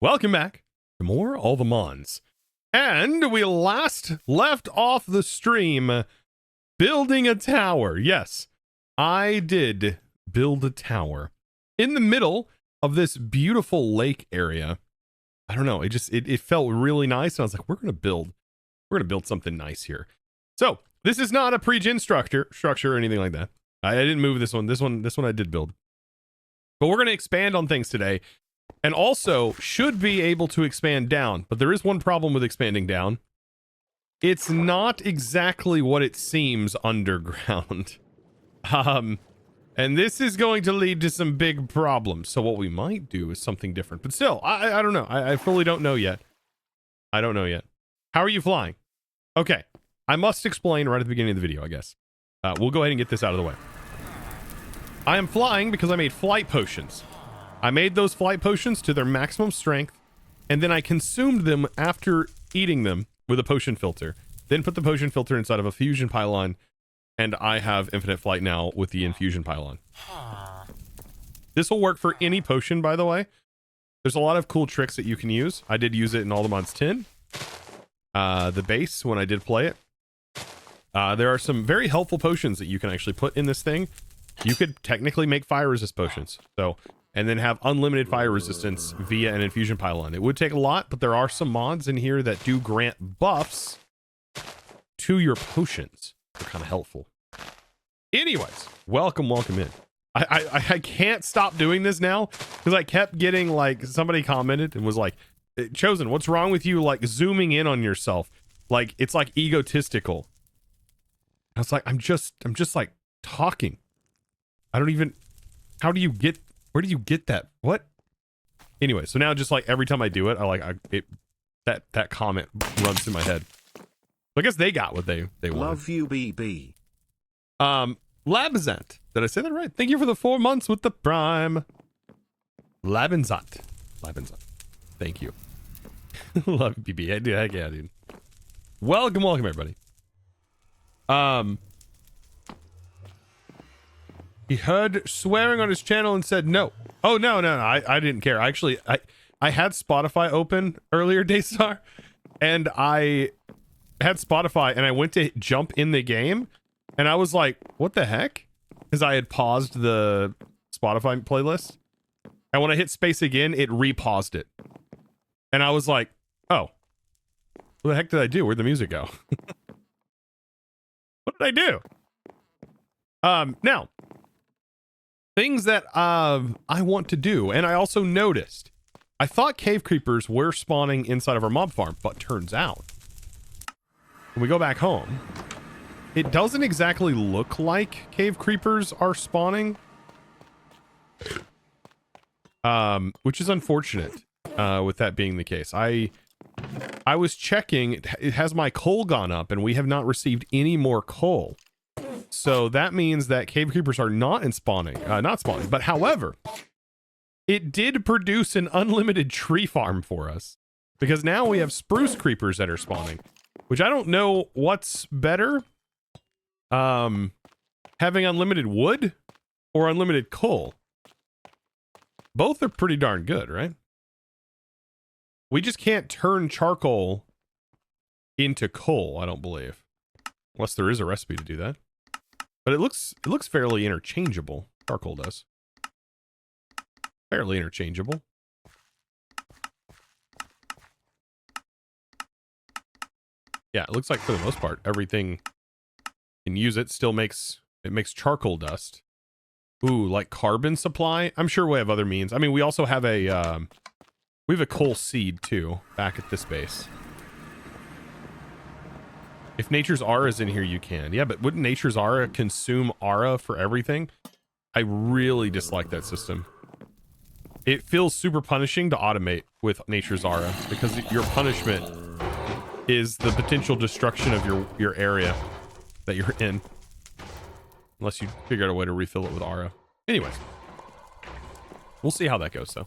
Welcome back to more All The Mons. And we last left off the stream building a tower. Yes, I did build a tower in the middle of this beautiful lake area. I don't know, it felt really nice. And I was like, we're gonna build something nice here. So this is not a pre-gen structure or anything like that. I didn't move this one. This one I did build. But we're gonna expand on things today. And also should be able to expand down, but there is one problem with expanding down. It's not exactly what it seems underground. And this is going to lead to some big problems. So what we might do is something different, but still, I don't know. I fully don't know yet. I don't know yet. How are you flying? Okay. I must explain right at the beginning of the video, I guess. We'll go ahead and get this out of the way. I am flying because I made flight potions. I made those flight potions to their maximum strength, and then I consumed them after eating them with a potion filter. Then put the potion filter inside of a fusion pylon, and I have infinite flight now with the infusion pylon. This will work for any potion, by the way. There's a lot of cool tricks that you can use. I did use it in All The Mons 10, the base, when I did play it. There are some very helpful potions that you can actually put in this thing. You could technically make fire resist potions. And then have unlimited fire resistance via an infusion pylon. It would take a lot, but there are some mods in here that do grant buffs to your potions. They're kind of helpful. Anyways, welcome in. I can't stop doing this now because I kept getting, like, somebody commented and was like, Chosen, what's wrong with you, like, zooming in on yourself? Like, it's like egotistical. I was like, I'm just like talking. I don't even, where do you get that? What? Anyway, so now just like every time I do it, that comment runs through my head. So I guess they got what they wanted. Love you, BB. Labzant. Did I say that right? Thank you for the 4 months with the Prime. Labzant. Thank you. Love you, BB. Heck yeah, dude. Welcome, everybody. He heard swearing on his channel and said no. Oh, no. I didn't care. Actually, I had Spotify open earlier, Daystar, and I had Spotify and I went to jump in the game and I was like, what the heck? Because I had paused the Spotify playlist. And when I hit space again, it repaused it. And I was like, oh, what the heck did I do? Where'd the music go? What did I do? Now, things that I want to do, and I also noticed, I thought cave creepers were spawning inside of our mob farm, but turns out, when we go back home, it doesn't exactly look like cave creepers are spawning, which is unfortunate, with that being the case. I was checking, it has my coal gone up, and we have not received any more coal. So that means that cave creepers are not spawning. But however, it did produce an unlimited tree farm for us because now we have spruce creepers that are spawning, which I don't know what's better. Having unlimited wood or unlimited coal. Both are pretty darn good, right? We just can't turn charcoal into coal, I don't believe. Unless there is a recipe to do that. But it looks fairly interchangeable. Charcoal does. Fairly interchangeable. Yeah, it looks like for the most part, everything can use it. Still makes charcoal dust. Ooh, like carbon supply. I'm sure we have other means. I mean, we also have we have a coal seed too back at this base. If Nature's Aura is in here, you can. Yeah, but wouldn't Nature's Aura consume Aura for everything? I really dislike that system. It feels super punishing to automate with Nature's Aura because your punishment is the potential destruction of your area that you're in. Unless you figure out a way to refill it with Aura. Anyways. We'll see how that goes, though.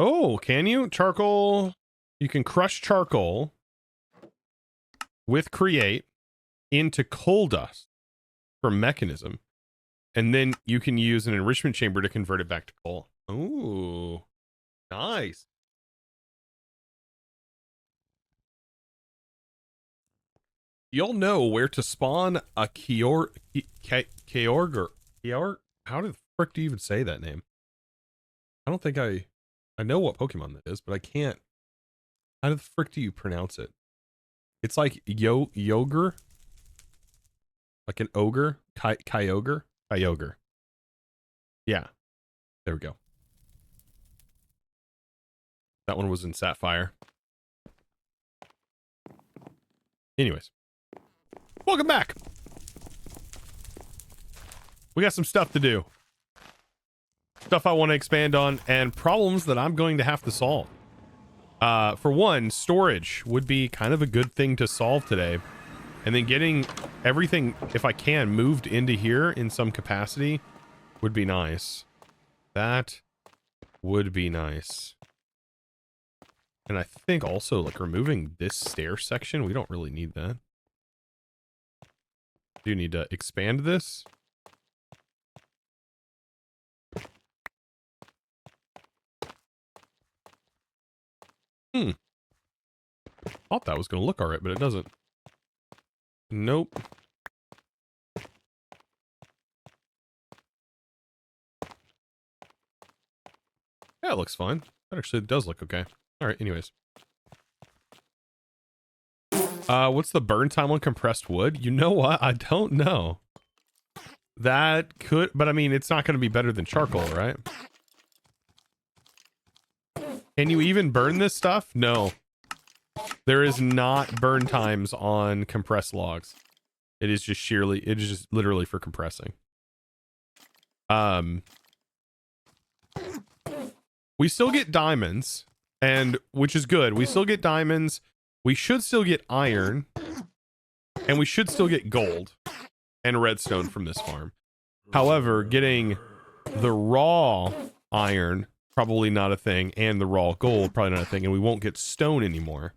Oh, can you? Charcoal. You can crush charcoal with create into coal dust for mechanism. And then you can use an enrichment chamber to convert it back to coal. Ooh, nice. You'll know where to spawn a Kyorger. How the frick do you even say that name? I don't think I know what Pokemon that is, but I can't. How the frick do you pronounce it? It's like Kyogre, like an ogre, Kyogre. Yeah, there we go. That one was in Sapphire. Anyways, welcome back. We got some stuff to do. Stuff I want to expand on and problems that I'm going to have to solve. For one, storage would be kind of a good thing to solve today. And then getting everything, if I can, moved into here in some capacity would be nice. That would be nice. And I think also, like, removing this stair section, we don't really need that. Do you need to expand this? Thought that was going to look all right, but it doesn't. Nope. Yeah, it looks fine. That actually does look okay. All right, anyways. What's the burn time on compressed wood? You know what? I don't know. That could, but I mean, it's not going to be better than charcoal, right? Can you even burn this stuff? No. There is not burn times on compressed logs. It is just literally for compressing. We still get diamonds, and which is good. We still get diamonds. We should still get iron, and we should still get gold and redstone from this farm. However, getting the raw iron, probably not a thing, and the raw gold, probably not a thing, and we won't get stone anymore.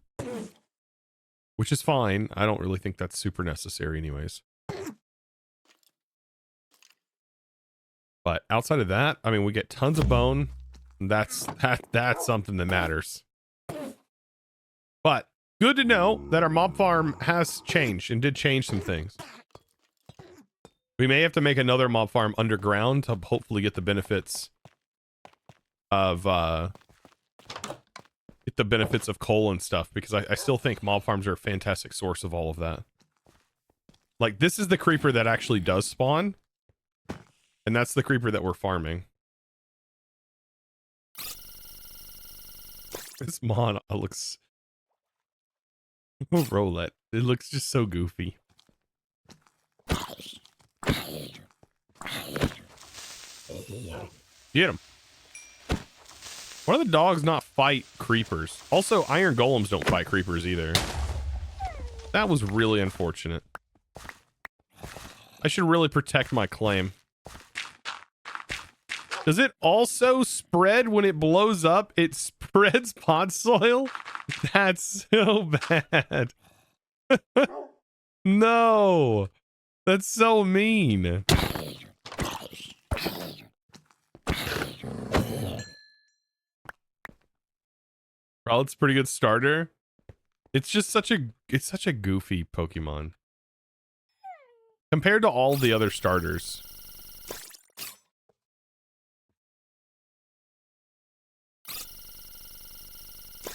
Which is fine. I don't really think that's super necessary anyways. But outside of that, I mean, we get tons of bone. That's something that matters. But good to know that our mob farm has changed and did change some things. We may have to make another mob farm underground to hopefully get the benefits of coal and stuff, because I still think mob farms are a fantastic source of all of that. Like, this is the creeper that actually does spawn, and that's the creeper that we're farming. This mon looks roulette. It looks just so goofy. Get him. Why do the dogs not fight creepers? Also, iron golems don't fight creepers either. That was really unfortunate. I should really protect my claim. Does it also spread when it blows up? It spreads pod soil? That's so bad. No. That's so mean. Well, it's a pretty good starter. It's just such a goofy Pokemon compared to all the other starters.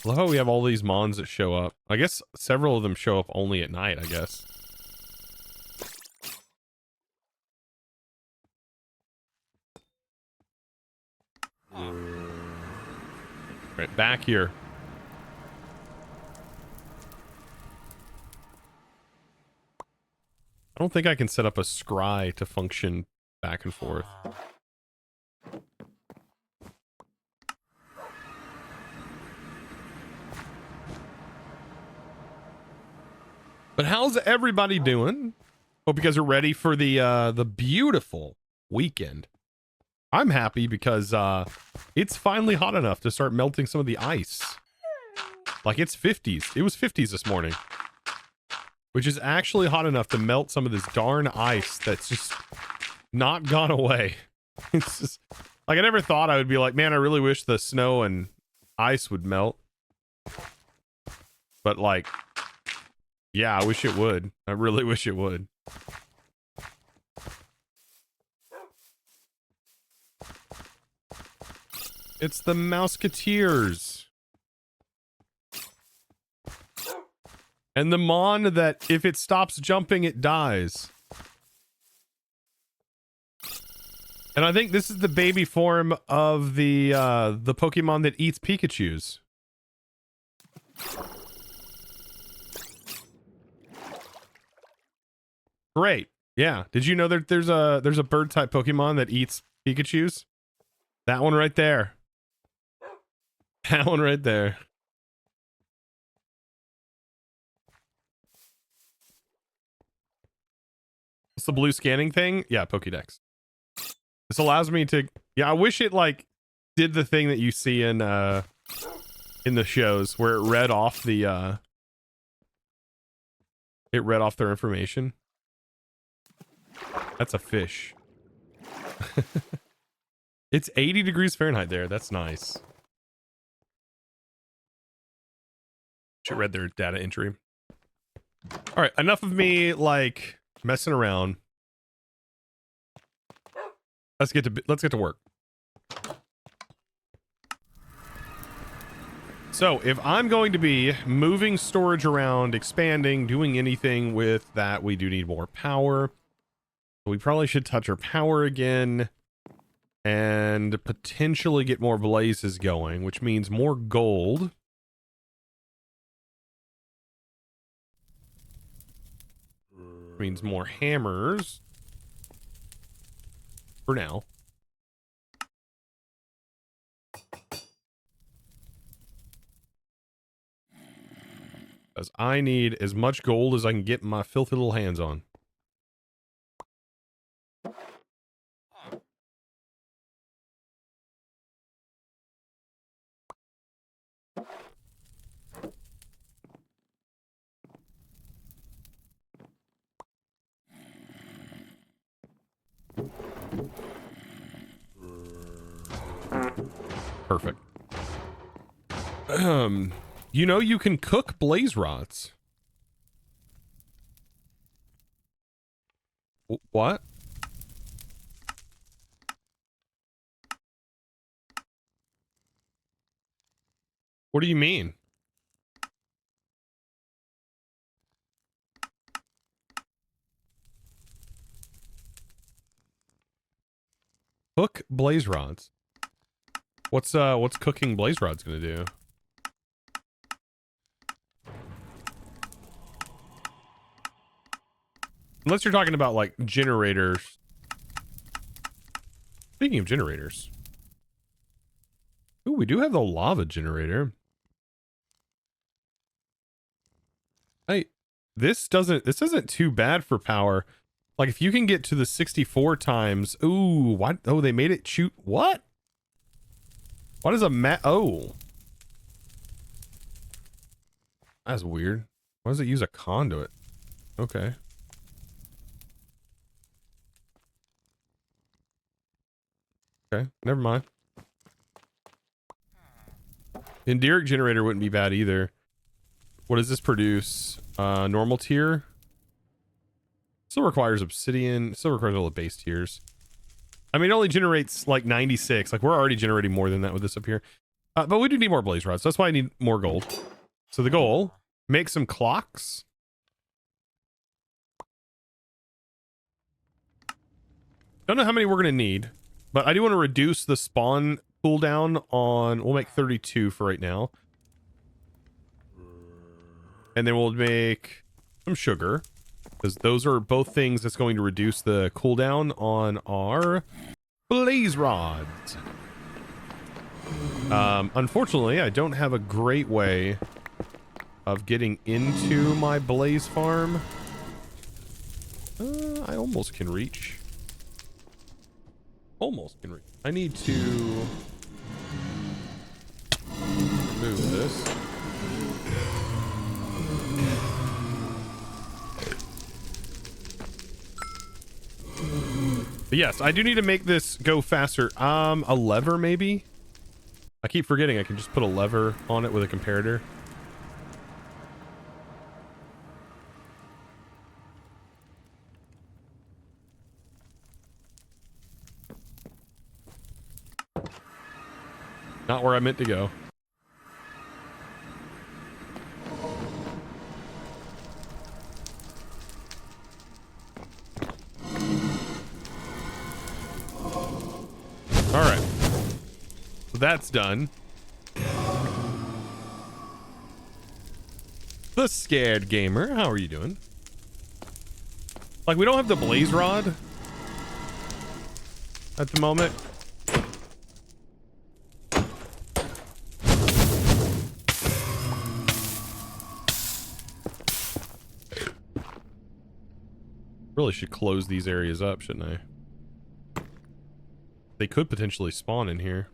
I love how we have all these mons that show up. I guess several of them show up only at night, I guess. Right, back here. I don't think I can set up a scry to function back and forth. But how's everybody doing? Hope you guys are ready for the beautiful weekend. I'm happy because it's finally hot enough to start melting some of the ice. Like, it's 50s. It was 50s this morning. Which is actually hot enough to melt some of this darn ice that's just not gone away. It's just like, I never thought I would be like, man, I really wish the snow and ice would melt. But like, yeah, I wish it would. I really wish it would. It's the Mouseketeers. And the Mon that if it stops jumping, it dies. And I think this is the baby form of the Pokemon that eats Pikachus. Great. Yeah. Did you know that there's a bird type Pokemon that eats Pikachus? That one right there. That one right there. What's the blue scanning thing? Yeah, Pokédex. This allows me to, yeah, I wish it like did the thing that you see in the shows where it read off the it read off their information. That's a fish. It's 80 degrees Fahrenheit there. That's nice. Should read their data entry. All right, enough of me like messing around. Let's get to work. So if I'm going to be moving storage around, expanding, doing anything with that, we do need more power. We probably should touch our power again and potentially get more blazes going, which means more gold. Means more hammers. For now. Because I need as much gold as I can get my filthy little hands on. Perfect. You know, you can cook blaze rods. What? What do you mean? Cook blaze rods. What's cooking blaze rods gonna do? Unless you're talking about like generators. Speaking of generators. Ooh, we do have the lava generator. Hey, this isn't too bad for power. Like if you can get to the 64 times. Ooh, what? Oh, they made it shoot. What? What is a oh. That's weird. Why does it use a conduit? Okay. Okay, never mind. Enderic generator wouldn't be bad either. What does this produce? Normal tier? Still requires obsidian. Still requires all the base tiers. I mean, it only generates like 96. Like, we're already generating more than that with this up here. But we do need more blaze rods. So that's why I need more gold. So the goal, make some clocks. Don't know how many we're going to need. But I do want to reduce the spawn cooldown on... We'll make 32 for right now. And then we'll make some sugar. Because those are both things that's going to reduce the cooldown on our blaze rods. Unfortunately, I don't have a great way of getting into my blaze farm. I almost can reach. Almost can reach. I need to move this. But yes, I do need to make this go faster. A lever maybe? I keep forgetting I can just put a lever on it with a comparator. Not where I meant to go. All right. So that's done. The Scared Gamer, how are you doing? Like, we don't have the blaze rod at the moment. Really should close these areas up, shouldn't I? They could potentially spawn in here.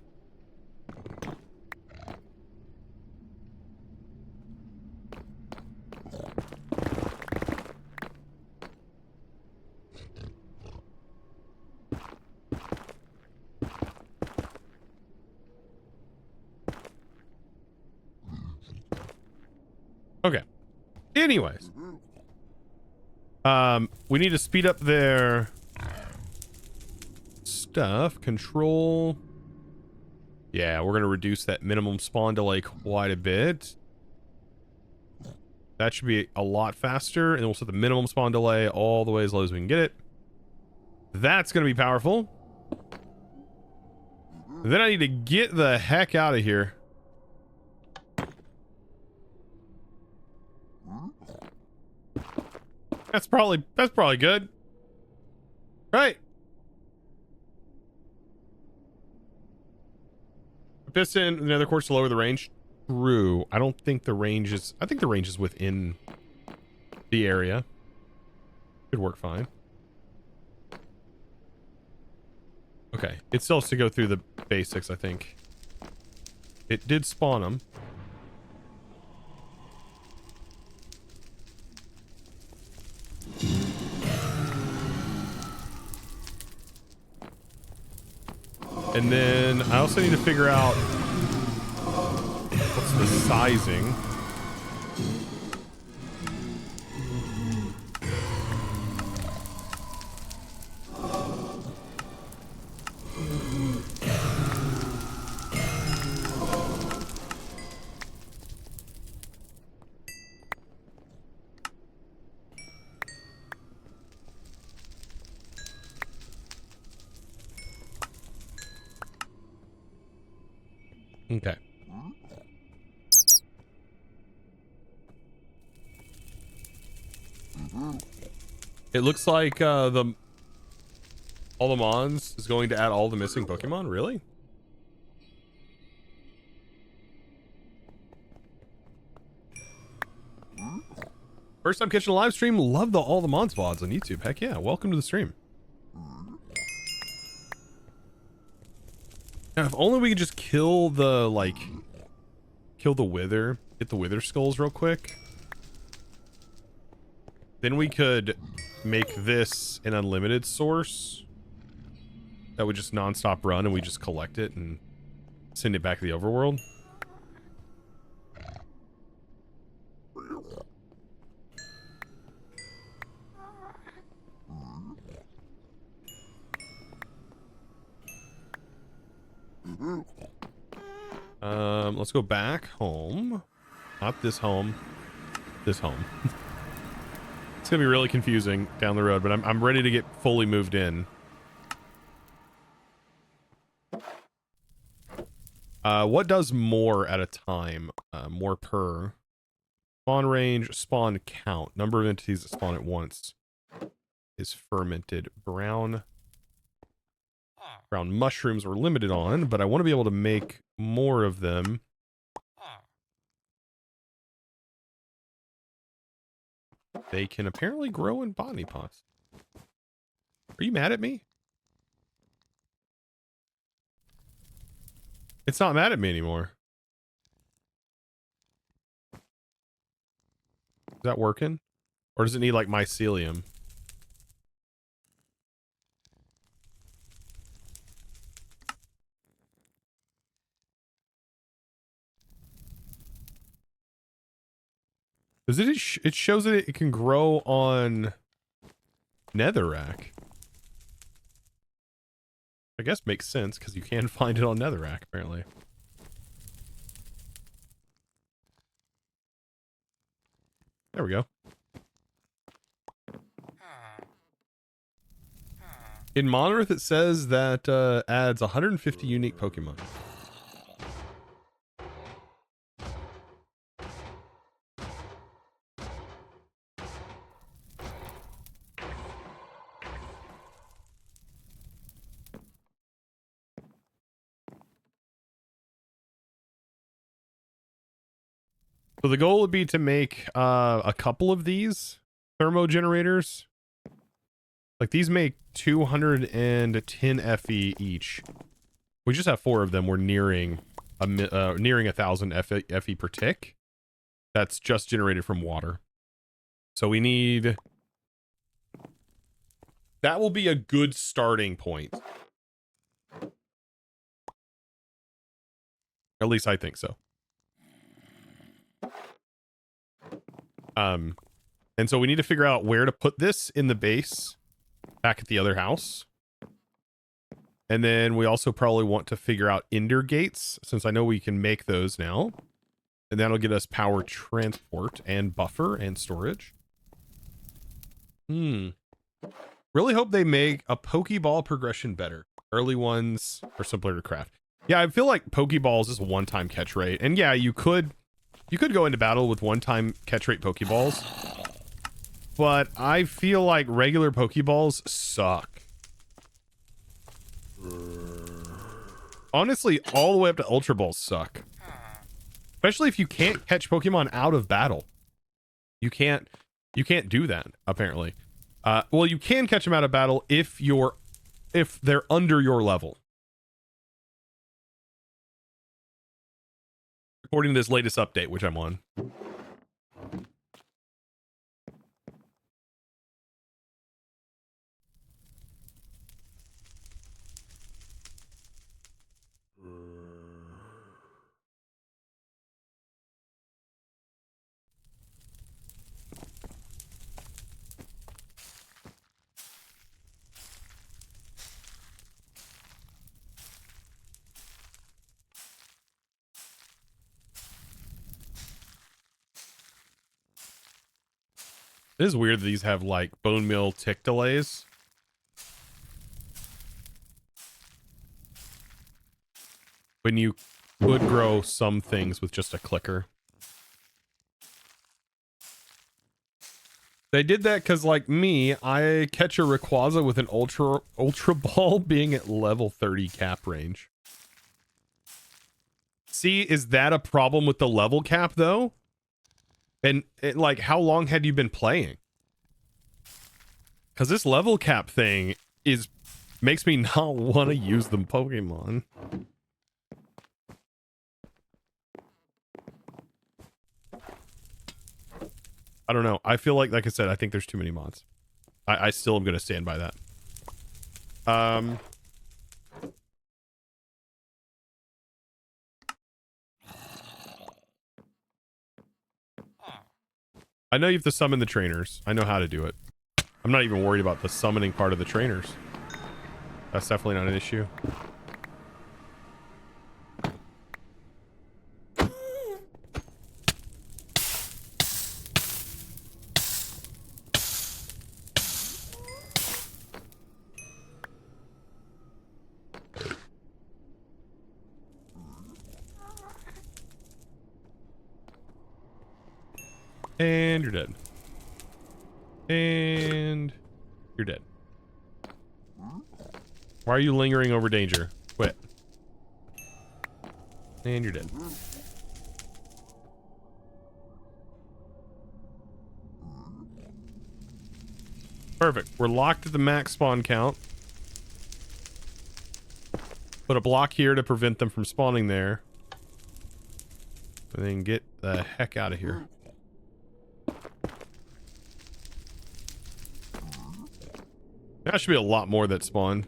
Okay. Anyways. We need to speed up their stuff. Control. Yeah, we're going to reduce that minimum spawn delay quite a bit. That should be a lot faster. And we'll set the minimum spawn delay all the way as low as we can get it. That's going to be powerful. Then I need to get the heck out of here. That's probably good. Right. Piston, the nether quartz to lower the range. True. I don't think the range is... I think the range is within the area. Could work fine. Okay. It still has to go through the basics, I think. It did spawn them. And then I also need to figure out what's the sizing. Okay. It looks like All The Mons is going to add all the missing Pokemon. Really? First time catching a live stream. Love the All The Mons VODs on YouTube. Heck yeah. Welcome to the stream. Now, if only we could just kill the, like... Kill the wither. Get the wither skulls real quick. Then we could make this an unlimited source. That would just non-stop run and we just collect it and send it back to the overworld. Let's go back home. Not this home. This home. It's gonna be really confusing down the road, but I'm ready to get fully moved in. What does more at a time? More per. Spawn range, spawn count. Number of entities that spawn at once is fermented. Brown mushrooms we're limited on, but I want to be able to make more of them. They can apparently grow in botany pots. Are you mad at me? It's not mad at me anymore. Is that working? Or does it need like mycelium? Does it? It shows that it can grow on Netherrack. I guess makes sense because you can find it on Netherrack apparently. There we go. In Monolith, it says that adds 150 unique Pokemon. So the goal would be to make a couple of these thermo generators. Like these make 210 FE each. We just have 4 of them. We're nearing 1,000 FE per tick. That's just generated from water. So we need... That will be a good starting point. At least I think so. And so we need to figure out where to put this in the base back at the other house. And then we also probably want to figure out ender gates, since I know we can make those now. And that'll get us power transport and buffer and storage. Really hope they make a Pokeball progression better. Early ones are simpler to craft. Yeah, I feel like Pokeballs is a one-time catch rate. And yeah, you could go into battle with one-time catch rate Pokeballs. But I feel like regular Pokeballs suck. Honestly, all the way up to Ultra Balls suck. Especially if you can't catch Pokemon out of battle. You can't do that, apparently. Well, you can catch them out of battle if they're under your level. According to this latest update, which I'm on. It is weird that these have like bone meal tick delays. When you could grow some things with just a clicker. They did that because, like me, I catch a Rayquaza with an Ultra Ball being at level 30 cap range. See, is that a problem with the level cap though? And like, how long had you been playing? Because this level cap thing makes me not want to use them Pokemon. I don't know. I feel like I said, I think there's too many mods. I still am going to stand by that. I know you have to summon the trainers. I know how to do it. I'm not even worried about the summoning part of the trainers. That's definitely not an issue. And you're dead. And you're dead. Why are you lingering over danger? Quit. And you're dead. Perfect. We're locked at the max spawn count. Put a block here to prevent them from spawning there. And then get the heck out of here. That should be a lot more that spawn.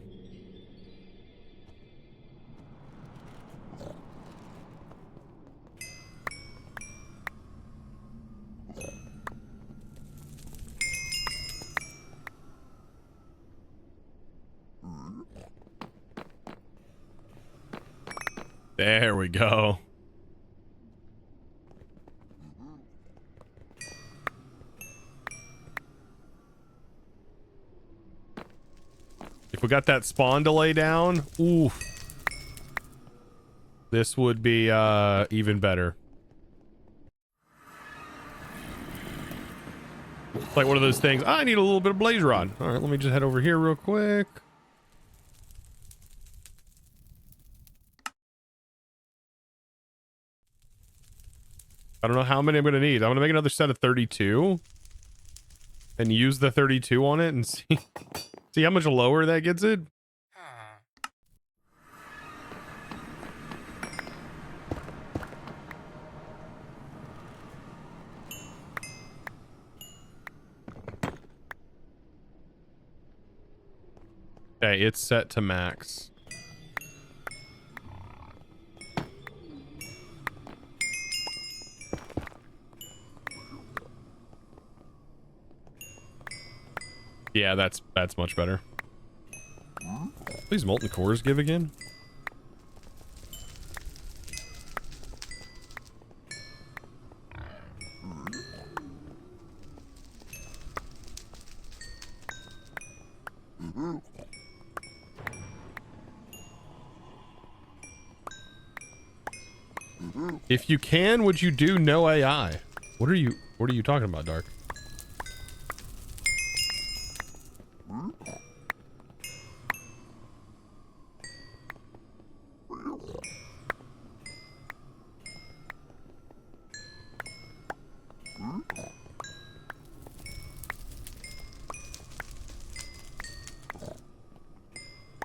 There we go. If we got that spawn delay down, oof. This would be even better. It's like one of those things. I need a little bit of blaze rod. All right, let me just head over here real quick. I don't know how many I'm going to need. I'm going to make another set of 32 and use the 32 on it and see how much lower that gets it. Okay, it's set to max. Yeah, that's much better. Please molten cores give again. If you can, would you do no AI? What are you talking about, Dark?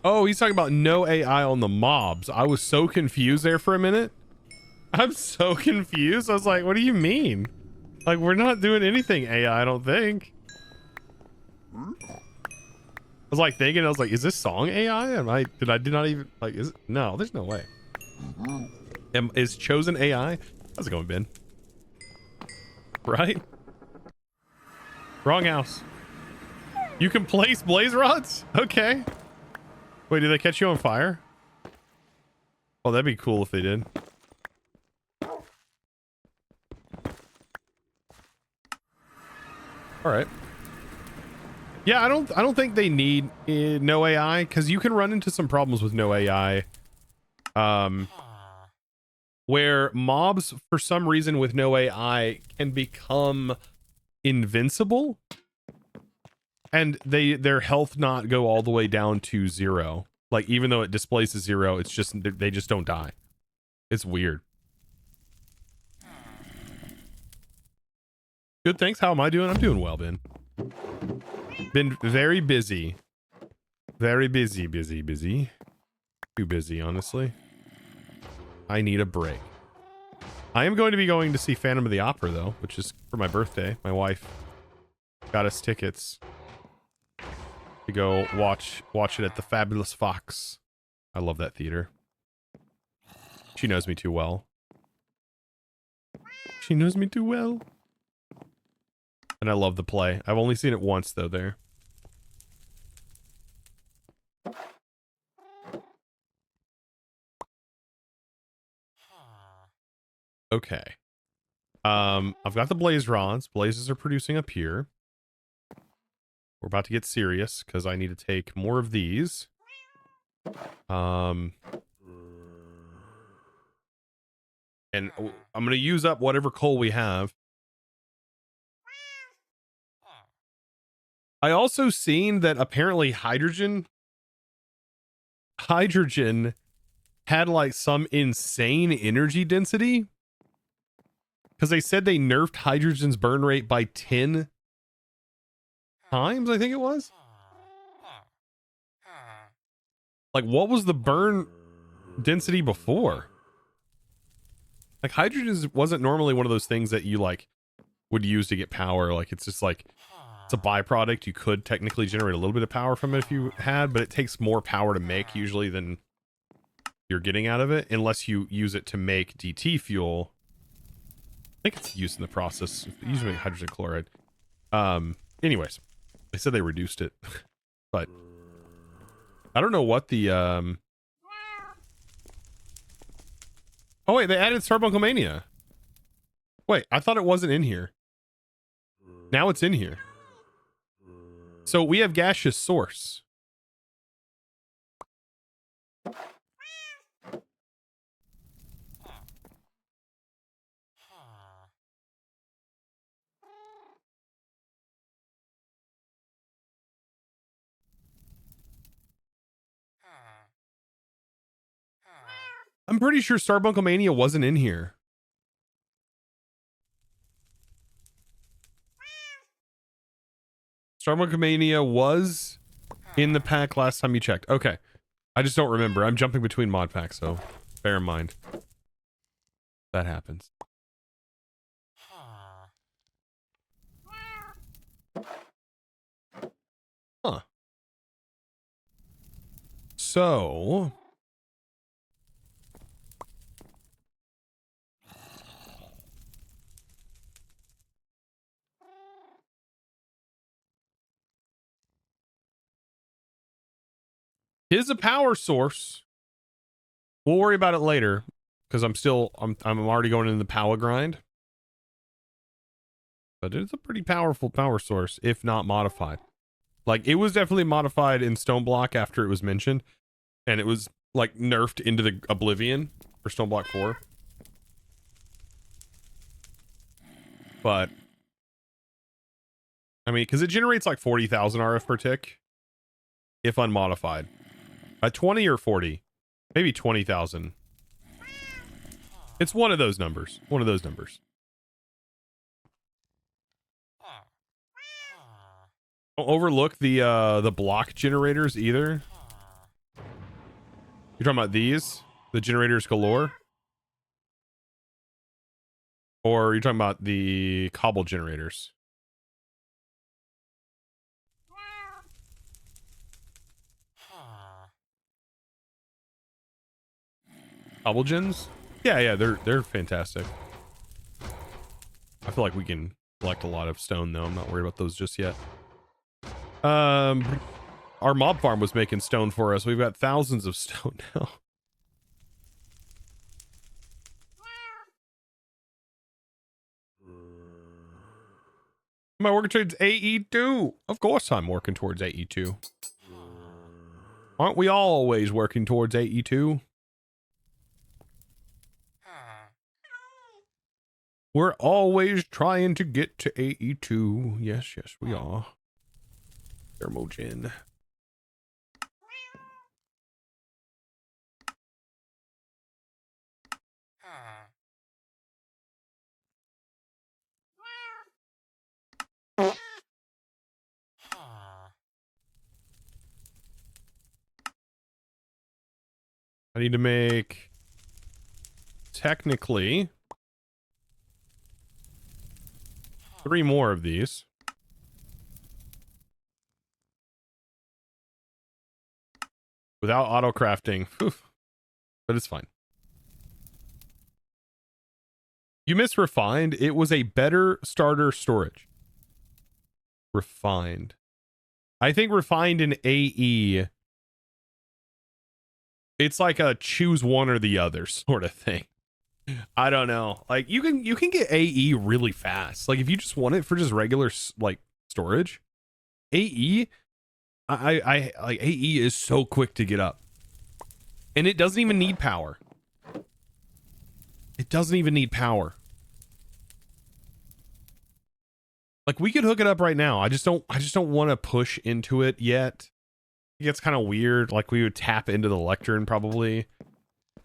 Oh, he's talking about no AI on the mobs. I was so confused there for a minute. I'm so confused. I was like, what do you mean? Like, we're not doing anything AI, I don't think. I was like thinking, I was like, is this song AI? Did I not even, like, is it? No, there's no way. Is Chosen AI? How's it going, Ben? Right? Wrong house. You can place blaze rods? Okay. Wait, did they catch you on fire? Oh, that'd be cool if they did. All right. Yeah, I don't think they need no AI, because you can run into some problems with no AI. Where mobs, for some reason with no AI, can become invincible. And their health not go all the way down to 0. Like, even though it displays to 0, it's just, they just don't die. It's weird. Good, thanks. How am I doing? I'm doing well, Ben. Been very busy. Very busy. Too busy, honestly. I need a break. I am going to be going to see Phantom of the Opera, though, which is for my birthday. My wife got us tickets to go watch it at the Fabulous Fox. I love that theater. She knows me too well. She knows me too well. And I love the play. I've only seen it once, though, there. Okay. I've got the blaze rods. Blazes are producing up here. We're about to get serious because I need to take more of these. And I'm going to use up whatever coal we have. I also seen that apparently hydrogen had like some insane energy density. Because they said they nerfed hydrogen's burn rate by 10 times, I think it was. Like, what was the burn density before? Like, hydrogen wasn't normally one of those things that you, like, would use to get power. Like, it's just like, it's a byproduct. You could technically generate a little bit of power from it if you had, but it takes more power to make usually than you're getting out of it, unless you use it to make DT fuel. I think it's used in the process. Usually hydrogen chloride. Anyways, they said they reduced it, but I don't know what the Oh wait, they added Starbunklemania. Wait, I thought it wasn't in here. Now it's in here. So we have gaseous source. I'm pretty sure Starbunklemania wasn't in here. Starbunklemania was in the pack last time you checked. Okay. I just don't remember. I'm jumping between mod packs, so bear in mind. That happens. Huh. So... is a power source. We'll worry about it later because I'm already going into the power grind. But it's a pretty powerful power source if not modified. Like it was definitely modified in Stone Block after it was mentioned, and it was like nerfed into the oblivion for Stone Block 4. But I mean, because it generates like 40,000 RF per tick if unmodified. 20 or 40, maybe 20,000. It's one of those numbers. One of those numbers. Don't overlook the block generators either. You're talking about these, the generators galore, or you're talking about the cobble generators? Cobble gens? Yeah, they're fantastic. I feel like we can collect a lot of stone though. I'm not worried about those just yet. Our mob farm was making stone for us. We've got thousands of stone now. Am I working towards AE2? Of course I'm working towards AE2. Aren't we all always working towards AE2? We're always trying to get to AE2. Yes, we are. Thermo gen. I need to make technically 3 more of these. Without auto crafting. But it's fine. You missed refined. It was a better starter storage. Refined. I think refined in AE, it's like a choose one or the other sort of thing. I don't know. Like you can get AE really fast. Like if you just want it for just regular like storage, AE, I like AE is so quick to get up, and it doesn't even need power. It doesn't even need power. Like we could hook it up right now. I just don't want to push into it yet. It gets kind of weird. Like we would tap into the lectern probably.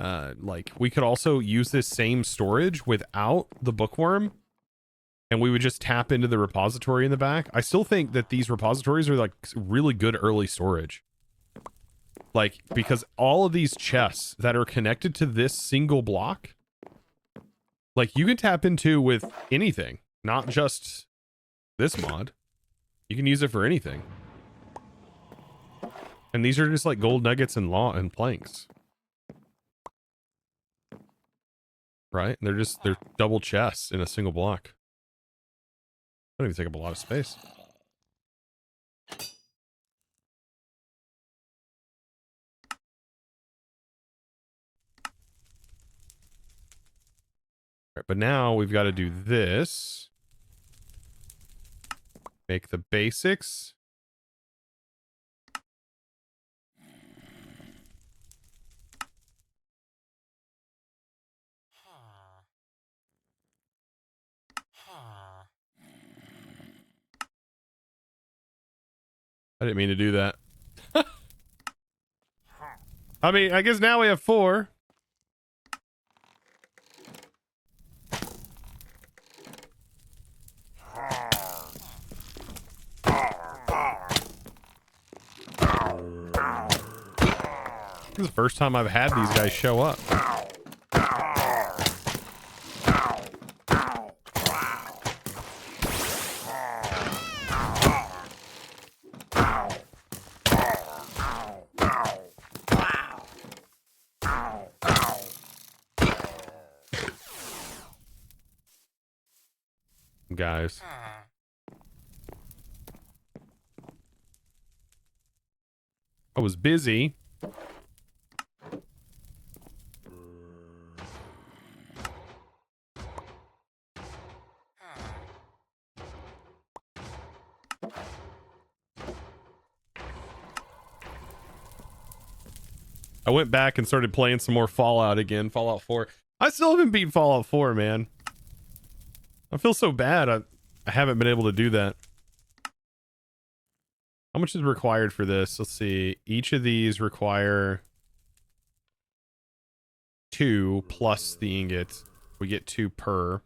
Like we could also use this same storage without the bookworm, and we would just tap into the repository in the back. I still think that these repositories are like really good early storage. Like, because all of these chests that are connected to this single block, like you can tap into with anything, not just this mod. You can use it for anything. And these are just like gold nuggets and planks. Right? They're double chests in a single block. Don't even take up a lot of space. Right, but now we've got to do this. Make the basics. I didn't mean to do that. I mean, I guess now we have 4. This is the first time I've had these guys show up. Guys. I was busy. I went back and started playing some more Fallout again, Fallout 4. I still haven't beat Fallout 4, man. I feel so bad. I haven't been able to do that. How much is required for this? Let's see. Each of these require 2 plus the ingot. We get 2 per.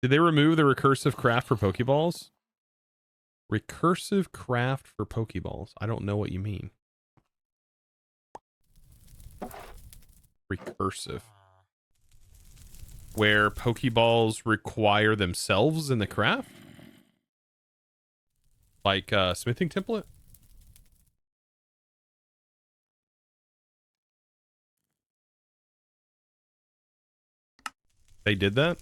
Did they remove the recursive craft for Pokeballs? Recursive craft for Pokeballs. I don't know what you mean. Recursive. Where Pokeballs require themselves in the craft? Like smithing template? They did that?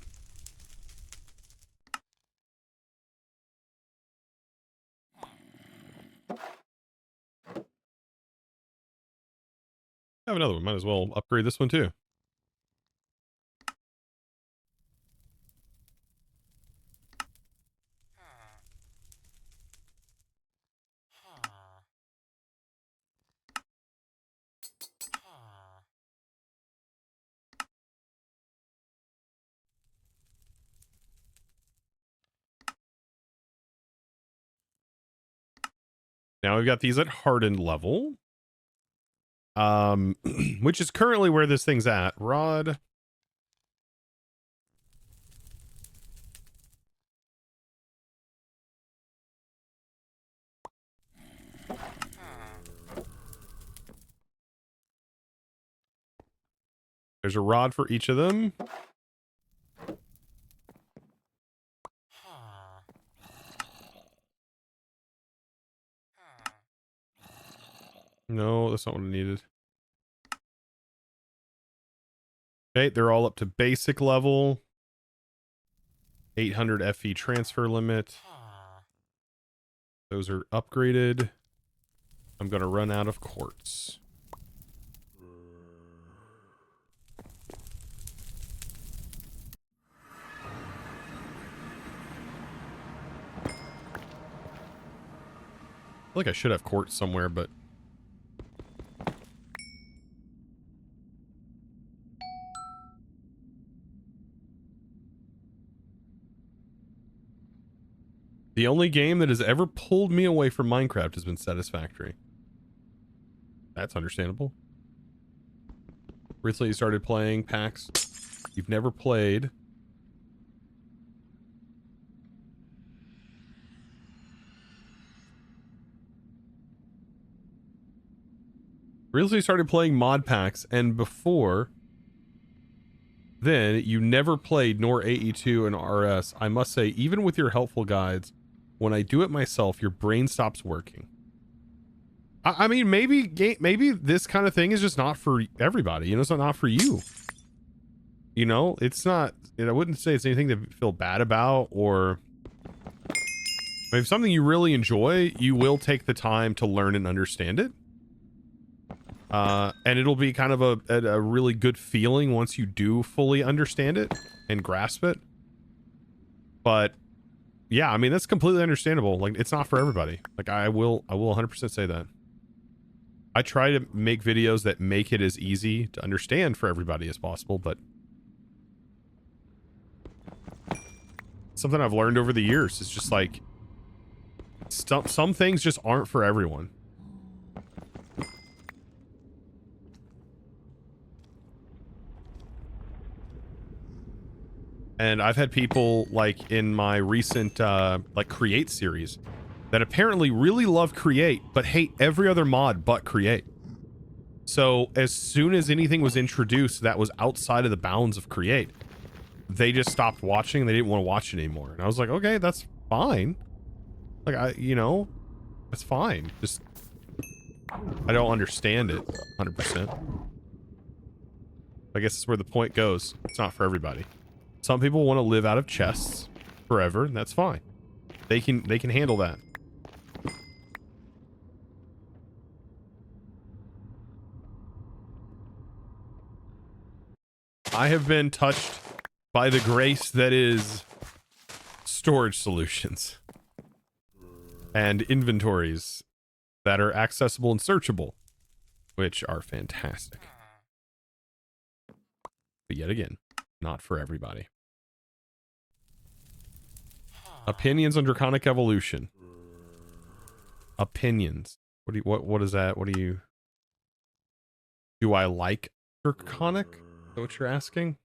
I have another one. Might as well upgrade this one too. Now we've got these at hardened level. Which is currently where this thing's at. Rod. There's a rod for each of them. No, that's not what I needed. Okay, they're all up to basic level. 800 FE transfer limit. Those are upgraded. I'm going to run out of quartz. I feel like I should have quartz somewhere, but the only game that has ever pulled me away from Minecraft has been Satisfactory. That's understandable. Recently you started playing packs you've never played. Recently started playing mod packs, and before then you never played nor AE2 and RS. I must say, even with your helpful guides, when I do it myself, your brain stops working. I mean, maybe this kind of thing is just not for everybody. You know, it's not for you. You know, it's not. I wouldn't say it's anything to feel bad about, or if it's something you really enjoy, you will take the time to learn and understand it. And it'll be kind of a really good feeling once you do fully understand it and grasp it. But yeah, I mean, that's completely understandable. Like, it's not for everybody. Like, I will 100% say that. I try to make videos that make it as easy to understand for everybody as possible, but something I've learned over the years is just like some things just aren't for everyone. And I've had people like in my recent like create series that apparently really love create but hate every other mod but create. So as soon as anything was introduced that was outside of the bounds of create, they just stopped watching. They didn't want to watch it anymore. And I was like, okay, that's fine. Like, you know, that's fine. Just, I don't understand it 100%. I guess that's where the point goes. It's not for everybody. Some people want to live out of chests forever, and that's fine. They can handle that. I have been touched by the grace that is storage solutions and inventories that are accessible and searchable, which are fantastic. But yet again, not for everybody. Opinions on Draconic Evolution. Opinions. What is that? What do you... Do I like Draconic? Is that what you're asking?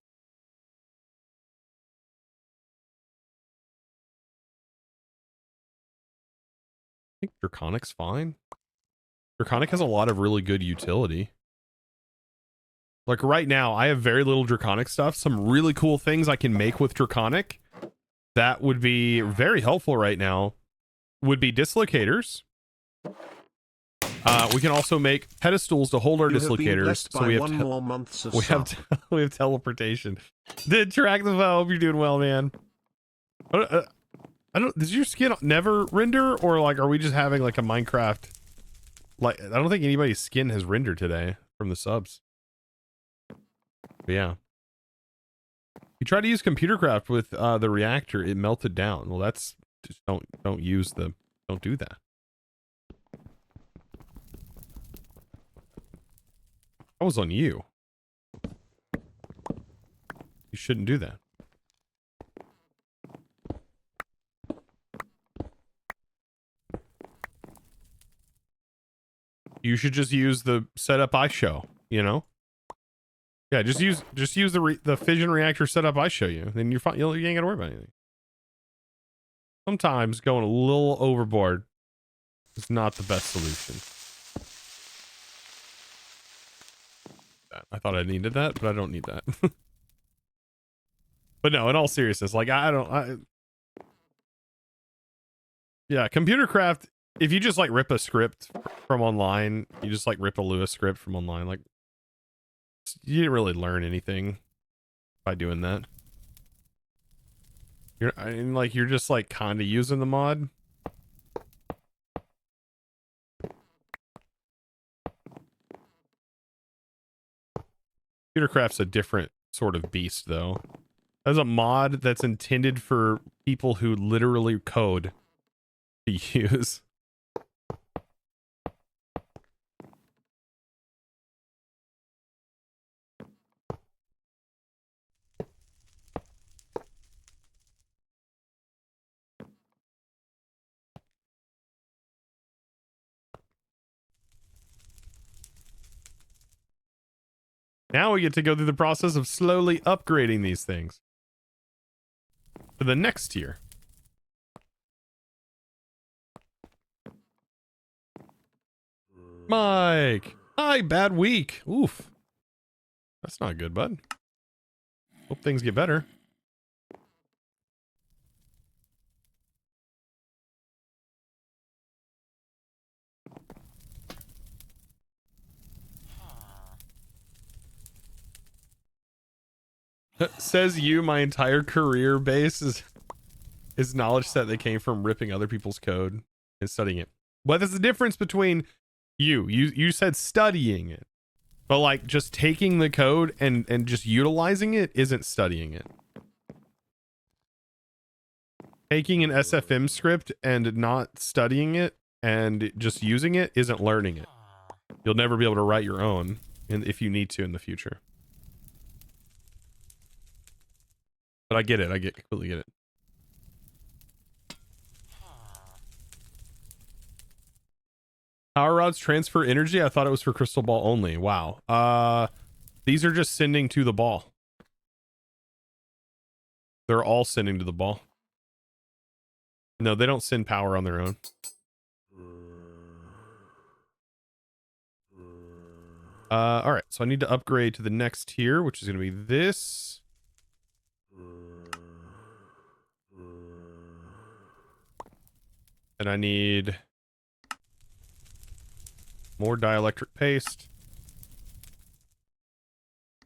I think Draconic's fine. Draconic has a lot of really good utility. Like right now, I have very little Draconic stuff. Some really cool things I can make with Draconic that would be very helpful right now would be dislocators. We can also make pedestals to hold our dislocators. So we have we have teleportation. Did track the vote. Hope you're doing well, man. I don't. Does your skin never render, or like, are we just having like a Minecraft? Like, I don't think anybody's skin has rendered today from the subs. But yeah. You tried to use computer craft with the reactor, it melted down. Well, that's just don't do that. That was on you. You shouldn't do that. You should just use the setup I show, you know? Yeah, just use the fission reactor setup I show you. Then you're fine. You ain't gotta worry about anything. Sometimes going a little overboard is not the best solution. I thought I needed that, but I don't need that. But no, in all seriousness, like yeah, computer craft. If you just like rip a script from online, you just like rip a Lewis script from online, like you didn't really learn anything by doing that. You're just like kind of using the mod. Computer craft's a different sort of beast, though. As a mod that's intended for people who literally code to use. Now we get to go through the process of slowly upgrading these things to the next tier. Mike! Hi, bad week. Oof. That's not good, bud. Hope things get better. Says you, my entire career base is knowledge set that came from ripping other people's code and studying it. What is the difference between you said studying it. But like just taking the code and just utilizing it isn't studying it. Taking an SFM script and not studying it and just using it isn't learning it. You'll never be able to write your own if you need to in the future. But I get it. I completely get it. Power rods transfer energy? I thought it was for crystal ball only. Wow. These are just sending to the ball. They're all sending to the ball. No, they don't send power on their own. All right, so I need to upgrade to the next tier, which is going to be this. And I need more dielectric paste.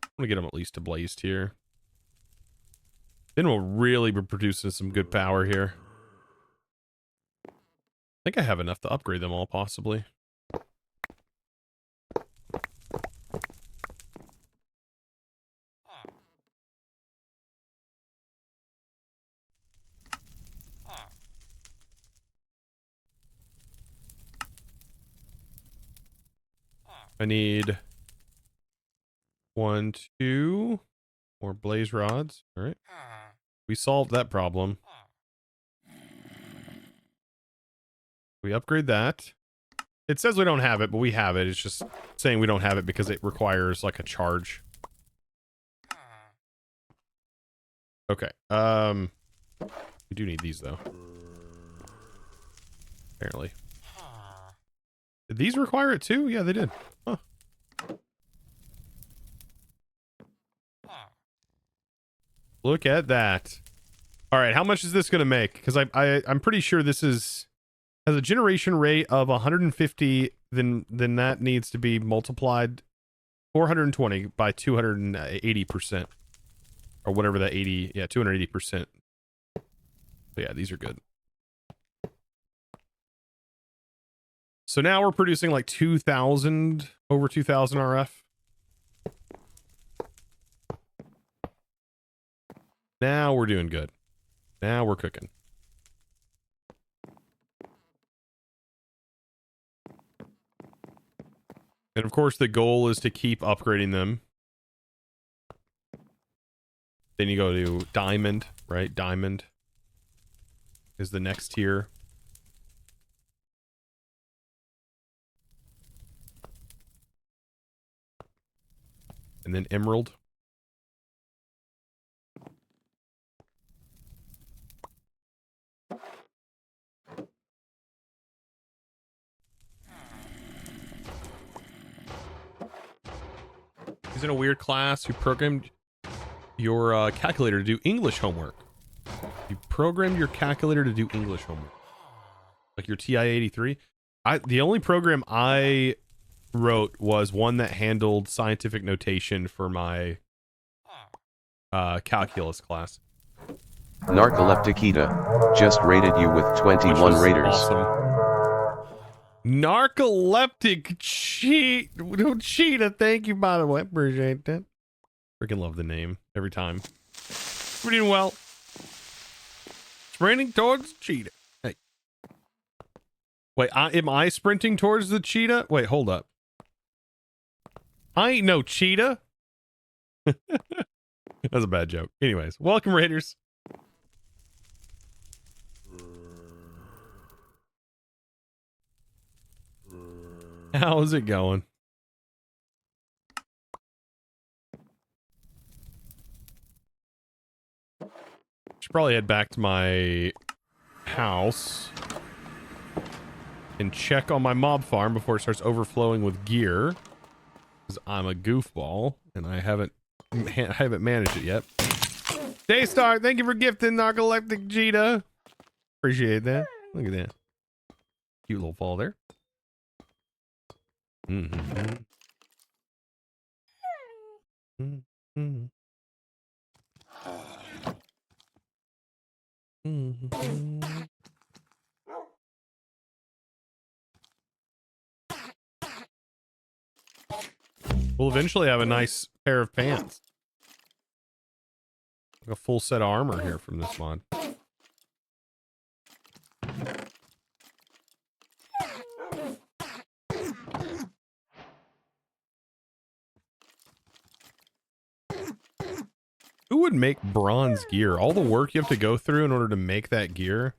I'm going to get them at least to blazed here. Then we'll really be producing some good power here. I think I have enough to upgrade them all, possibly. I need 1, 2 more blaze rods. All right. We solved that problem. We upgrade that. It says we don't have it, but we have it. It's just saying we don't have it because it requires like a charge. Okay. We do need these though. Apparently. Did these require it too? Yeah, they did. Huh. Look at that. All right, how much is this going to make? Because I'm pretty sure this has a generation rate of 150. Then that needs to be multiplied 420 by 280%, or whatever that 80. Yeah, 280%. But yeah, these are good. So now we're producing like 2,000, over 2,000 RF. Now we're doing good. Now we're cooking. And of course the goal is to keep upgrading them. Then you go to diamond, right? Diamond is the next tier. And then emerald. He's in a weird class who programmed your calculator to do English homework. You programmed your calculator to do English homework. Like your TI-83. The only program I wrote was one that handled scientific notation for my calculus class. Narcolepticita just rated you with 21 raters. Awesome. Narcoleptic cheetah. Thank you, by the way. Appreciate that. Freaking love the name every time. We're doing well. Sprinting towards the cheetah. Hey. Wait, am I sprinting towards the cheetah? Wait, hold up. I ain't no cheetah. That's a bad joke. Anyways, welcome, Raiders. How's it going? Should probably head back to my house and check on my mob farm before it starts overflowing with gear. Because I'm a goofball and I haven't managed it yet. Daystar, thank you for gifting Narcoleptic Cheetah. Appreciate that. Look at that. Cute little fall there. Mm-hmm. Mm-hmm. Mm-hmm. We'll eventually have a nice pair of pants. Like a full set of armor here from this mod. Who would make bronze gear? All the work you have to go through in order to make that gear.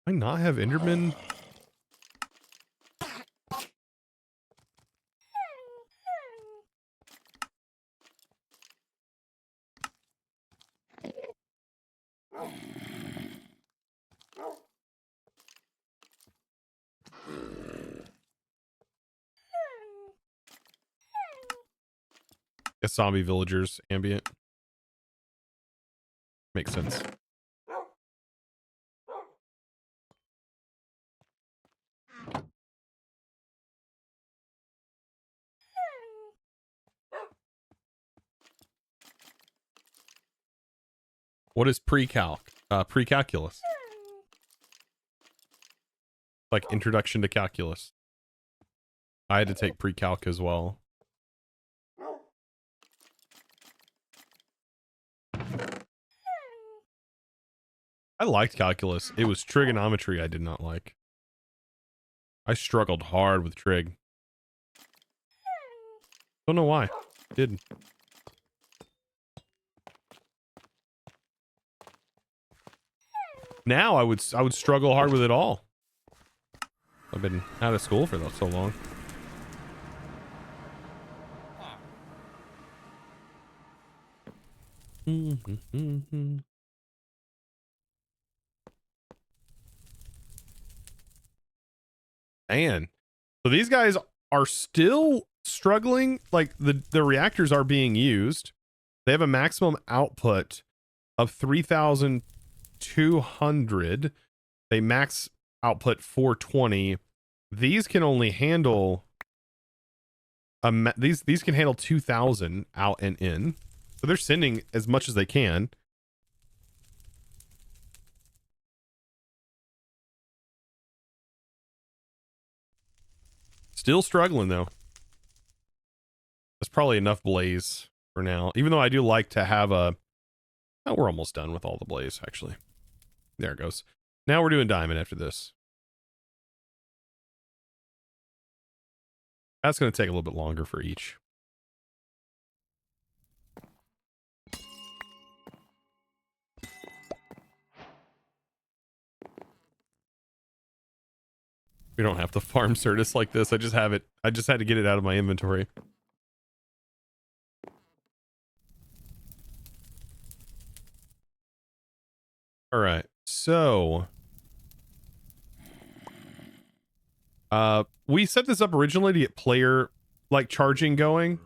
I not have Enderman? A zombie villagers ambient. Makes sense. What is pre-calculus? Like introduction to calculus. I had to take pre-calc as well. I liked calculus. It was trigonometry I did not like. I struggled hard with trig. Don't know why. Didn't. Now I would struggle hard with it all. I've been out of school for so long. Man, so these guys are still struggling. Like the reactors are being used. They have a maximum output of 3,200. They max output 420. These can only handle these can handle 2,000 out and in. So they're sending as much as they can. Still struggling though. That's probably enough blaze for now. Even though I do like to have a... Oh, we're almost done with all the blaze, actually. There it goes. Now we're doing diamond after this. That's going to take a little bit longer for each. We don't have to farm Certus like this. I just have it. I just had to get it out of my inventory. All right. So we set this up originally to get player like charging going.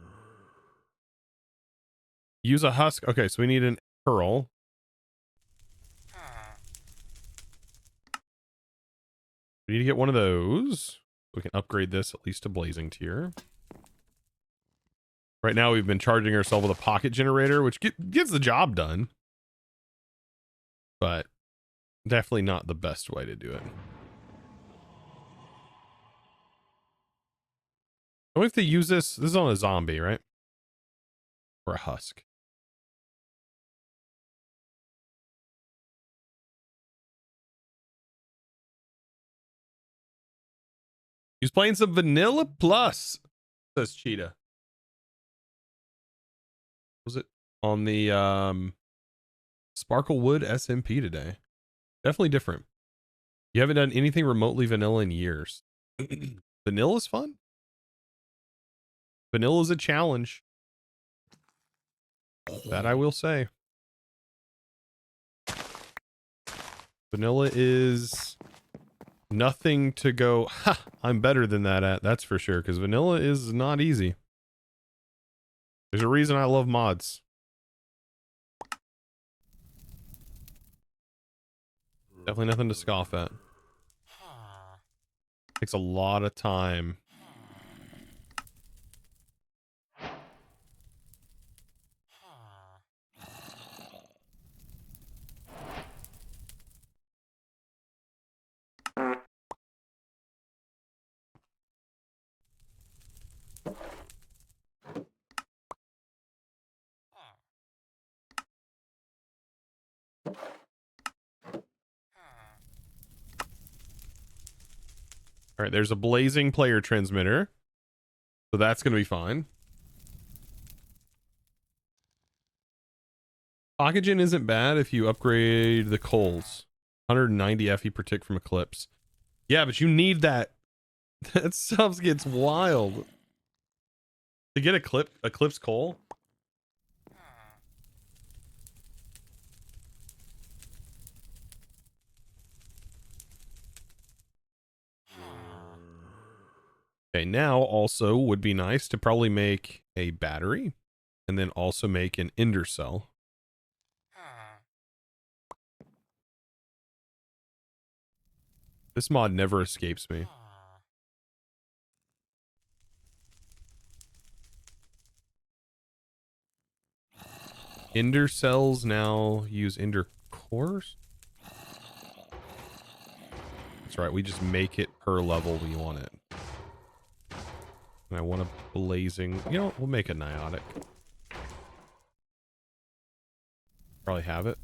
Use a husk. Okay, so we need an pearl. We need to get one of those. We can upgrade this at least to blazing tier. Right now we've been charging ourselves with a pocket generator, which gets the job done. But definitely not the best way to do it. And we have to use this. This is on a zombie, right? Or a husk. He's playing some Vanilla Plus, says Cheetah. Was it on the Sparklewood SMP today? Definitely different. You haven't done anything remotely vanilla in years. Vanilla's fun. Vanilla's a challenge. That I will say. Vanilla is nothing to go, ha, I'm better than that at, that's for sure, because vanilla is not easy. There's a reason I love mods. Definitely nothing to scoff at. Takes a lot of time. All right, there's a blazing player transmitter. So that's going to be fine. Oxygen isn't bad if you upgrade the coals. 190 FE per tick from Eclipse. Yeah, but you need that. That stuff gets wild. To get Eclipse coal? Okay, now also would be nice to probably make a battery and then also make an ender cell. This mod never escapes me. Ender cells now use ender cores? That's right, we just make it per level we want it. And I want a blazing, you know, we'll make a niotic. Probably have it.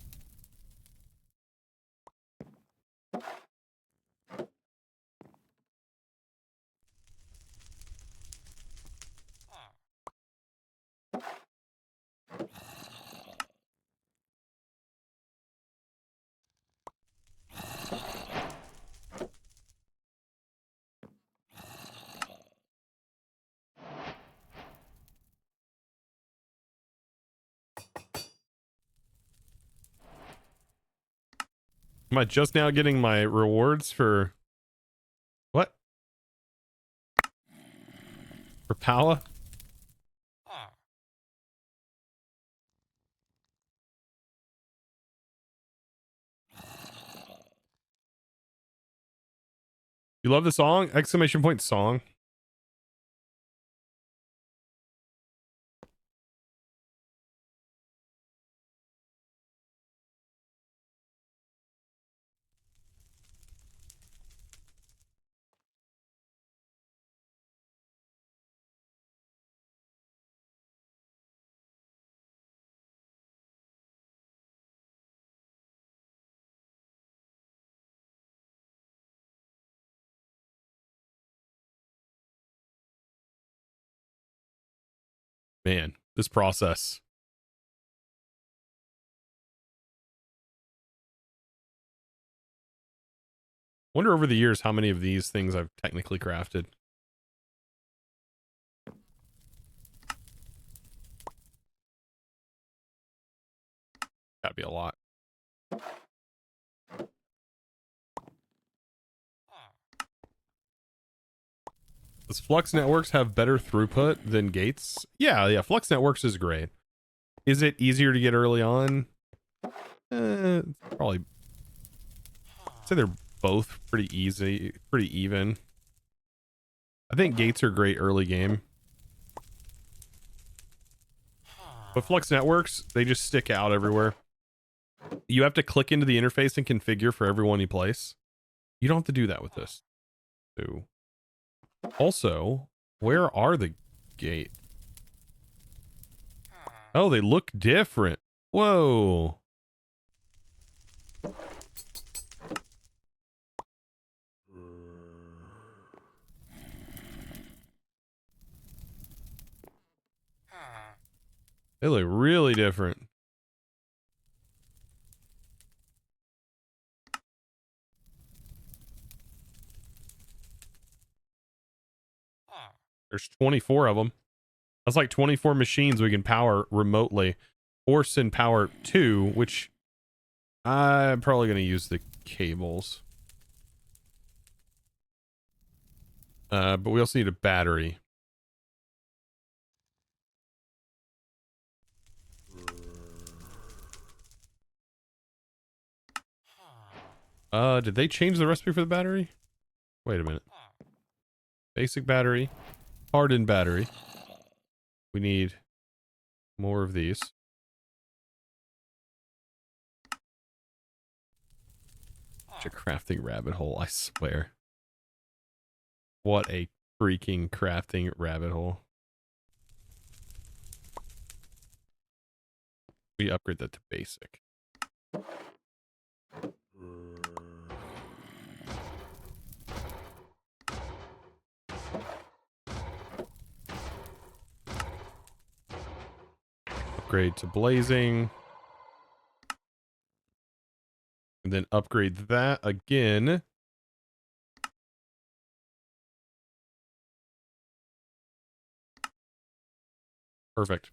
Am I just now getting my rewards for what? For power? You love the song? Exclamation point song. Man, this process. Wonder over the years how many of these things I've technically crafted. Gotta be a lot. Does Flux Networks have better throughput than Gates? Yeah, Flux Networks is great. Is it easier to get early on? Probably. I'd say they're both pretty easy, pretty even. I think Gates are great early game. But Flux Networks, they just stick out everywhere. You have to click into the interface and configure for everyone you place. You don't have to do that with this. So, also, where are the gate? Oh, they look different. Whoa. They look really different. There's 24 of them. That's like 24 machines we can power remotely or send power to, which I'm probably going to use the cables. But we also need a battery. Did they change the recipe for the battery? Wait a minute. Basic battery, hardened battery. We need more of these. Such a crafting rabbit hole, I swear. What a freaking crafting rabbit hole. We upgrade that to basic. upgrade to blazing. And then upgrade that again. Perfect.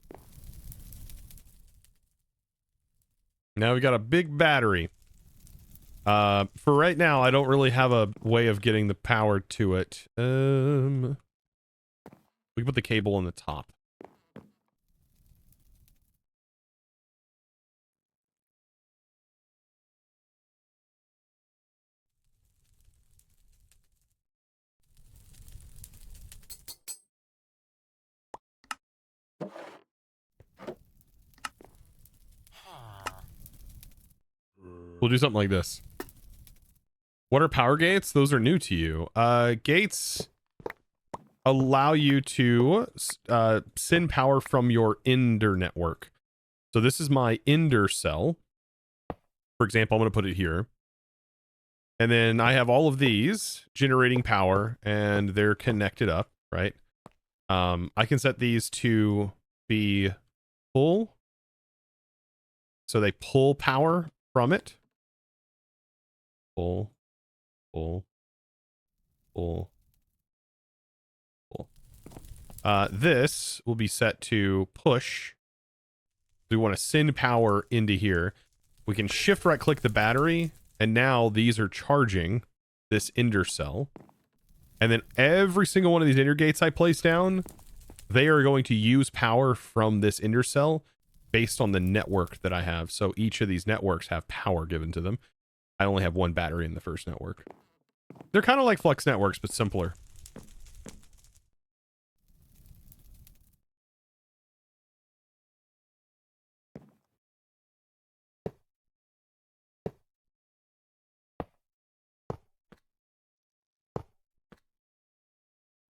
Now we got a big battery. For right now, I don't really have a way of getting the power to it. We can put the cable on the top. We'll do something like this. What are power gates? Those are new to you. Gates allow you to send power from your Ender network. So this is my Ender cell. For example, I'm going to put it here. And then I have all of these generating power, and they're connected up, right? I can set these to be full. So they pull power from it. Pull, pull, pull, pull. This will be set to push. We want to send power into here. We can shift right click the battery, and now these are charging this Ender cell. And then every single one of these Ender gates I place down, they are going to use power from this Ender cell based on the network that I have. So each of these networks have power given to them. I only have one battery in the first network. They're kind of like Flux networks, but simpler.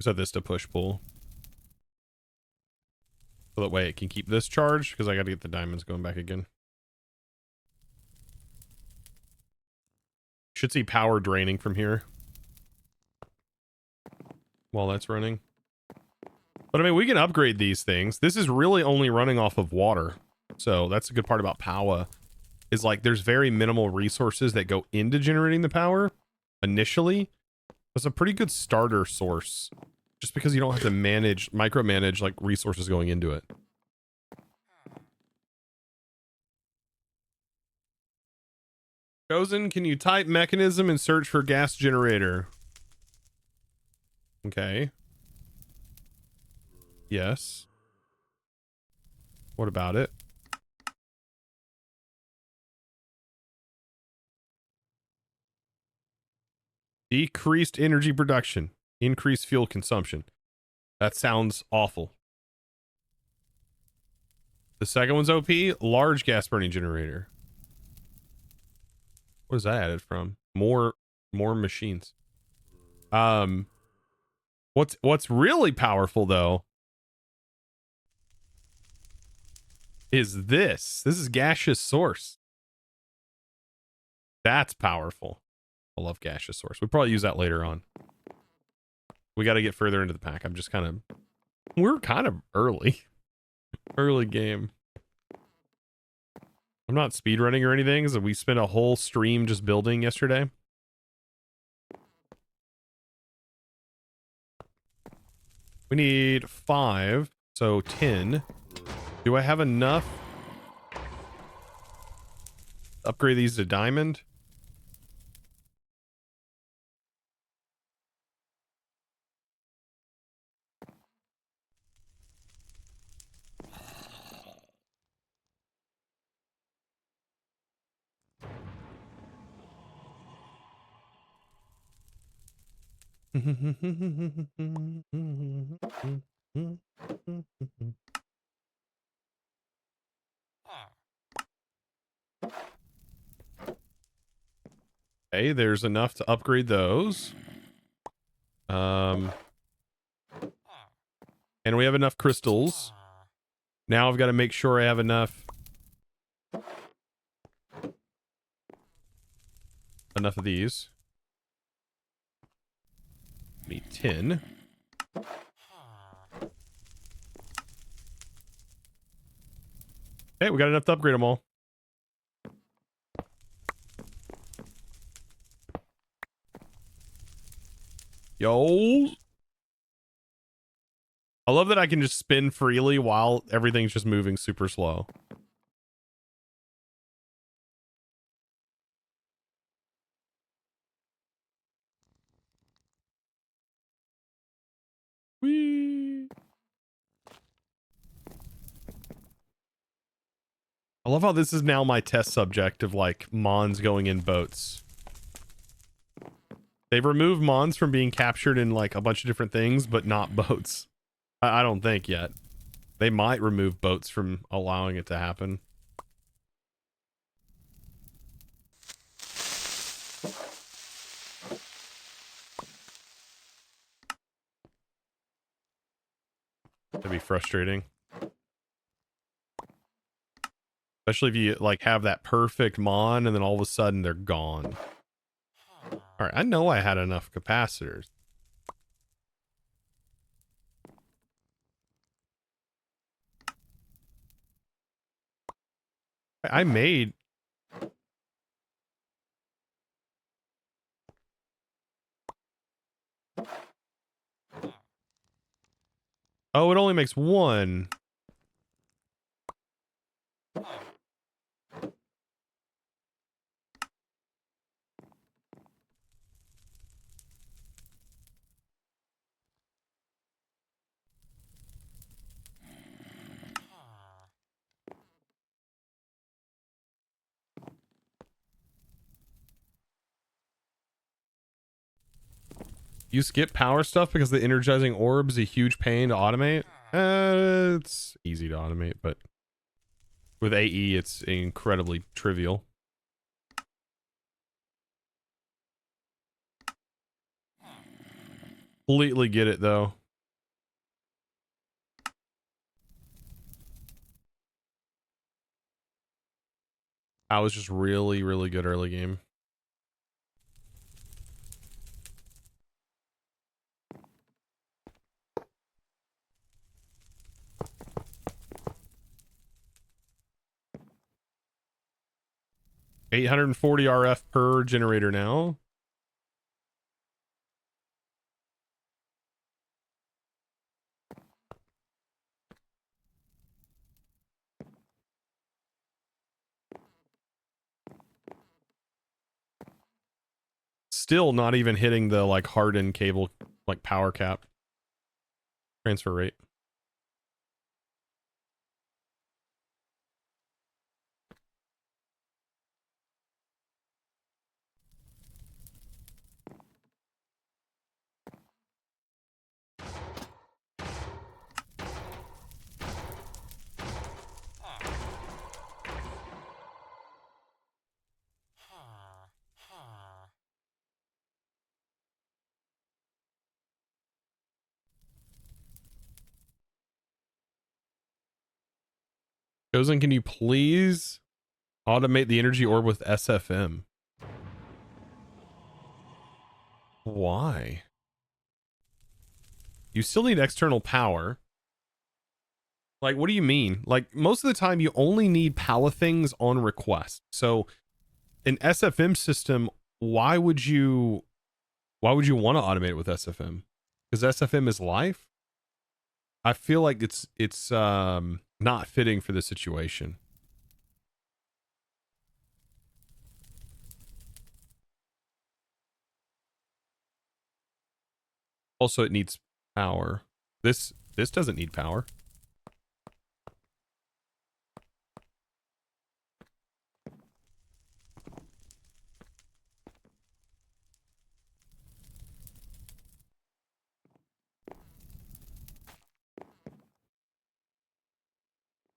Set this to push pull. So that way it can keep this charged, because I got to get the diamonds going back again. Should see power draining from here while that's running. But I mean, we can upgrade these things. This is really only running off of water. So that's a good part about power, is like there's very minimal resources that go into generating the power initially. It's a pretty good starter source, just because you don't have to micromanage like resources going into it. Chosen, can you type mechanism and search for gas generator? Okay. Yes. What about it? Decreased energy production. Increased fuel consumption. That sounds awful. The second one's OP. Large gas burning generator. What is that added from? More machines. What's really powerful though is this. This is gaseous source. That's powerful. I love gaseous source. We'll probably use that later on. We got to get further into the pack. I'm just kind of... We're kind of early. Early game. I'm not speedrunning or anything, so we spent a whole stream just building yesterday. We need 5, so 10. Do I have enough? Upgrade these to diamond? Okay, there's enough to upgrade those. And we have enough crystals. Now I've got to make sure I have enough of these. Need 10. Hey, we got enough to upgrade them all. Yo. I love that I can just spin freely while everything's just moving super slow. Whee. I love how this is now my test subject of like Mons going in boats. They've removed Mons from being captured in like a bunch of different things, but not boats. I don't think yet. They might remove boats from allowing it to happen. That'd be frustrating. Especially if you like have that perfect Mon and then all of a sudden they're gone. All right, I know I had enough capacitors. I made... Oh, it only makes one. You skip power stuff because the energizing orb is a huge pain to automate? It's easy to automate, but with AE, it's incredibly trivial. Completely get it, though. I was just really, really good early game. $840 RF per generator now. Still not even hitting the like hardened cable like power cap transfer rate. Chosen, can you please automate the energy orb with SFM? Why? You still need external power. Like, what do you mean? Like, most of the time you only need things on request. So an SFM system, why would you want to automate it with SFM? Because SFM is life? I feel like it's not fitting for the situation. Also, it needs power. This doesn't need power.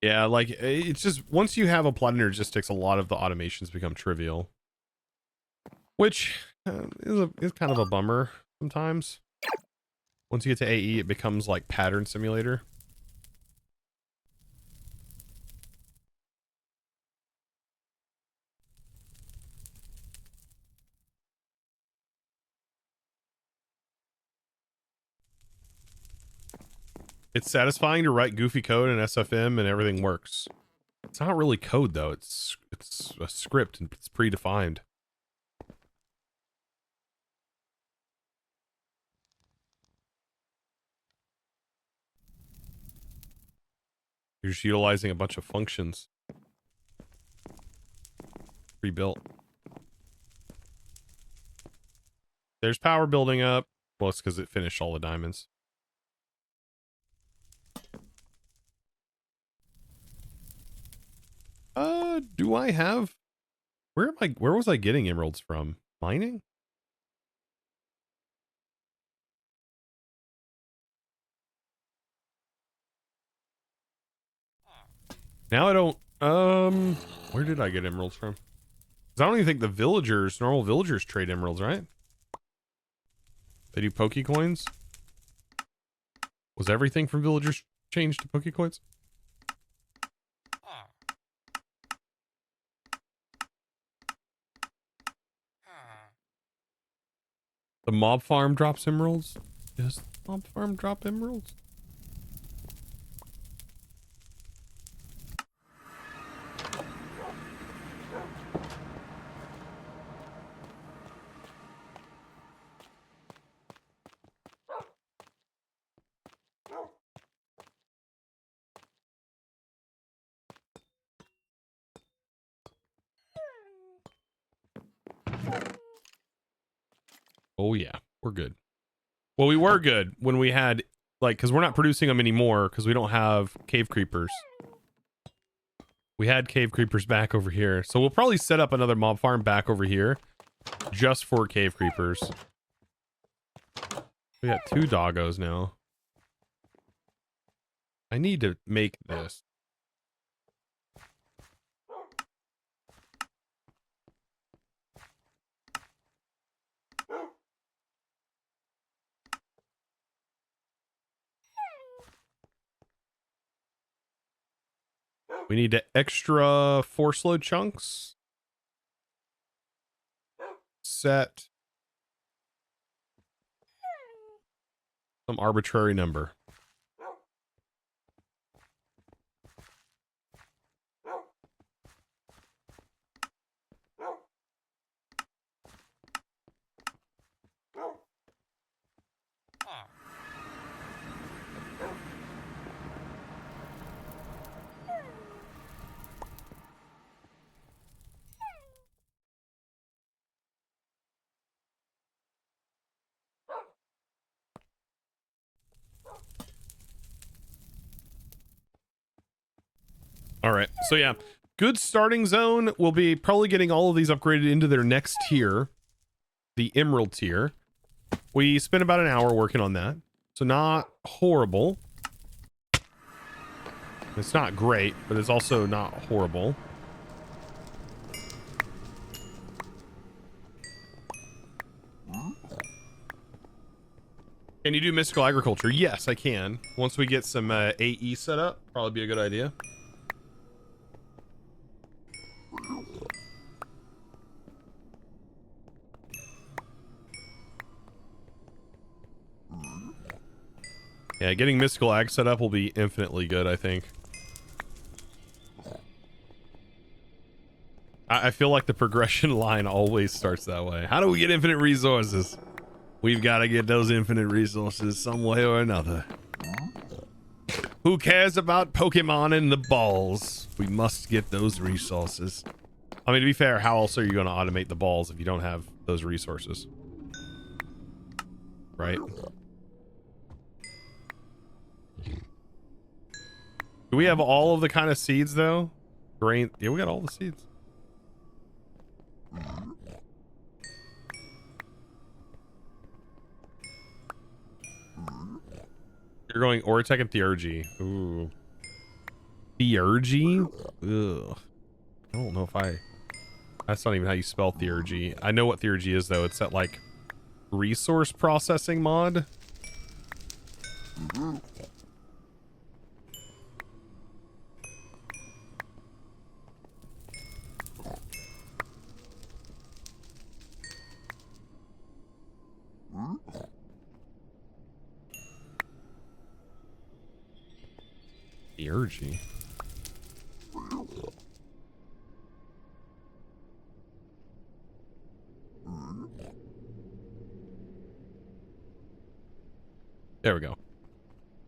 Yeah, like it's just once you have a plot energistics, a lot of the automations become trivial, which is kind of a bummer sometimes. Once you get to AE, it becomes like pattern simulator. It's satisfying to write goofy code in SFM and everything works. It's not really code though. It's a script and it's predefined. You're just utilizing a bunch of functions pre-built. There's power building up. Well, it's because it finished all the diamonds. Do I have... Where was I getting emeralds from? Mining? Now I don't... Where did I get emeralds from? 'Cause I don't even think the villagers, normal villagers trade emeralds, right? They do Pokecoins? Was everything from villagers changed to Pokecoins? The mob farm drops emeralds? Does the mob farm drop emeralds? Oh yeah, we're good. Well, we were good when we had, like, because we're not producing them anymore because we don't have cave creepers. We had cave creepers back over here. So we'll probably set up another mob farm back over here just for cave creepers. We got 2 doggos now. I need to make this. We need extra force load chunks. Set some arbitrary number. All right, so yeah, good starting zone. We'll be probably getting all of these upgraded into their next tier, the emerald tier. We spent about an hour working on that, so not horrible. It's not great, but it's also not horrible. Can you do mystical agriculture? Yes, I can. Once we get some AE set up, probably be a good idea. Yeah, getting mystical ag set up will be infinitely good, I think. I feel like the progression line always starts that way. How do we get infinite resources? We've got to get those infinite resources some way or another. Who cares about Pokemon and the balls? We must get those resources. I mean, to be fair, how else are you going to automate the balls if you don't have those resources? Right? Do we have all of the kind of seeds, though? Grain. Yeah, we got all the seeds. You're going Oratech and Theurgy. Ooh. Theurgy? Ugh. I don't know if I... That's not even how you spell Theurgy. I know what Theurgy is, though. It's that, like, resource processing mod. Theurgy. There we go.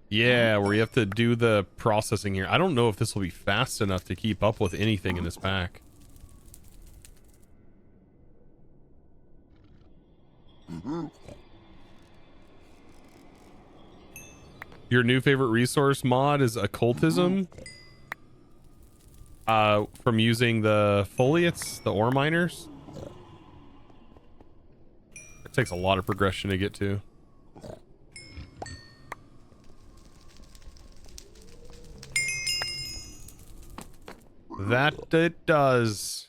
Yeah, where you have to do the processing here. I don't know if this will be fast enough to keep up with anything in this pack. Your new favorite resource mod is occultism. From using the foliates, the ore miners. It takes a lot of progression to get to. That it does.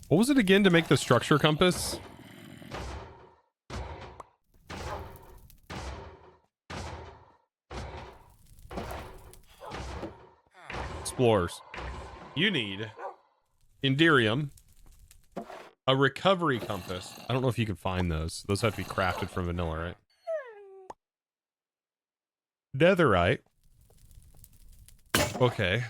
What was it again to make the structure compass? Explorers. You need Indirium, a recovery compass. I don't know if you can find those. Those have to be crafted from vanilla, right? Netherite. Okay.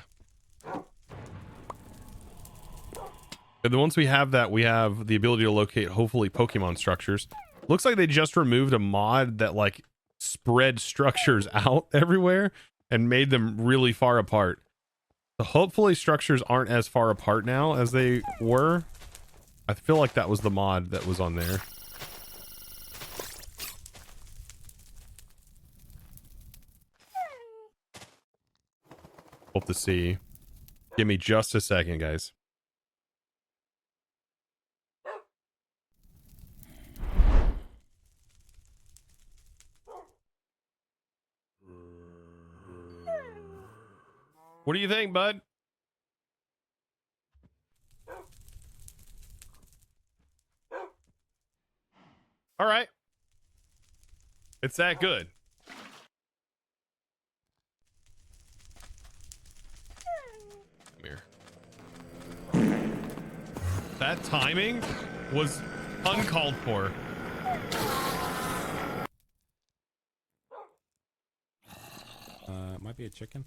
And then once we have that, we have the ability to locate, hopefully, Pokemon structures. Looks like they just removed a mod that, like, spread structures out everywhere and made them really far apart. So hopefully structures aren't as far apart now as they were. I feel like that was the mod that was on there. Hope to see. Give me just a second, guys. What do you think, bud? All right. It's that good. Come here. That timing was uncalled for. Might be a chicken.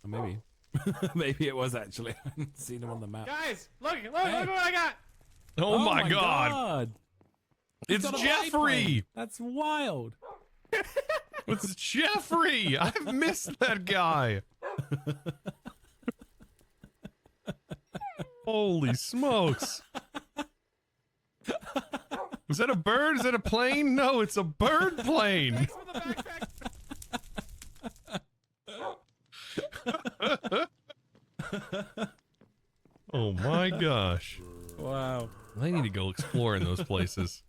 Or maybe. Maybe it was actually. I hadn't seen him on the map. Guys, look what I got. Oh, my God. He's It's got a Jeffrey. biplane. That's wild. It's Jeffrey. I've missed that guy. Holy smokes. Is that a bird? Is that a plane? No, it's a bird plane. Thanks for the backpack. Oh my gosh. Wow. I need to go explore in those places.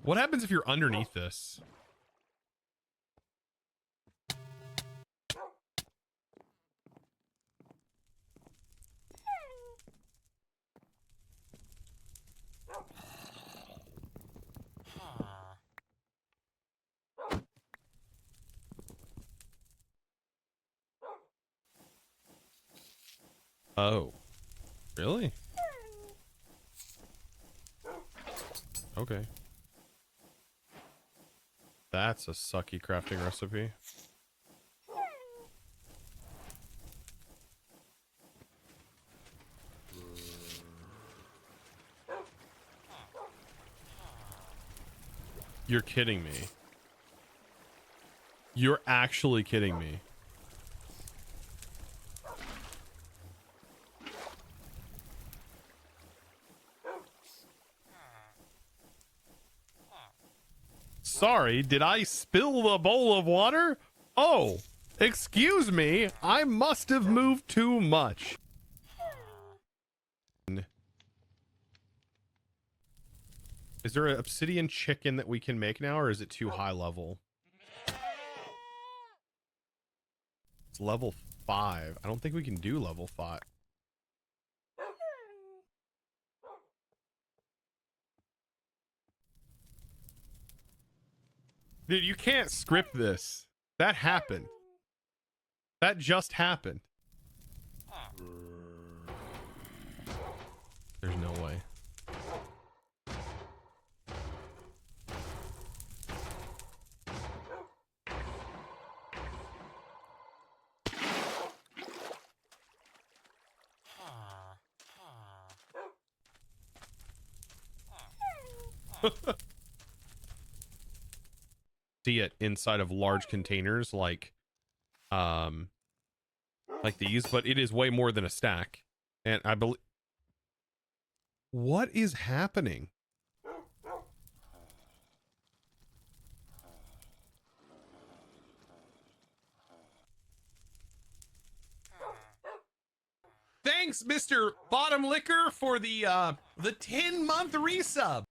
What happens if you're underneath this? Oh, really? Okay. That's a sucky crafting recipe. You're kidding me. You're actually kidding me. Sorry, did I spill the bowl of water? Oh, excuse me. I must have moved too much. Is there an obsidian chicken that we can make now, or is it too high level? It's level 5. I don't think we can do level 5. Dude, you can't script this. That happened. That just happened. See it inside of large containers like these, but it is way more than a stack. And I believe, what is happening? Thanks, Mr. Bottom Liquor, for the 10-month resub.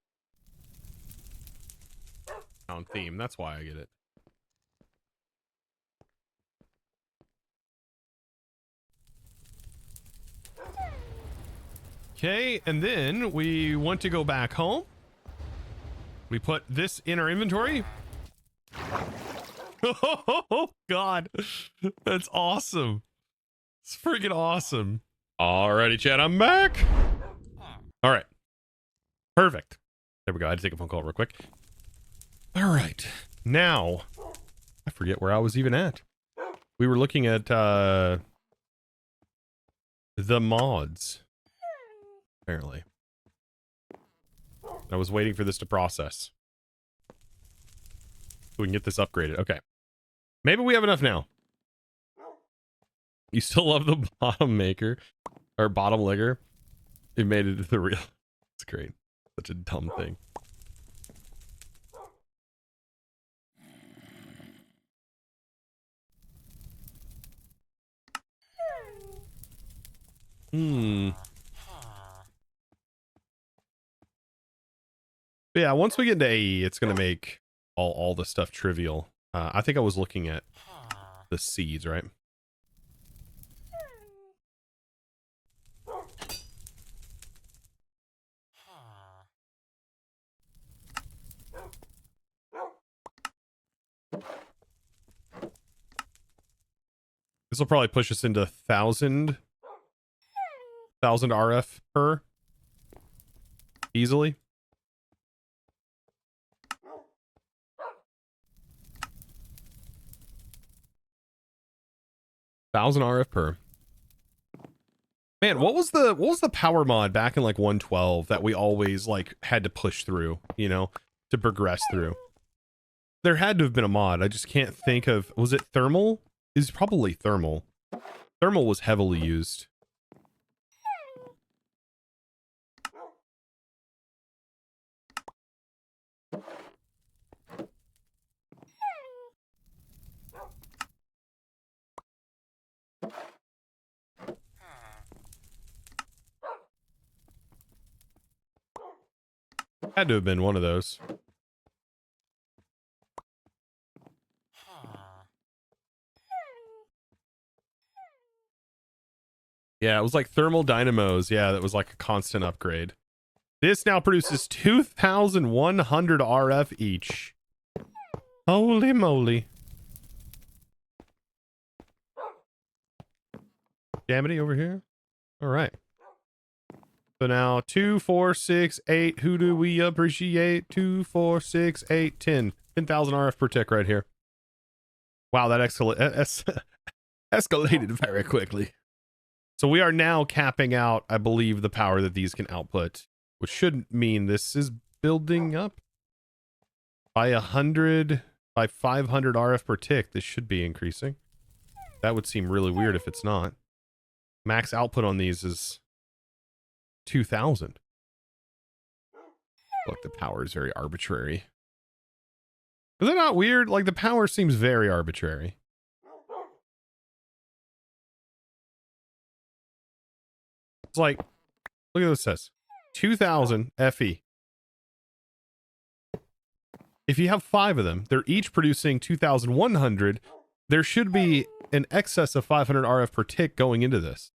On theme, that's why I get it. Okay, and then we want to go back home. We put this in our inventory. Oh God, that's awesome. It's freaking awesome. Alrighty, chat, I'm back. All right, perfect. There we go. I had to take a phone call real quick. All right, now I forget where I was even at. We were looking at the mods. Apparently. I was waiting for this to process. So we can get this upgraded. Okay. Maybe we have enough now. You still love the bottom maker or bottom ligger? It made it to the real. It's great. Such a dumb thing. But yeah, once we get into AE, it's going to make all the stuff trivial. I think I was looking at the seeds, right? This will probably push us into 1,000 RF per easily. Thousand RF per. Man, what was the power mod back in like 112 that we always like had to push through, you know, to progress through? There had to have been a mod. I just can't think of. Was it thermal? It's probably thermal. Thermal was heavily used. Had to have been one of those. Yeah, it was like thermal dynamos. Yeah, that was like a constant upgrade. This now produces 2,100 RF each. Holy moly. Damity over here. All right. So now 2, 4, 6, 8. Who do we appreciate? 2, 4, 6, 8, 10. 10,000 RF per tick right here. Wow, that escalated very quickly. So we are now capping out, I believe, the power that these can output, which should mean this is building up by 500 RF per tick. This should be increasing. That would seem really weird if it's not. Max output on these is 2,000. Look, the power is very arbitrary. Is that not weird? Like, the power seems very arbitrary. It's like, look at what it says. 2,000 FE. If you have 5 of them, they're each producing 2,100. There should be an excess of 500 RF per tick going into this,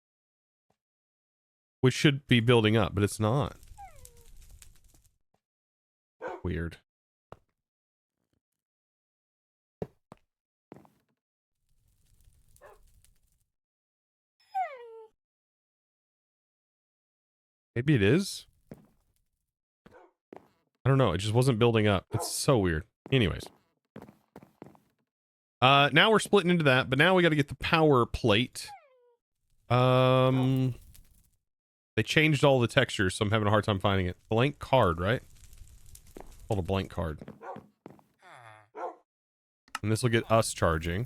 which should be building up, but it's not. Weird. Maybe it is. I don't know. It just wasn't building up. It's so weird. Anyways. Now we're splitting into that, but now we got to get the power plate. They changed all the textures, so I'm having a hard time finding it. Blank card, right? Called a blank card. And this will get us charging.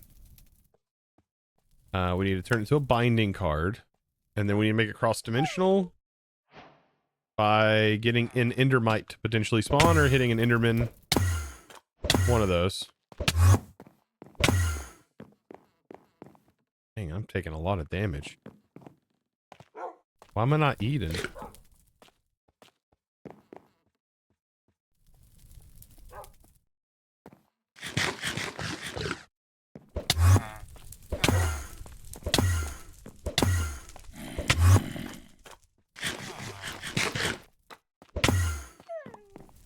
We need to turn it into a binding card. And then we need to make it cross-dimensional by getting an endermite to potentially spawn or hitting an enderman. One of those. Dang, I'm taking a lot of damage. Why am I not eating?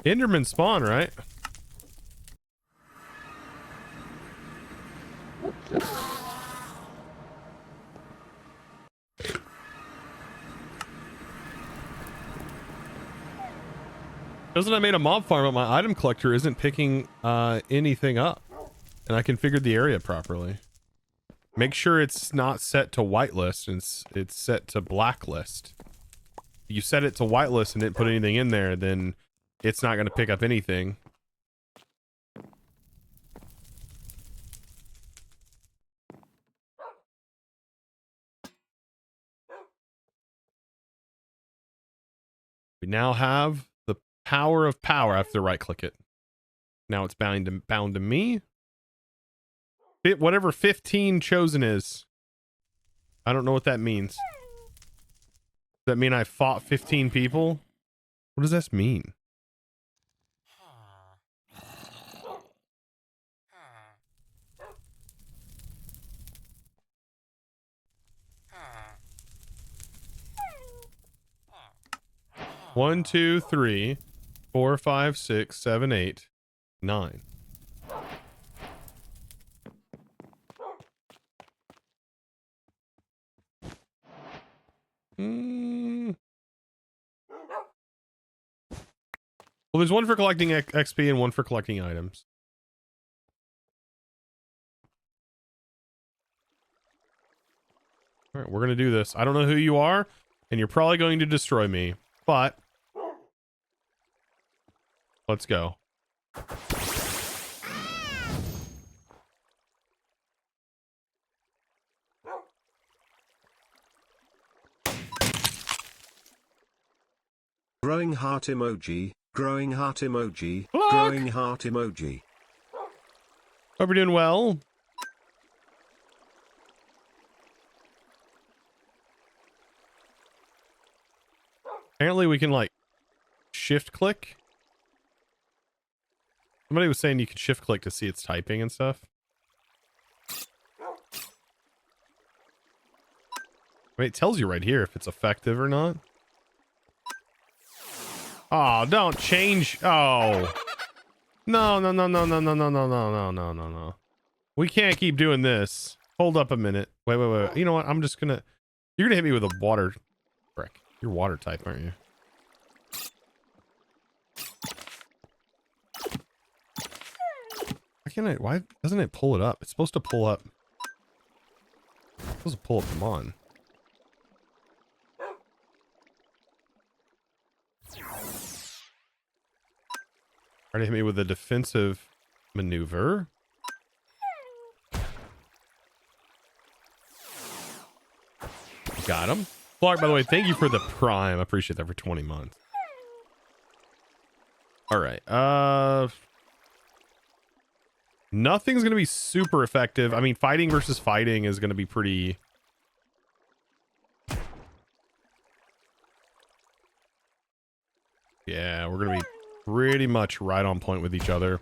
Enderman spawn, right? Doesn't I made a mob farm, but my item collector isn't picking anything up. And I configured the area properly. Make sure it's not set to whitelist, and it's set to blacklist. You set it to whitelist and didn't put anything in there, then it's not going to pick up anything. We now have the power of power. I have to right click it. Now it's bound to me. Whatever 15 chosen is. I don't know what that means. Does that mean I fought 15 people? What does this mean? One, two, three, 4, 5, 6, 7, 8, 9. Well, there's one for collecting XP and one for collecting items. All right, we're going to do this. I don't know who you are, and you're probably going to destroy me, but let's go. Growing heart emoji, growing heart emoji, Look! growing heart emoji. Hope you're doing well. Apparently we can like shift click. Somebody was saying you could shift click to see its typing and stuff. I mean, it tells you right here if it's effective or not. Oh, don't change. Oh. No, no, no, no, no, no, no, no, no, no, no, no, no. We can't keep doing this. Hold up a minute. Wait, wait, wait. You know what? I'm just gonna... You're gonna hit me with a water... Frick. You're water type, aren't you? Why can't I... Why doesn't it pull it up? It's supposed to pull up... It's supposed to pull up them on. Trying to hit me with a defensive maneuver. Got him. Clark, by the way, thank you for the prime. I appreciate that for 20 months. All right. Nothing's going to be super effective. I mean, fighting versus fighting is going to be pretty... Yeah, we're going to be pretty much right on point with each other.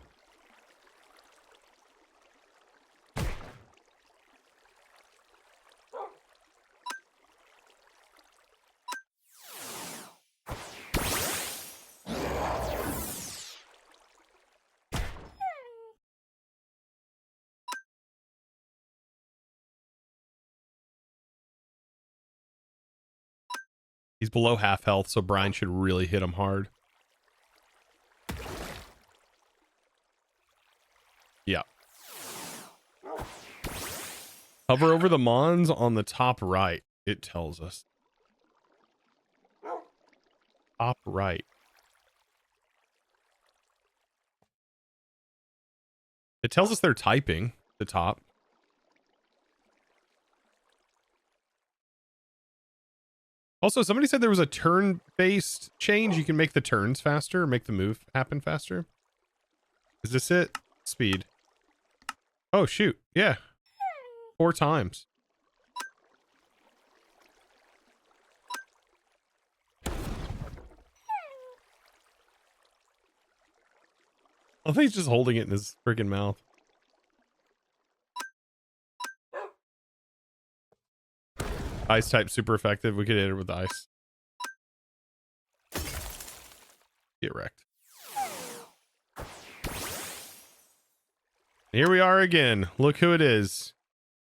He's below half health, so Brian should really hit him hard. Yeah. Hover over the Mons on the top right, it tells us. Top right. It tells us they're typing at the top. Also, somebody said there was a turn-based change. You can make the turns faster, make the move happen faster. Is this it? Speed. Oh, shoot. Yeah. 4 times. I think he's just holding it in his freaking mouth. Ice type super effective. We could hit it with ice. Get wrecked. Here we are again. Look who it is.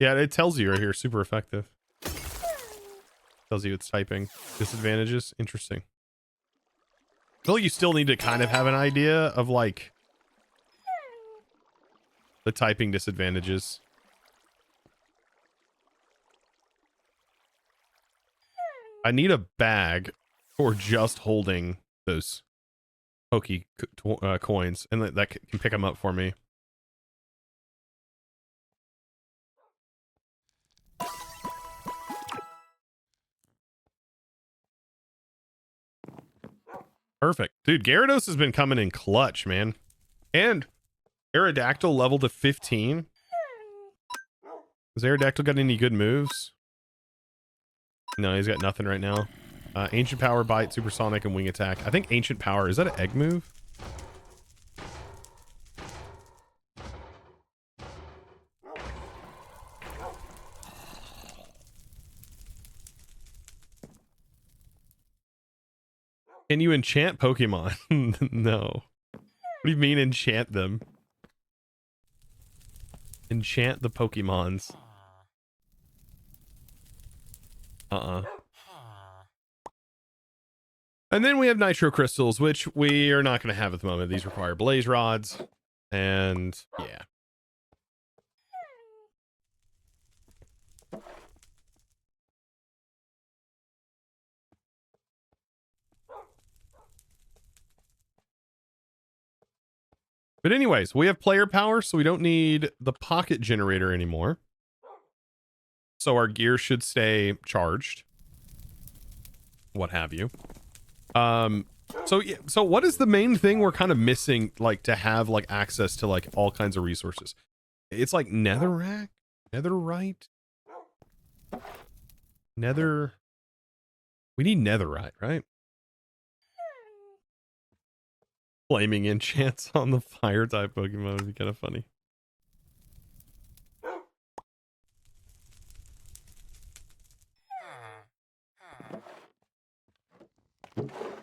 Yeah, it tells you right here. Super effective. Tells you it's typing. Disadvantages. Interesting. I feel like you still need to kind of have an idea of like the typing disadvantages. I need a bag for just holding those Poke coins, and that can pick them up for me. Perfect. Dude, Gyarados has been coming in clutch, man. And Aerodactyl level to 15. Has Aerodactyl got any good moves? No, he's got nothing right now. Ancient Power, Bite, Supersonic, and Wing Attack. I think Ancient Power, is that an egg move? Can you enchant Pokemon? No. What do you mean enchant them? Enchant the Pokemons. And then we have Nitro Crystals, which we are not going to have at the moment. These require Blaze Rods. And yeah. But anyways, we have player power, so we don't need the pocket generator anymore. So our gear should stay charged. What have you. So yeah, so what is the main thing we're kind of missing, like, to have like access to like all kinds of resources? It's like netherite. We need netherite, right? Flaming enchants on the fire type Pokemon would be kind of funny.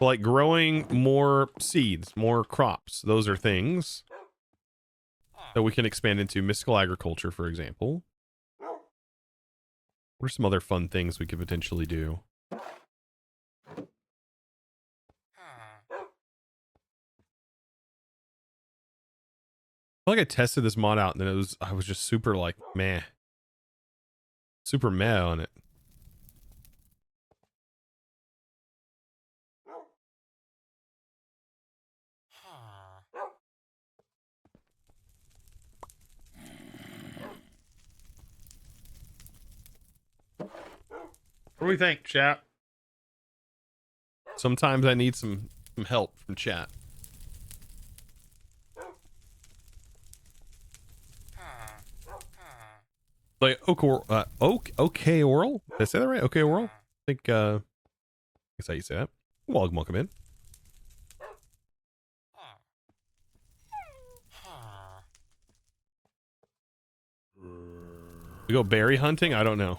Like growing more seeds, more crops. Those are things that we can expand into. Mystical agriculture, for example. What are some other fun things we could potentially do? I feel like I tested this mod out and then I was just super like meh. Super meh on it. What do we think, chat? Sometimes I need some help from chat. Like okay, Oral. Did I say that right? Okay, Oral. I think that's how you say that. Welcome in. We go berry hunting. I don't know.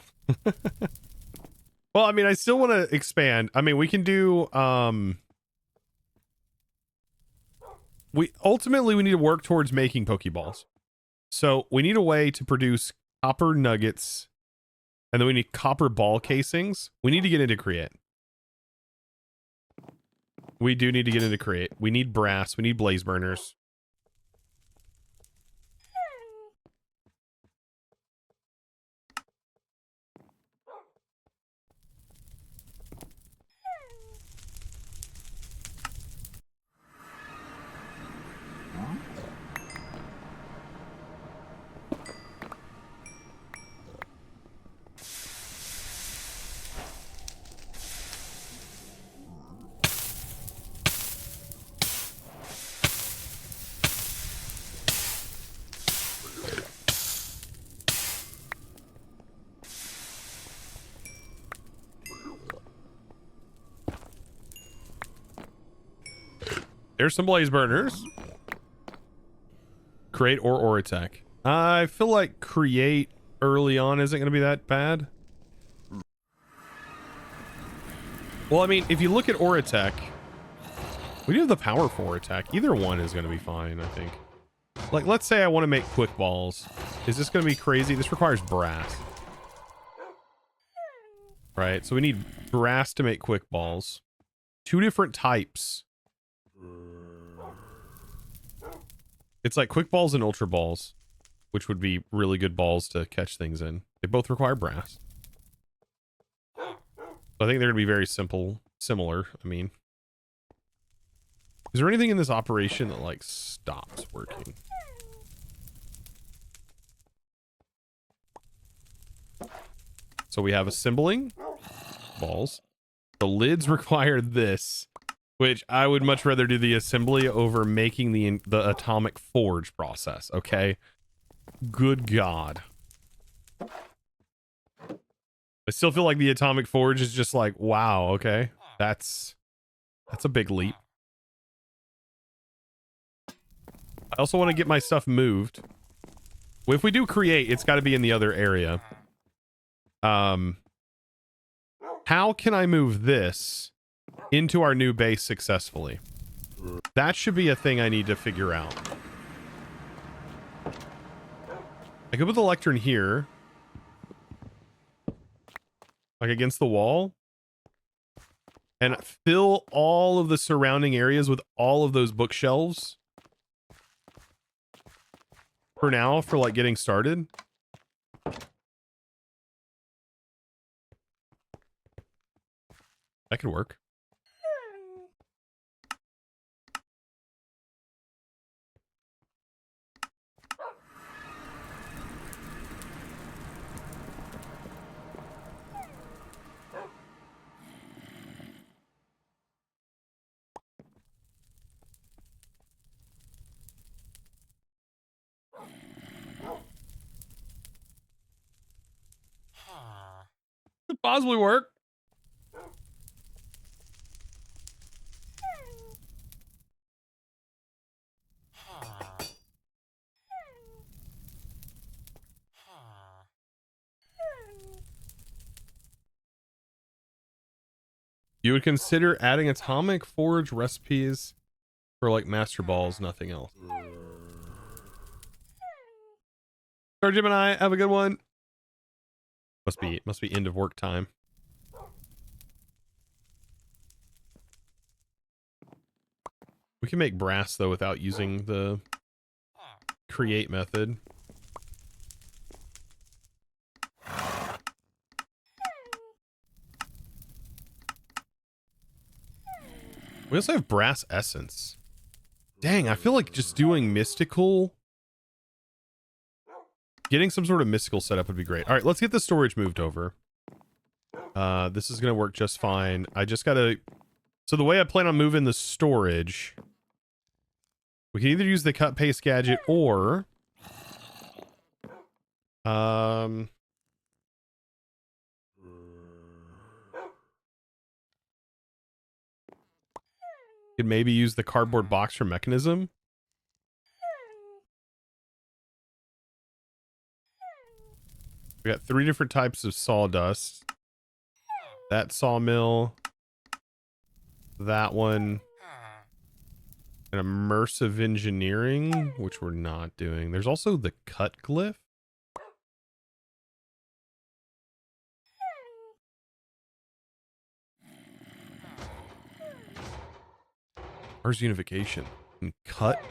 Well, I mean, I still want to expand. I mean, we can do we need to work towards making Pokeballs. So we need a way to produce copper nuggets, and then we need copper ball casings. We need to get into create. We do need to get into create. We need brass. We need blaze burners. There's some blaze burners. Create or attack. I feel like create early on isn't going to be that bad. Well, I mean, if you look at or attack, we do have the power for attack. Either one is going to be fine, I think. Like, let's say I want to make quick balls. Is this going to be crazy? This requires brass. Right, so we need brass to make quick balls. 2 different types. It's like quick balls and ultra balls, which would be really good balls to catch things in. They both require brass. So I think they're going to be very similar. I mean, is there anything in this operation that like stops working? So we have assembling balls. The lids require this, which I would much rather do the assembly over making the atomic forge process. Okay. Good God. I still feel like the atomic forge is just like, wow. Okay. That's a big leap. I also want to get my stuff moved. Well, if we do create, it's got to be in the other area. How can I move this into our new base successfully? That should be a thing I need to figure out. I could put the lectern here, like against the wall, and fill all of the surrounding areas with all of those bookshelves for now, for like getting started. That could work. Could possibly work. You would consider adding atomic forge recipes for like master balls, nothing else. Sorry, Gemini, have a good one. Must be end of work time. We can make brass though without using the create method. We also have brass essence. Dang, I feel like just doing mystical, getting some sort of mystical setup would be great. All right, let's get the storage moved over. This is gonna work just fine. I just gotta, so the way I plan on moving the storage, we can either use the cut paste gadget or could maybe use the cardboard box for mechanism. We got 3 different types of sawdust. That sawmill, that one, and immersive engineering, which we're not doing. There's also the cut glyph. Ars unification and cut.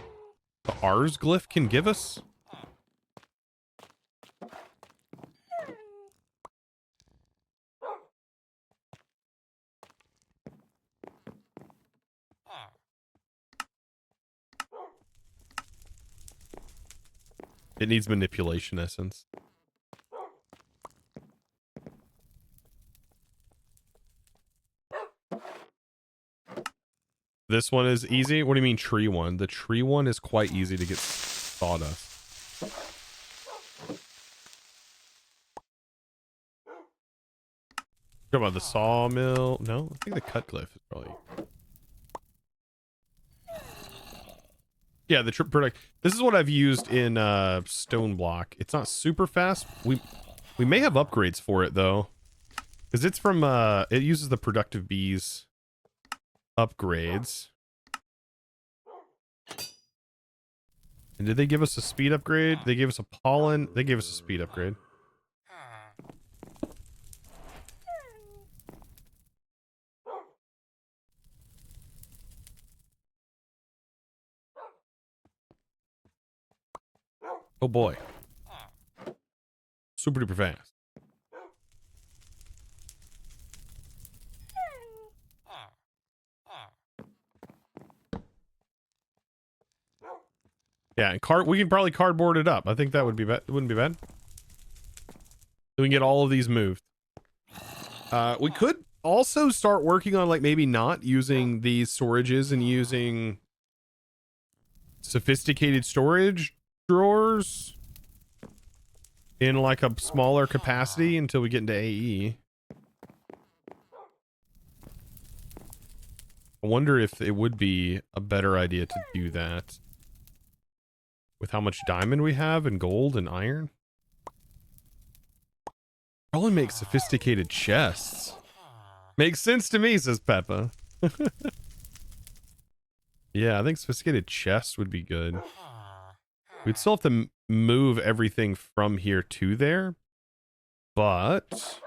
The Ars glyph can give us. It needs manipulation essence. This one is easy. What do you mean tree one? The tree one is quite easy to get sawdust. Talk about the sawmill. No, I think the cut glyph is probably. Yeah, the trip product. This is what I've used in stone block. It's not super fast. We may have upgrades for it though, because it's from it uses the productive bees upgrades. And did they give us a speed upgrade? They gave us a pollen. They gave us a speed upgrade. Oh boy. Super duper fast. Yeah, and we can probably cardboard it up. I think that would be bad. It wouldn't be bad. So we can get all of these moved. We could also start working on like maybe not using these storages and using sophisticated storage drawers in like a smaller capacity until we get into AE. I wonder if it would be a better idea to do that with how much diamond we have and gold and iron. Probably make sophisticated chests. Makes sense to me, says Peppa. Yeah, I think sophisticated chests would be good. We'd still have to move everything from here to there, but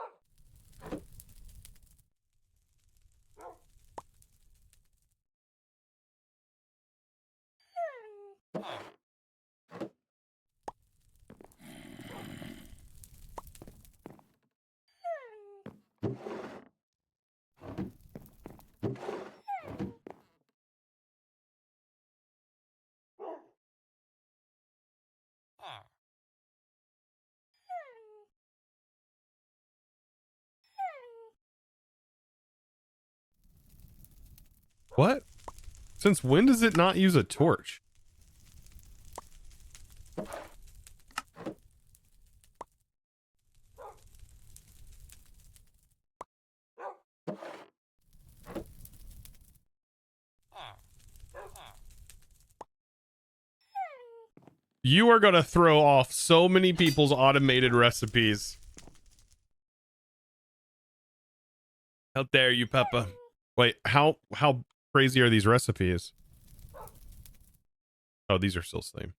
what? Since when does it not use a torch? You are gonna throw off so many people's automated recipes. How dare you, Peppa? Wait, how crazy are these recipes? Oh, these are still the same.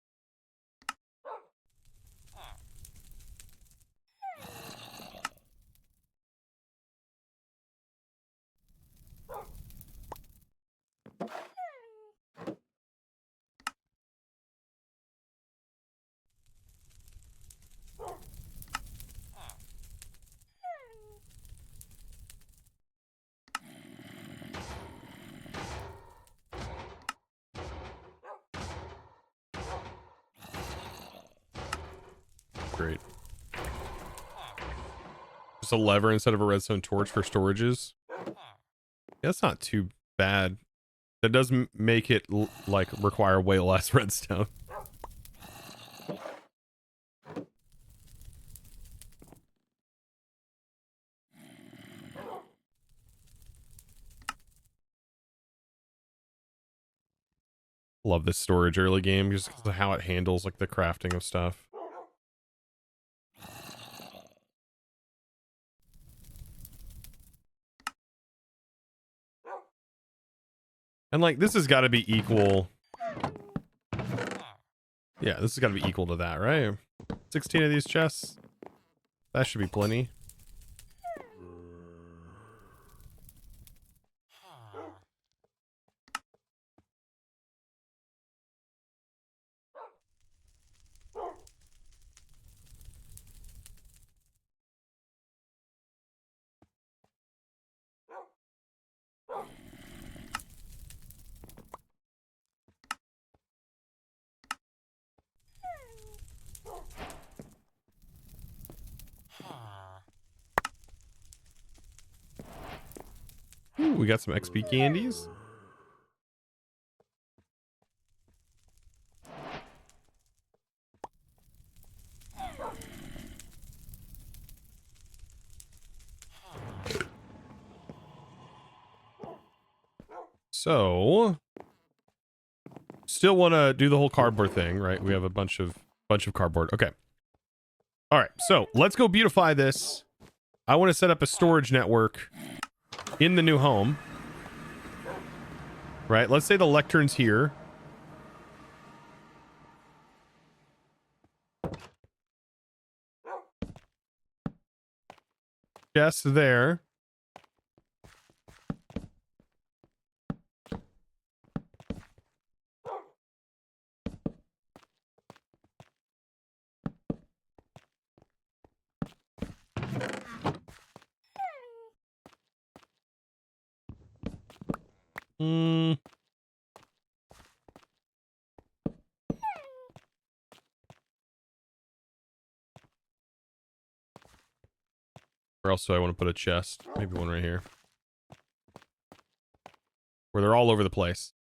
Great. Just a lever instead of a redstone torch for storages. Yeah, that's not too bad. That does make it like require way less redstone. Love this storage early game just because of how it handles like the crafting of stuff. And like this has got to be equal. Yeah, this has got to be equal to that, right? 16 of these chests. That should be plenty. Ooh, we got some XP candies. So still want to do the whole cardboard thing, right? We have a bunch of cardboard. Okay. All right. So let's go beautify this. I want to set up a storage network in the new home. Right. Let's say the lectern's here. Chest there. Where else do I want to put a chest? Maybe one right here. Where they're all over the place.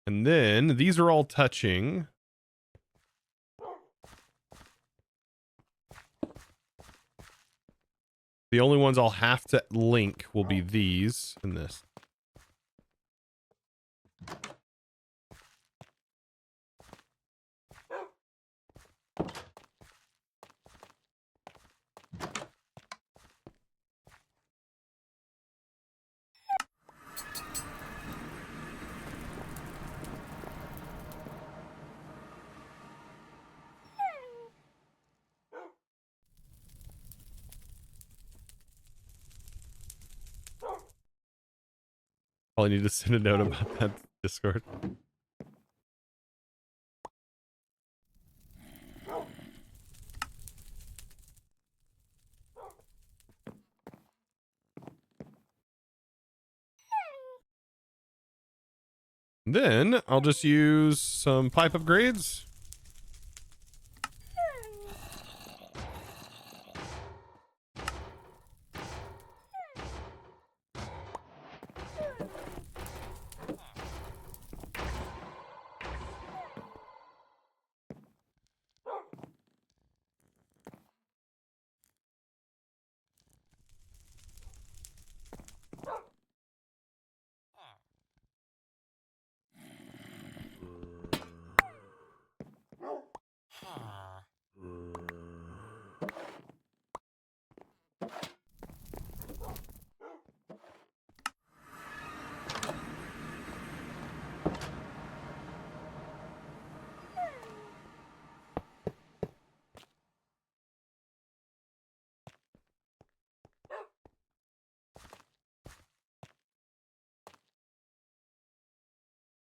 And then these are all touching. The only ones I'll have to link will be these and this. Probably need to send a note about that Discord. Then I'll just use some pipe upgrades.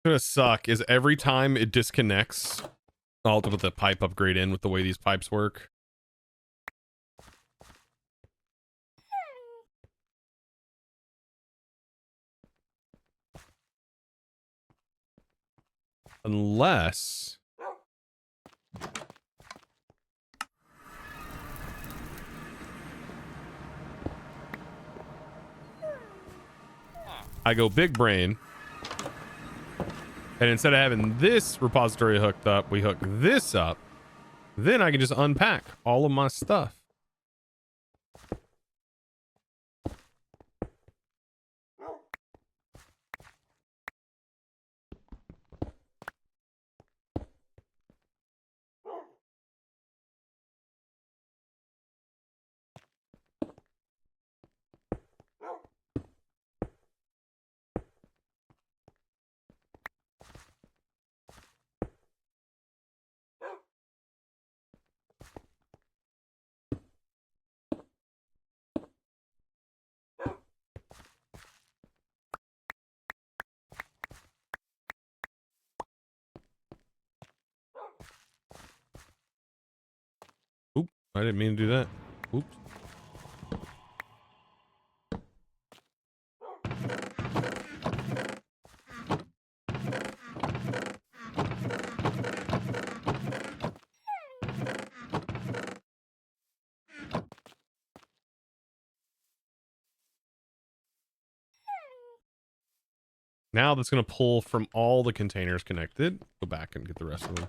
Gonna suck is every time it disconnects, I'll have to put the pipe upgrade in with the way these pipes work. Unless I go big brain. And instead of having this repository hooked up, we hook this up. Then I can just unpack all of my stuff. Oop, I didn't mean to do that. Oops. Now that's going to pull from all the containers connected. Go back and get the rest of them.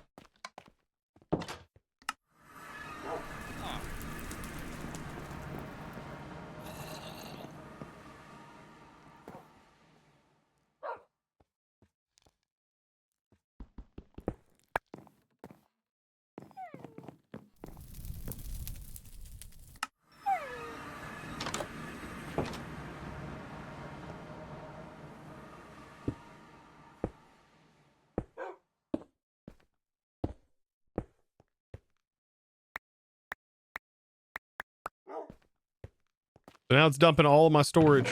So now it's dumping all of my storage.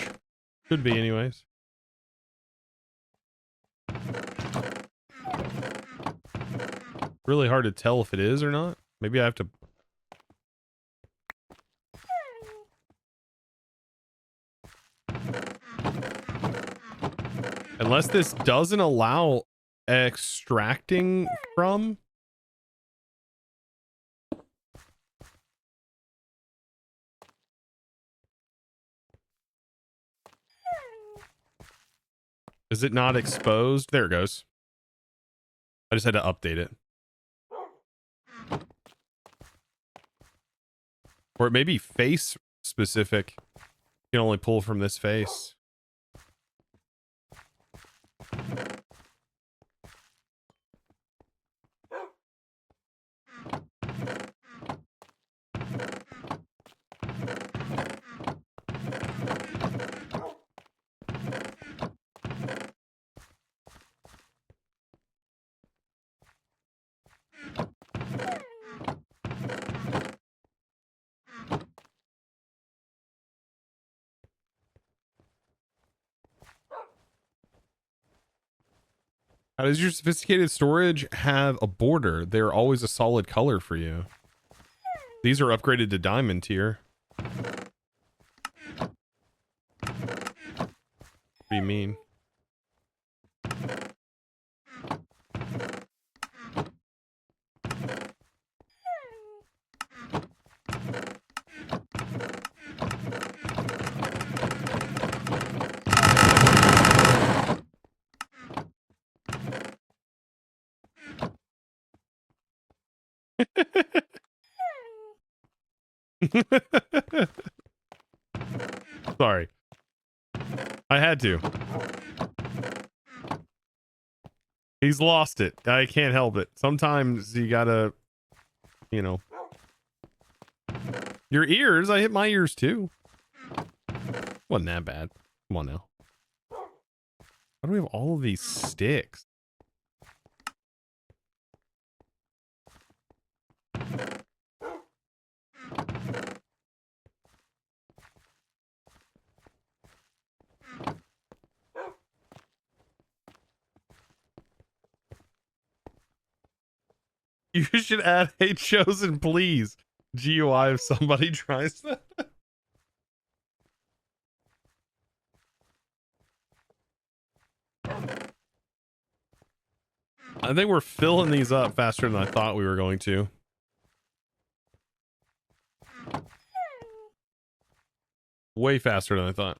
Should be anyways. Really hard to tell if it is or not. Maybe I have to... Unless this doesn't allow extracting from... Is it not exposed? There it goes. I just had to update it. Or it may be face specific. You can only pull from this face. How does your sophisticated storage have a border? They're always a solid color for you. These are upgraded to diamond tier. What do you mean? Sorry. I had to. He's lost it. I can't help it. Sometimes you gotta, you know. Your ears? I hit my ears too. Wasn't that bad. Come on now. Why do we have all of these sticks? You should add a chosen please GUI if somebody tries that. I think we're filling these up faster than I thought we were going to. Way faster than I thought.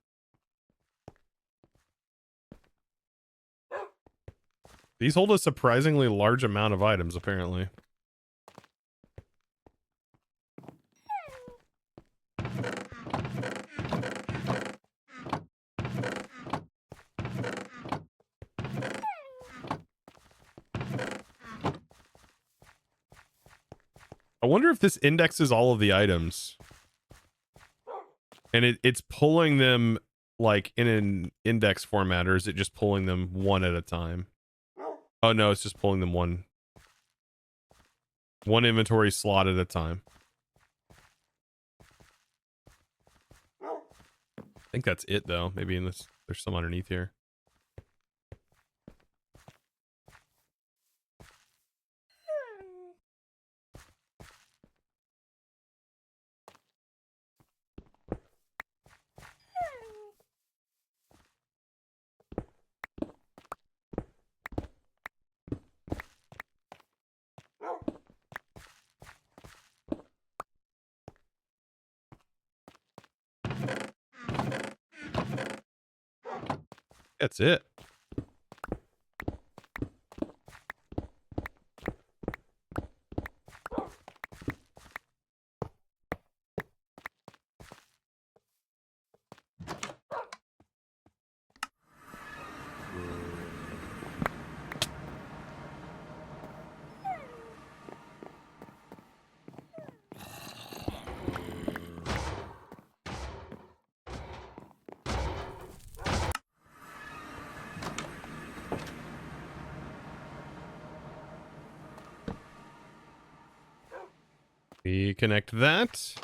These hold a surprisingly large amount of items, apparently. I wonder if this indexes all of the items. And it's pulling them like in an index format, or is it just pulling them one at a time? Oh no, it's just pulling them one inventory slot at a time. I think that's it though. Maybe in this there's some underneath here. That's it. We connect that.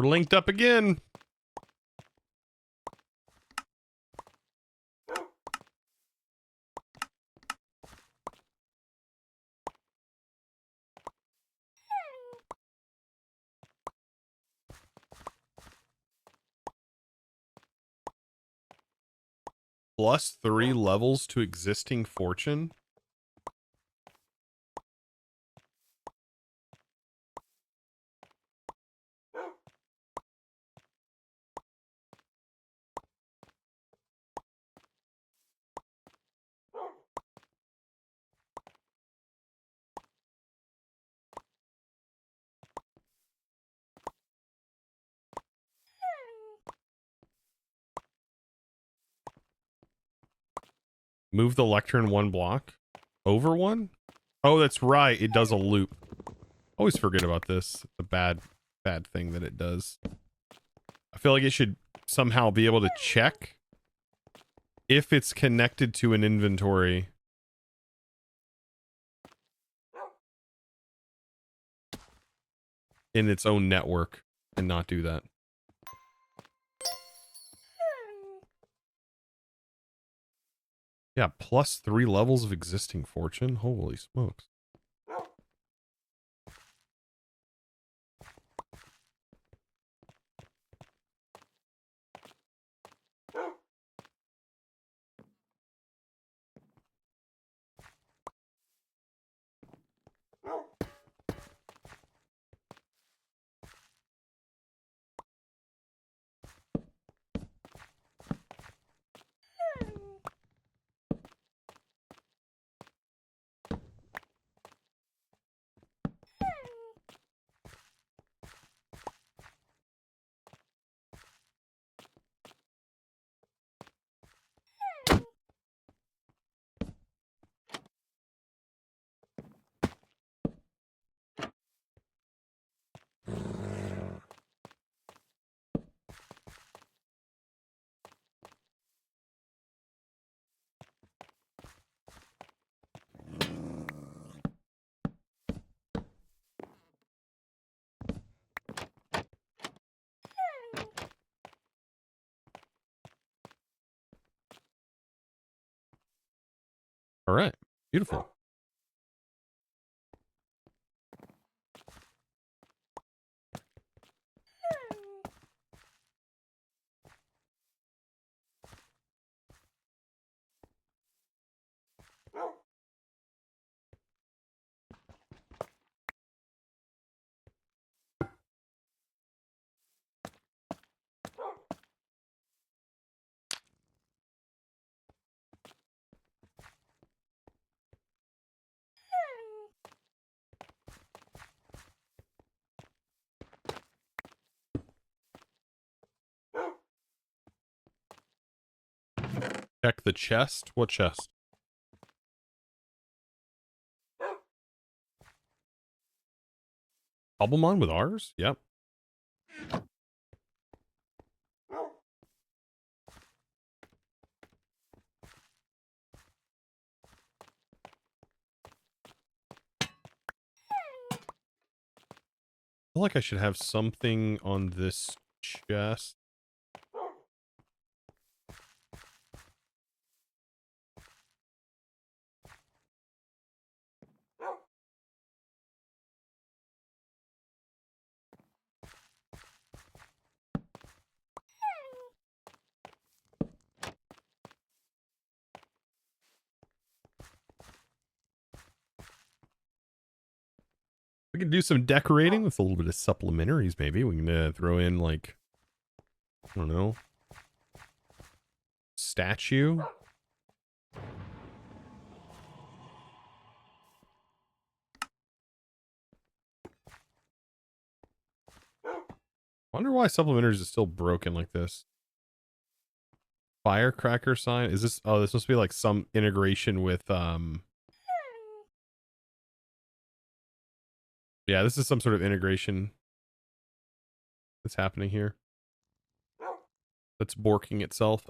We're linked up again. +3 levels to existing fortune. Move the lectern 1 block. Over 1? Oh, that's right. It does a loop. Always forget about this. It's a bad thing that it does. I feel like it should somehow be able to check if it's connected to an inventory. In its own network and not do that. Yeah, +3 levels of existing fortune. Holy smokes. All right. Beautiful. Check the chest. What chest? Cobblemon with ours? Yep. I feel like I should have something on this chest. We can do some decorating with a little bit of supplementaries, maybe. We can throw in, like, I don't know, statue. Wonder why supplementaries is still broken like this. Firecracker sign. Is this? Oh, this must be like some integration with yeah, this is some sort of integration that's happening here. That's borking itself.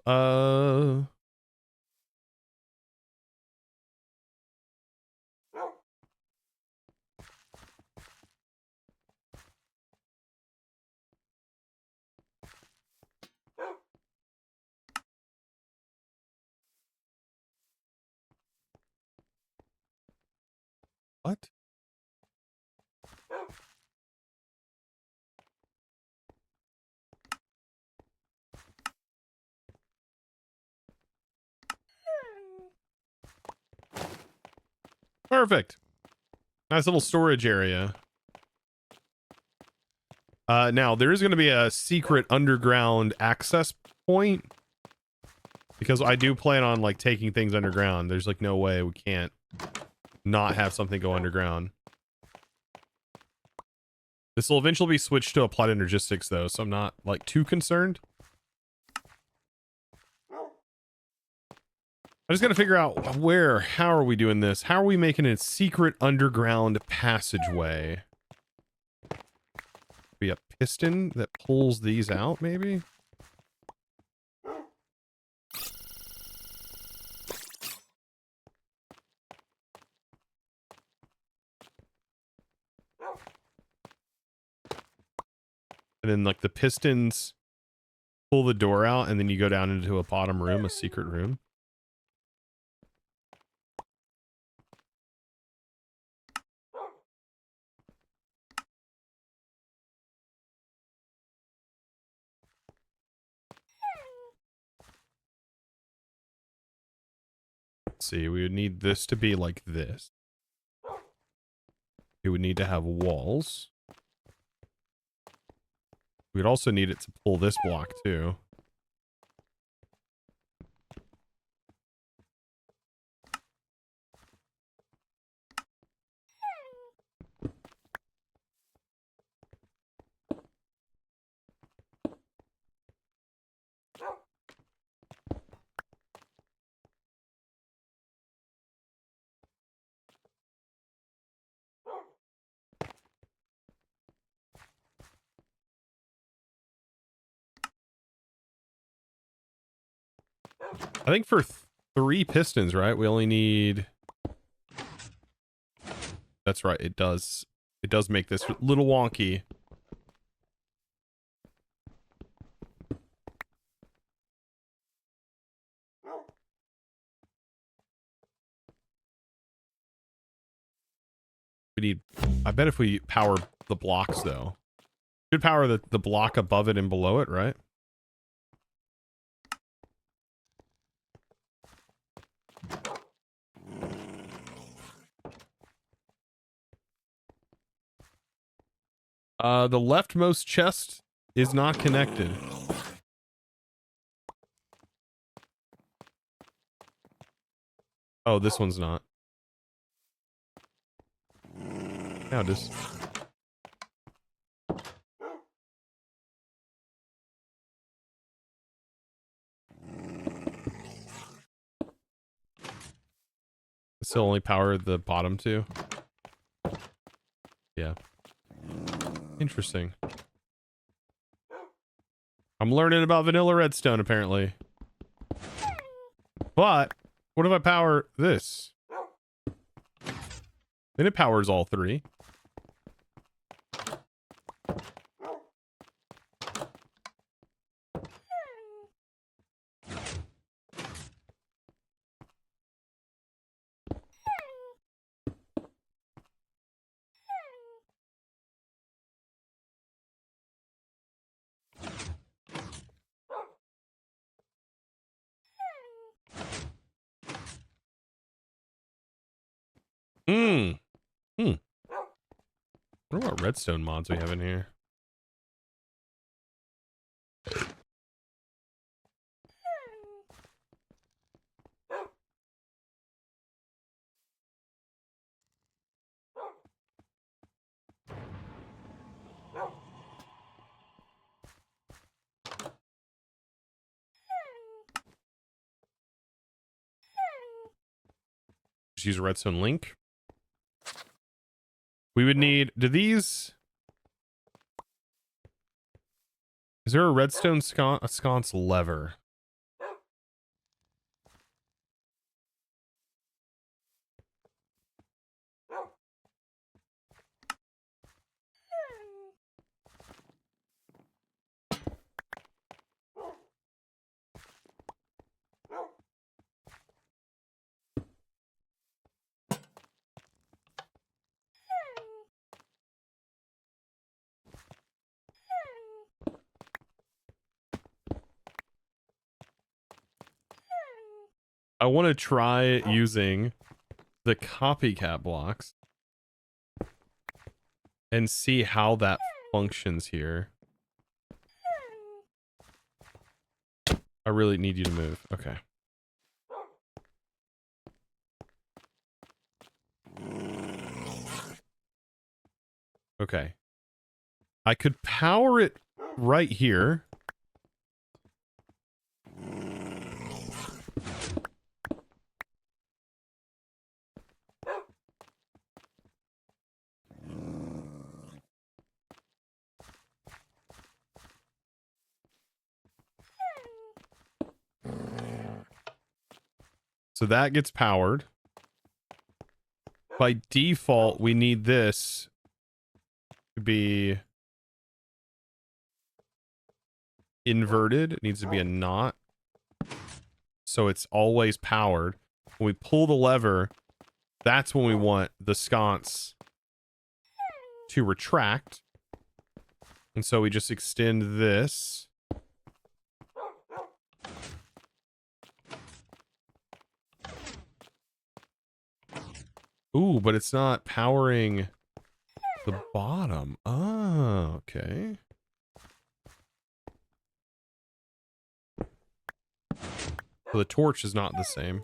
What? Perfect. Nice little storage area. Now there is going to be a secret underground access point because I do plan on like taking things underground. There's like no way we can't not have something go underground. This will eventually be switched to applied energistics though, so I'm not like too concerned. I just got to figure out how are we doing this? How are we making a secret underground passageway? Be a piston that pulls these out, maybe? And then like the pistons pull the door out and then you go down into a bottom room, a secret room. Let's see, we would need this to be like this. It would need to have walls. We'd also need it to pull this block too. I think for 3 pistons, right? We only need... That's right, it does. It does make this a little wonky. We need... I bet if we power the blocks, though. Should power the block above it and below it, right? The leftmost chest is not connected. Oh, this one's not. Now it is. This will only power the bottom 2. Yeah. Interesting. I'm learning about vanilla redstone, apparently. But, what if I power this? Then it powers all 3. What about redstone mods we have in here? Just use a redstone link. We would need, do these... Is there a redstone sconce lever? I want to try using the copycat blocks and see how that functions here. I really need you to move. Okay. Okay. I could power it right here. So that gets powered. By default, we need this to be inverted. It needs to be a knot. So it's always powered. When we pull the lever, that's when we want the sconce to retract. And so we just extend this. Ooh, but it's not powering the bottom. Oh, okay. So the torch is not the same.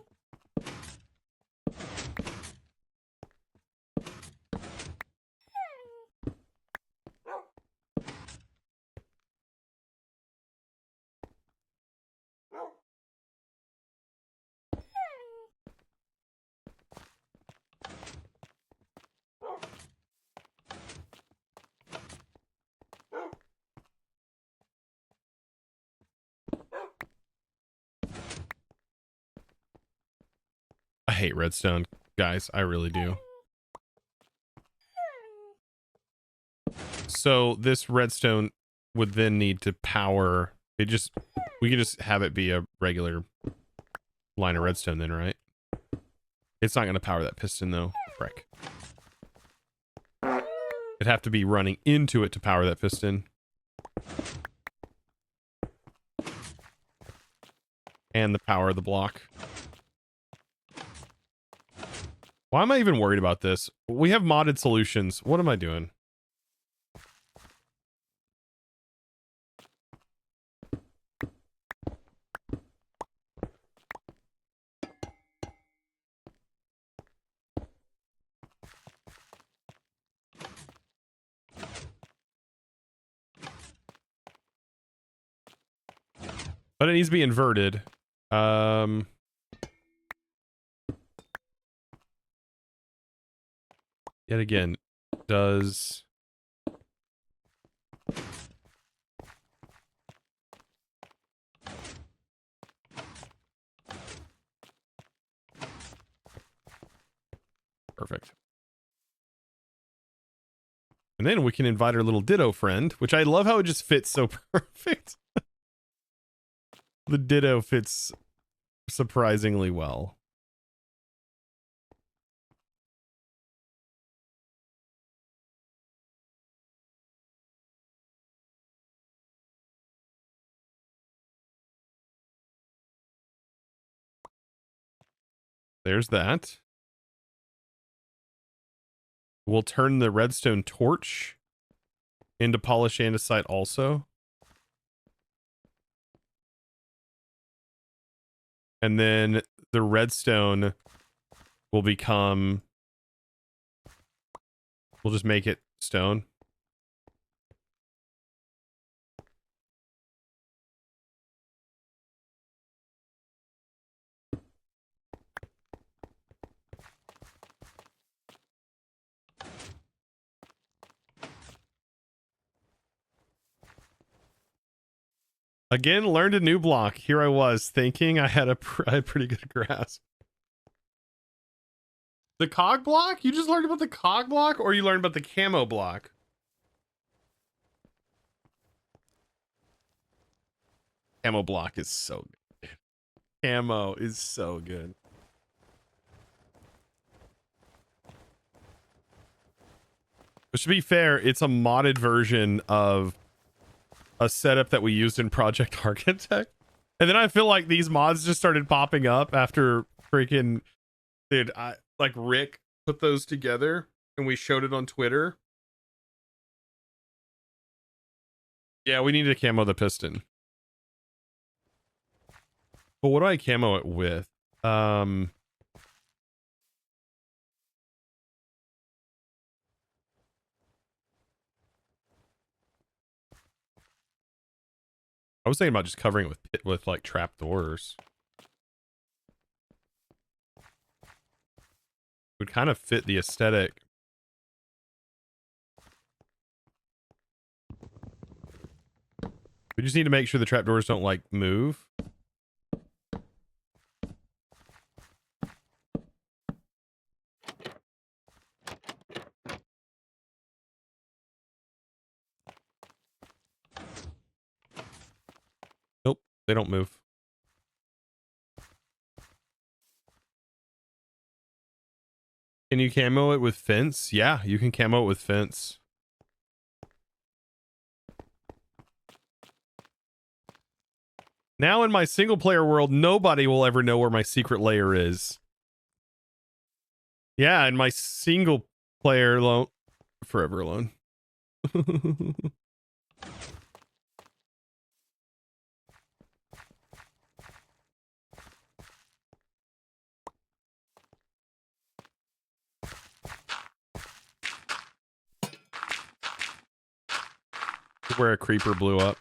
I hate redstone, guys. I really do. So this redstone would then need to power it. Just we could just have it be a regular line of redstone then, right? It's not going to power that piston though. Frick. It'd have to be running into it to power that piston. And the power of the block. Why am I even worried about this? We have modded solutions. What am I doing? But it needs to be inverted. Yet again, does... Perfect. And then we can invite our little Ditto friend, which I love how it just fits so perfect. The Ditto fits surprisingly well. There's that. We'll turn the redstone torch into polish andesite also. And then the redstone will become... We'll just make it stone. Again, learned a new block. Here I was thinking I had a pretty good grasp. The cog block? You just learned about the cog block, or you learned about the camo block? Camo block is so good. Camo is so good. But to be fair, it's a modded version of a setup that we used in Project Architect. And then I feel like these mods just started popping up after freaking, dude, like Rick put those together and we showed it on Twitter. Yeah, we need to camo the piston. But what do I camo it with? I was thinking about just covering it with like trapdoors. Would kind of fit the aesthetic. We just need to make sure the trapdoors don't like move. Nope, they don't move. Can you camo it with fence? Yeah, you can camo it with fence. Now in my single player world, nobody will ever know where my secret lair is. Yeah, in my single player alone, forever alone. Where a creeper blew up.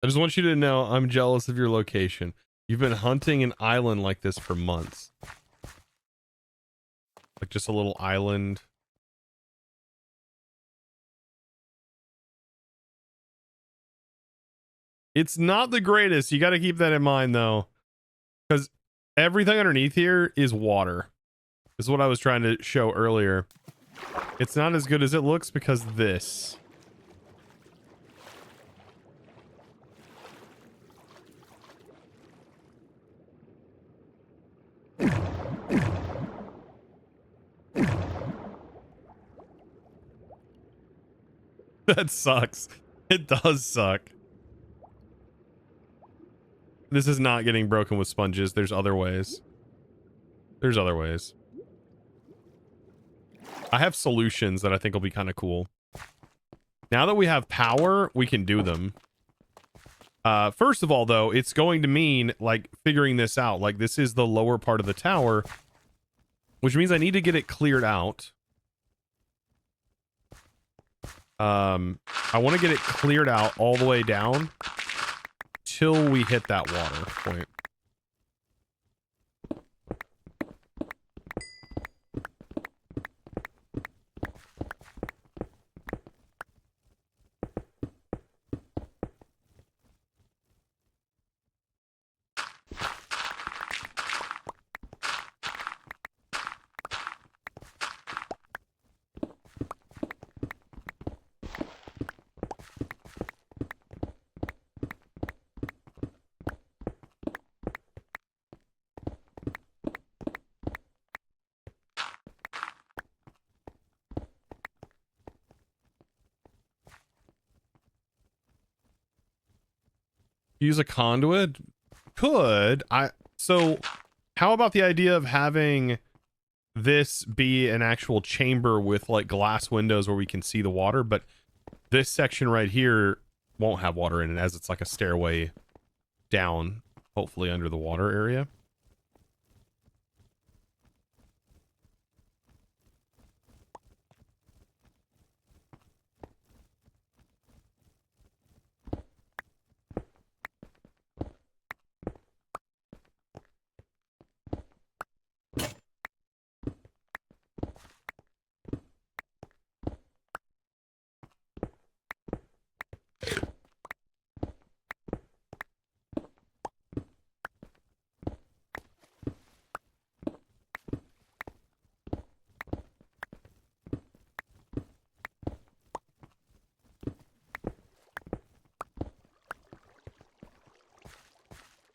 I just want you to know I'm jealous of your location. You've been hunting an island like this for months. Like just a little island. It's not the greatest. You got to keep that in mind though. Because everything underneath here is water. This is what I was trying to show earlier. It's not as good as it looks because this. That sucks. It does suck. This is not getting broken with sponges. There's other ways. There's other ways. I have solutions that I think will be kind of cool. Now that we have power, we can do them. First of all, though, it's going to mean, like, figuring this out. Like, this is the lower part of the tower, which means I need to get it cleared out. I want to get it cleared out all the way down till we hit that water point. Use a conduit? Could. So how about the idea of having this be an actual chamber with like glass windows where we can see the water, but this section right here won't have water in it as it's like a stairway down, hopefully under the water area.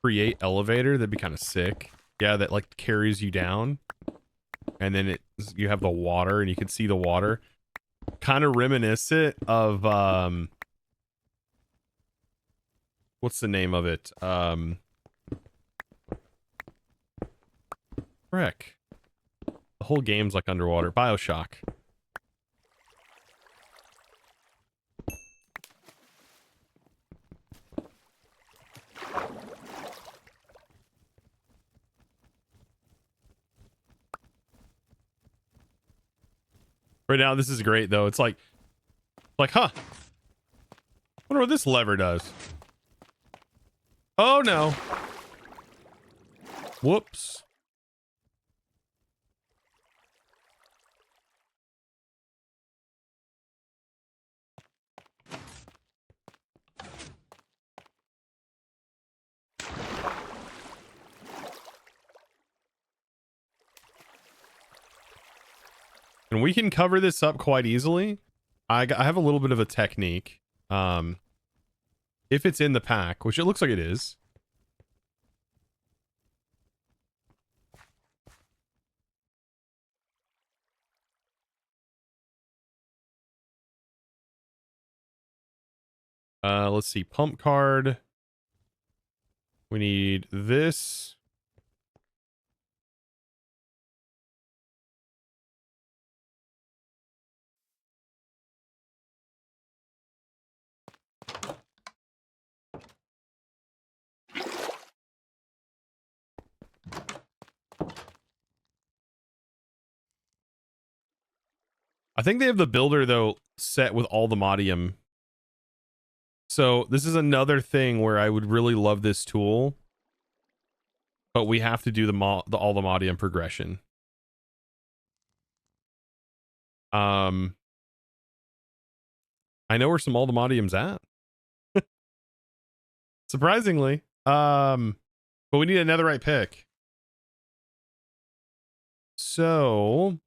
create elevator, that'd be kind of sick. Yeah, that like carries you down. And then you have the water and you can see the water. Kind of reminiscent of what's the name of it? Frick. The whole game's like underwater. BioShock. Right now, this is great though. It's like, huh? Wonder what this lever does. Oh no! Whoops! And we can cover this up quite easily. I have a little bit of a technique. If it's in the pack, which it looks like it is. Let's see. Pump card. We need this. I think they have the builder though set with all the modium. So this is another thing where I would really love this tool, but we have to do the all the modium progression. I know where some all the modium's at. Surprisingly. But we need a netherite pick. So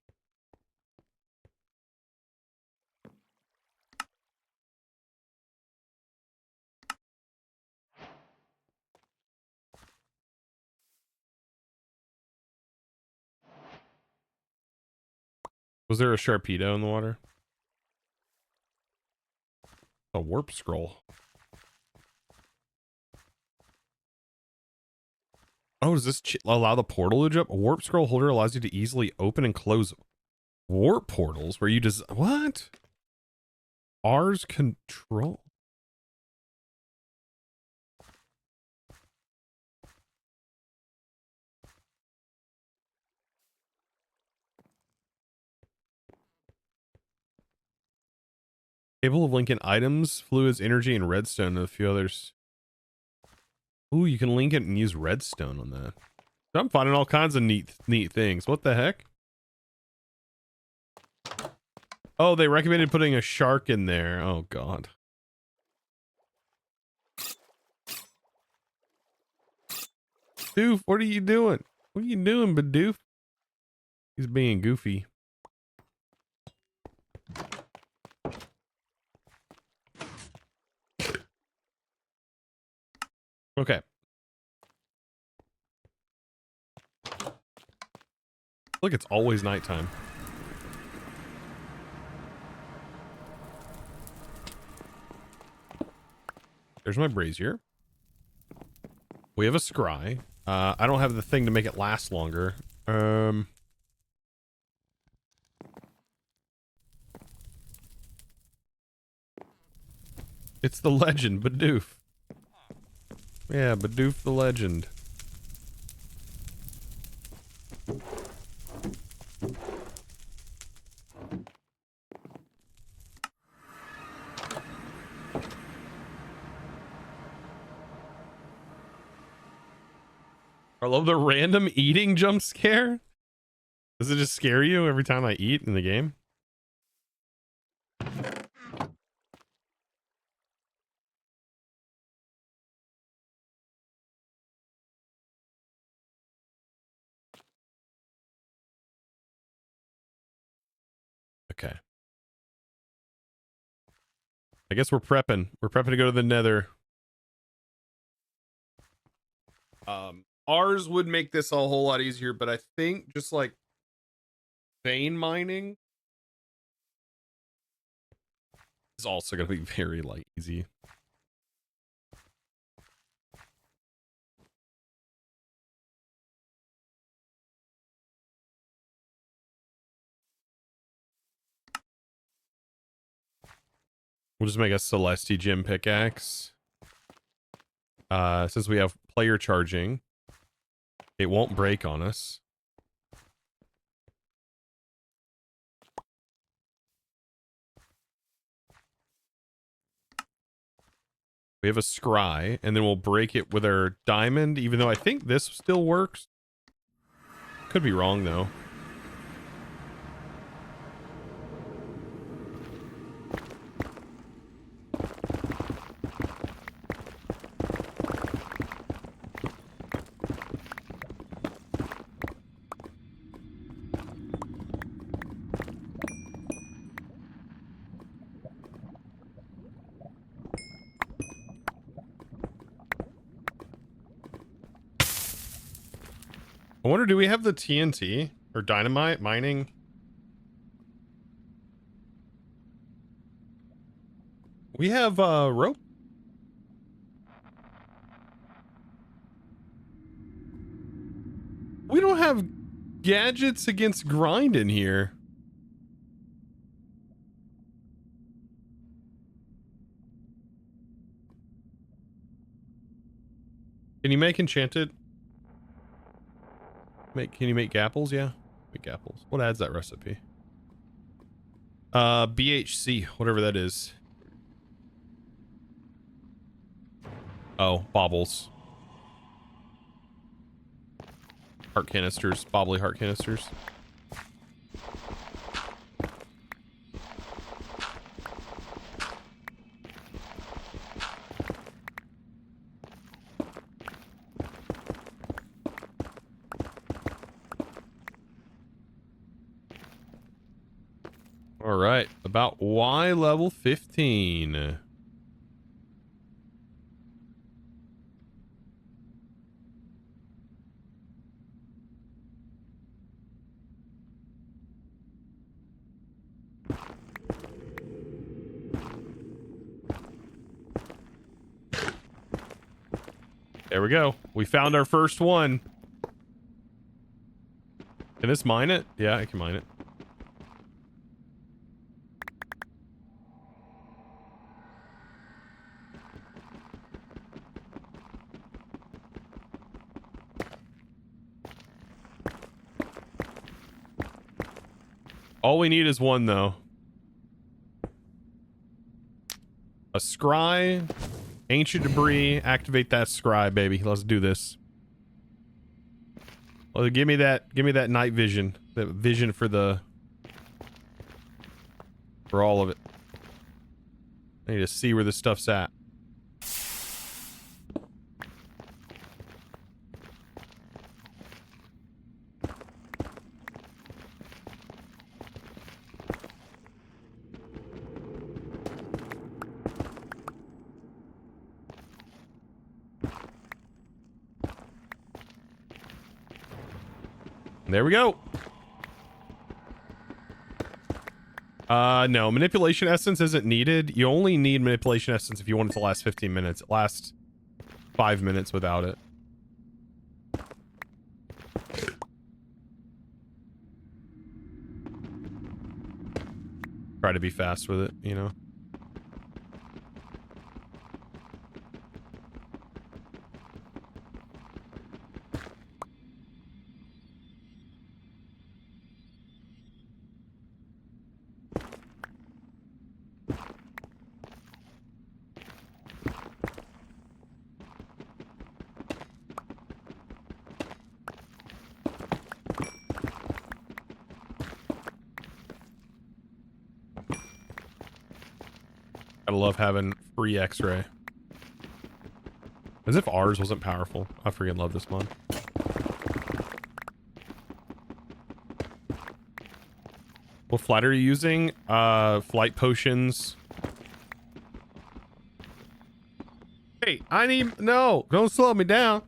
was there a Sharpedo in the water? A warp scroll. Oh, does this allow the portal to jump? A warp scroll holder allows you to easily open and close warp portals where you just... What? R's control. Capable of linking items, fluids, energy, and redstone, and a few others. Ooh, you can link it and use redstone on that. I'm finding all kinds of neat things. What the heck? Oh, they recommended putting a shark in there. Oh, God. Doof, what are you doing? What are you doing, Badoof? He's being goofy. Okay. Look, it's always nighttime. There's my brazier. We have a scry. I don't have the thing to make it last longer. It's the legend, Badoof. Yeah, Badoof the legend. I love the random eating jump scare. Does it just scare you every time I eat in the game? Okay. I guess we're prepping. We're prepping to go to the Nether. Ours would make this a whole lot easier, but I think just like vein mining is also going to be very like easy. We'll just make a Celesti Gem pickaxe. Since we have player charging, it won't break on us. We have a scry, and then we'll break it with our diamond, even though I think this still works. Could be wrong, though. I wonder, do we have the TNT or dynamite mining? We have rope. We don't have gadgets against grind in here. Can you make enchanted? Can you make gapples? Yeah, make gapples. What adds that recipe? BHC, whatever that is. Oh, baubles. Heart canisters, bobbly heart canisters. All right, about Y level 15. There we go. We found our first one. Can this mine it? Yeah, I can mine it. All we need is one, though. A scry, ancient debris. Activate that scry, baby. Let's do this. Well, give me that night vision. That vision for all of it. I need to see where this stuff's at. There we go. No, manipulation essence isn't needed. You only need manipulation essence if you want it to last 15 minutes. It lasts 5 minutes without it. Try to be fast with it, you know. Gotta love having free X-ray. As if ours wasn't powerful. I freaking love this mod. What flight are you using? Flight potions. Hey, no, don't slow me down.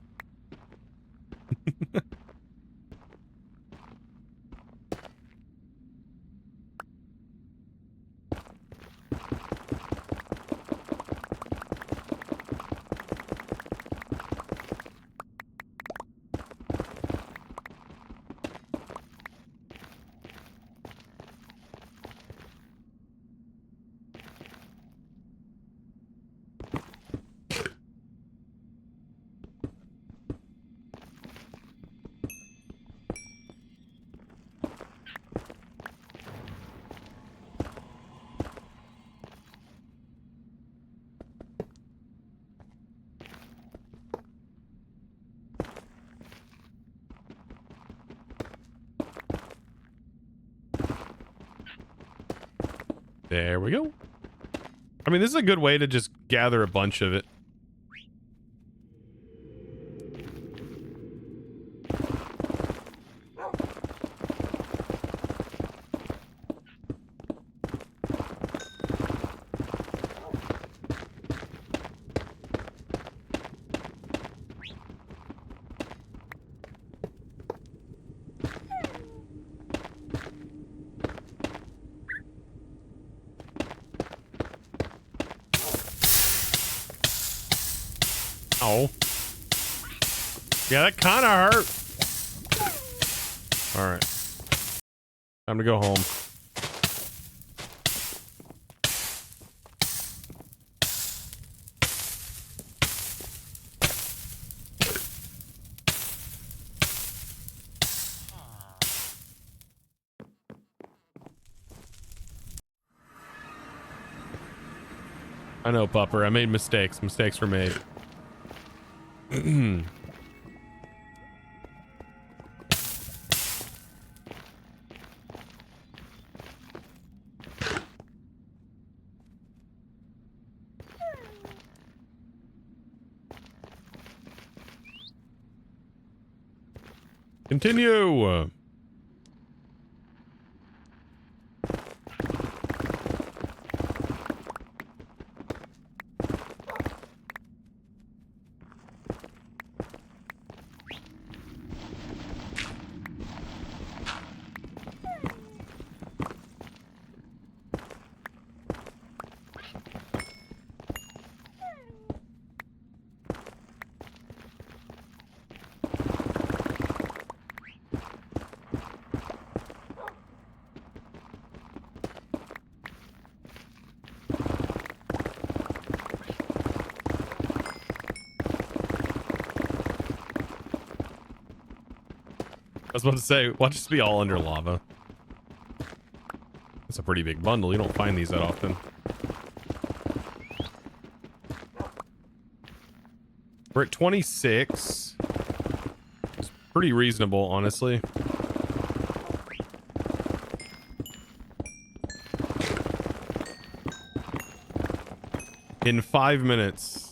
There we go. I mean, this is a good way to just gather a bunch of it. Oh. Yeah, that kind of hurt. All right. Time to go home. I know, Pupper. I made mistakes. Mistakes were made. Continue. I was about to say, watch this be all under lava. That's a pretty big bundle. You don't find these that often. We're at 26. It's pretty reasonable, honestly. In 5 minutes.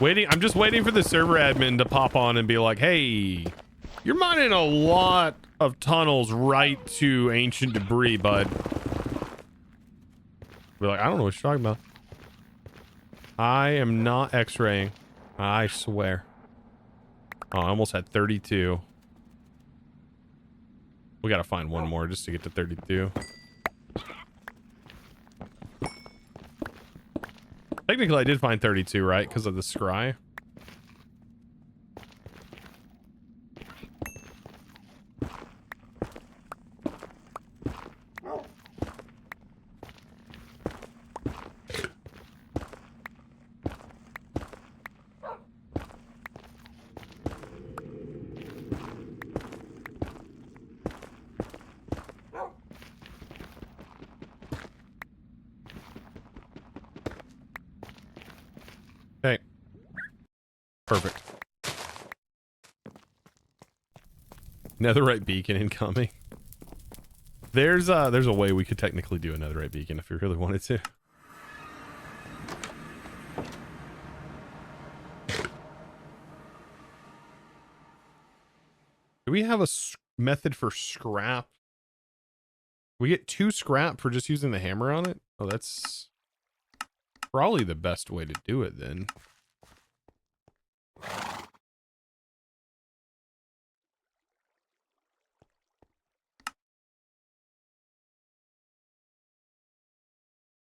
I'm just waiting for the server admin to pop on and be like, hey, you're mining a lot of tunnels right to ancient debris, bud. We're like, I don't know what you're talking about. I am not x-raying. I swear. Oh, I almost had 32. We gotta find one more just to get to 32. Technically, I did find 32, right? Because of the scry. Okay. Perfect. Netherite beacon incoming. There's a way we could technically do a netherite beacon if we really wanted to. Do we have a method for scrap? We get 2 scrap for just using the hammer on it? Oh, that's probably the best way to do it then.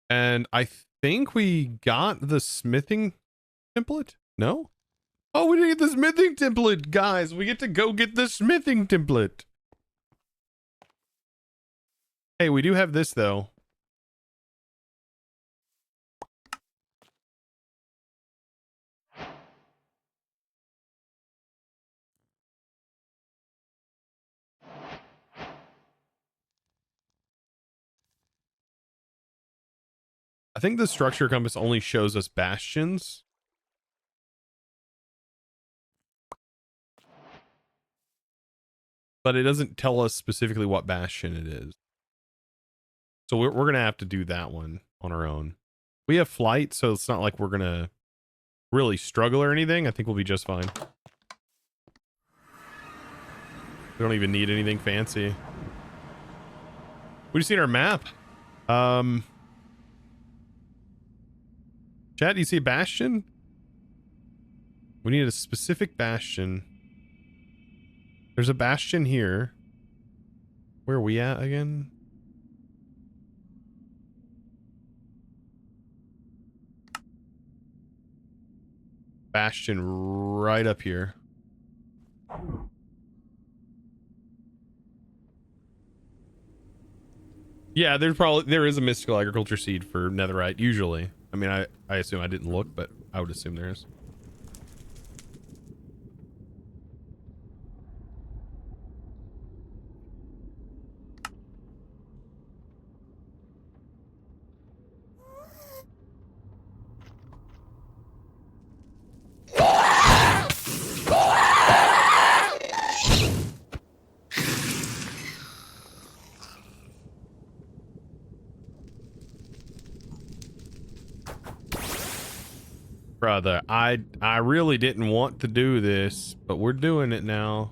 And I think we got the smithing template? No? Oh, we didn't get the smithing template, guys. We get to go get the smithing template. Hey, we do have this, though. I think the structure compass only shows us bastions. but it doesn't tell us specifically what bastion it is. So we're going to have to do that one on our own. We have flight, so it's not like we're going to really struggle or anything. I think we'll be just fine. We don't even need anything fancy. We just need our map. Chat, do you see a bastion? We need a specific bastion. There's a bastion here. Where are we at again? Bastion right up here. Yeah, there is a mystical agriculture seed for netherite usually. I mean, I assume, I didn't look, but I would assume there is. Brother, I really didn't want to do this, but we're doing it now.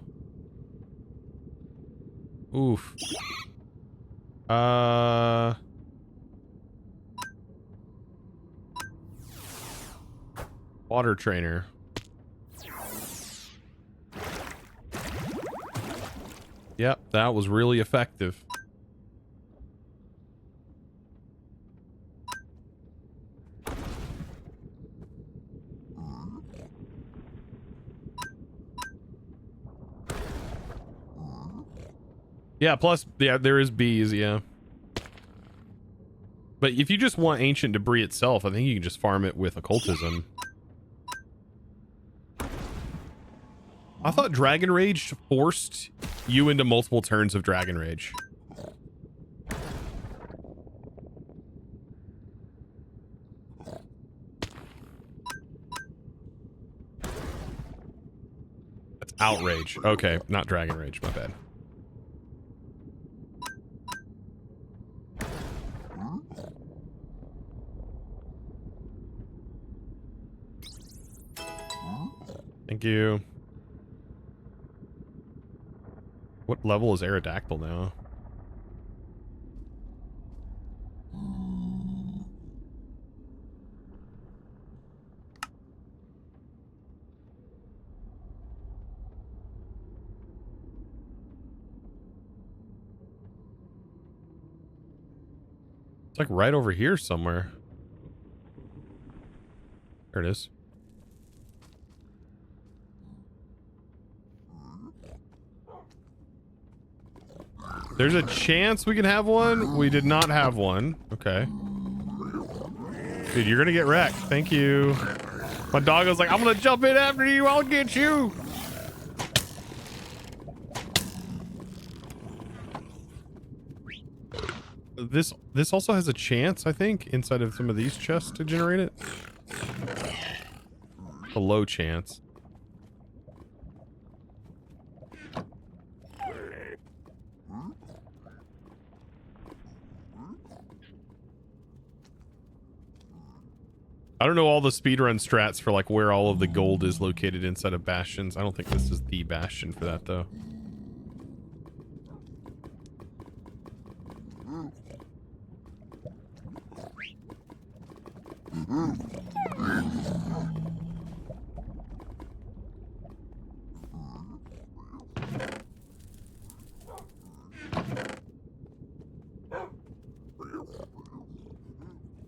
Oof. Water trainer. Yep, that was really effective. Yeah, plus, yeah, there is bees, yeah. But if you just want ancient debris itself, I think you can just farm it with occultism. I thought Dragon Rage forced you into multiple turns of Dragon Rage. That's Outrage. Okay, not Dragon Rage, my bad. Thank you. What level is Aerodactyl now? It's like right over here somewhere. There it is. There's a chance we can have one. We did not have one. Okay. Dude, you're gonna get wrecked. Thank you. My dog was like, I'm gonna jump in after you. I'll get you. This also has a chance, I think, inside of some of these chests to generate it. A low chance. I don't know all the speedrun strats for like where all of the gold is located inside of bastions. I don't think this is the bastion for that though.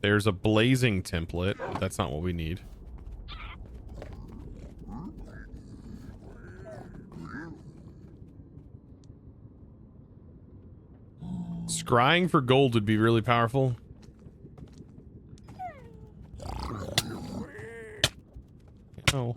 There's a blazing template. But that's not what we need. Scrying for gold would be really powerful. Oh.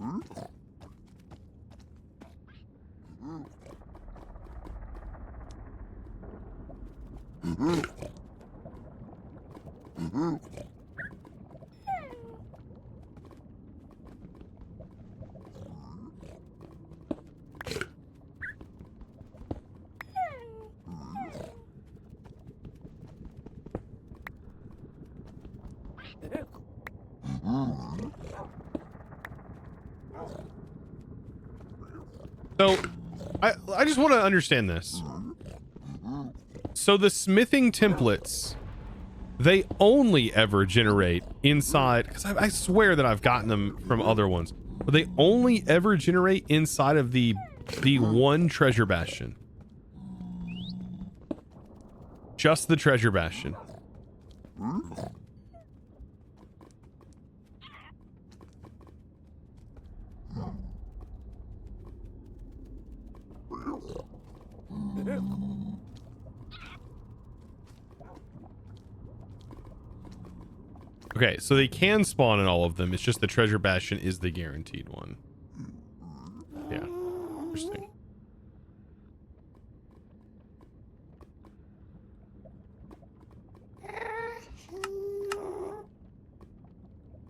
So, I just want to understand this. So the smithing templates, they only ever generate inside, because I swear that I've gotten them from other ones, but they only ever generate inside of the one treasure bastion. Just the treasure bastion. Okay, so they can spawn in all of them. It's just the treasure bastion is the guaranteed one. Yeah, interesting.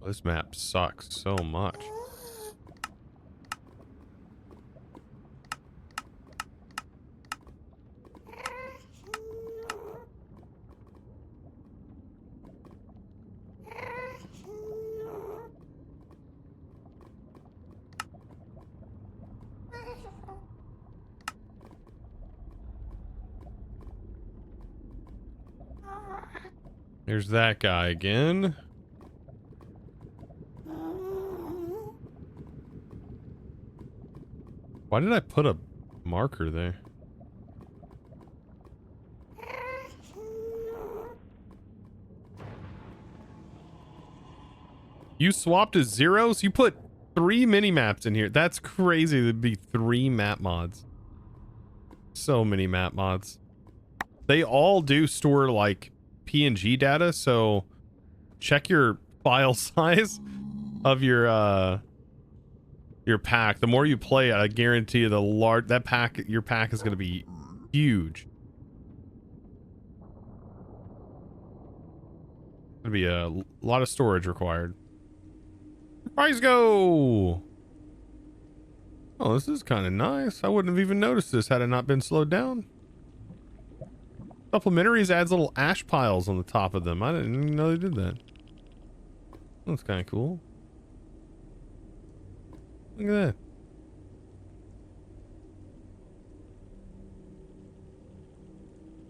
This map sucks so much. There's that guy again. Why did I put a marker there? You swapped to zeros? You put 3 mini maps in here. That's crazy. There'd be 3 map mods. So many map mods. They all do store like PNG data, so check your file size of your pack. The more you play, I guarantee you your pack is going to be huge. Going to be a lot of storage required. Price go. Oh, this is kind of nice. I wouldn't have even noticed this had it not been slowed down. Supplementaries adds little ash piles on the top of them. I didn't even know they did that. That's kind of cool. Look at that.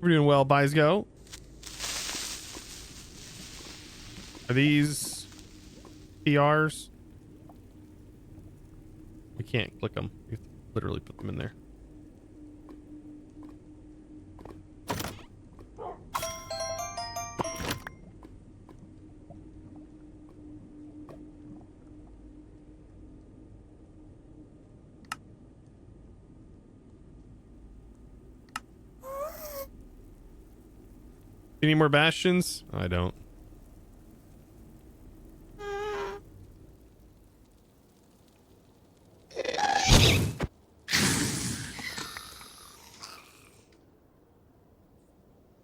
We're doing well, buys go. Are these PRs? We can't click them. You literally put them in there. Any more bastions? I don't.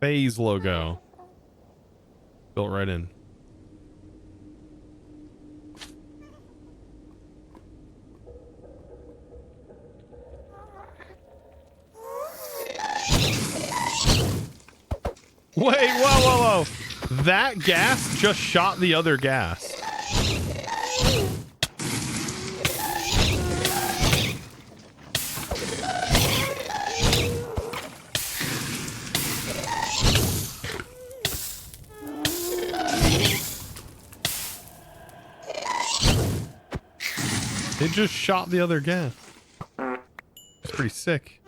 Phase logo. Built right in. Wait, whoa. That gas just shot the other gas. It just shot the other gas. It's pretty sick.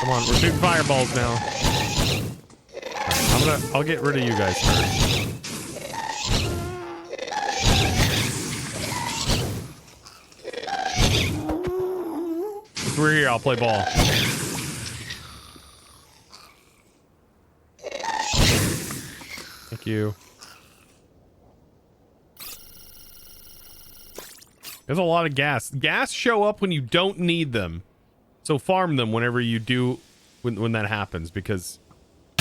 Come on, we're shooting fireballs now. I'll get rid of you guys first. If we're here, I'll play ball. Thank you. There's a lot of gas. Gas show up when you don't need them. So farm them whenever you do, when that happens, because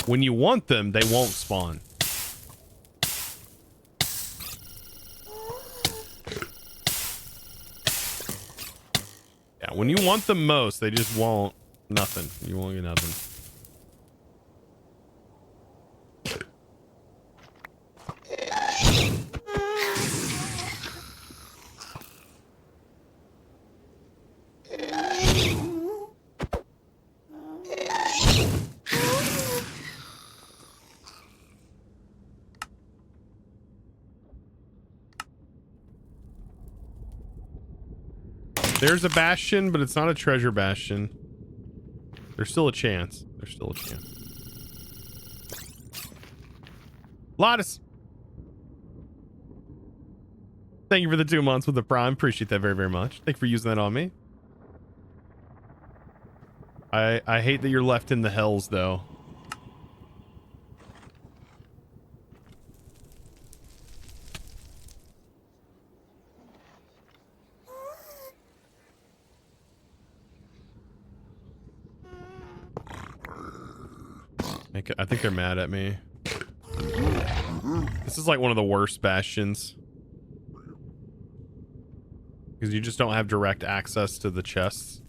when you want them, they won't spawn. when you want them most, they just won't. Nothing. You won't get nothing. There's a bastion, but it's not a treasure bastion. There's still a chance. There's still a chance. Lotus. Thank you for the 2 months with the Prime. Appreciate that very, very much. Thank you for using that on me. I hate that you're left in the hells, though. I think they're mad at me. This is like one of the worst bastions. Because you just don't have direct access to the chests.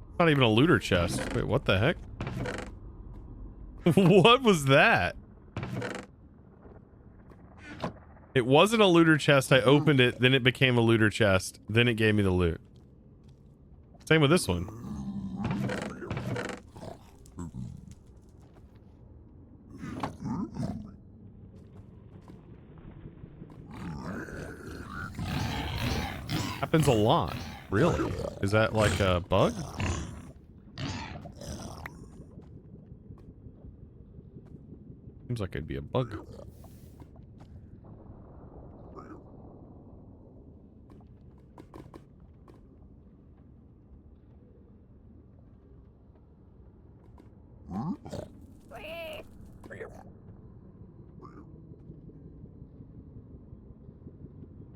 It's not even a looter chest. Wait, what the heck? What was that? It wasn't a looter chest. I opened it, then it became a looter chest. Then it gave me the loot. Same with this one. Happens a lot. Really? Is that like a bug? Seems like it'd be a bug.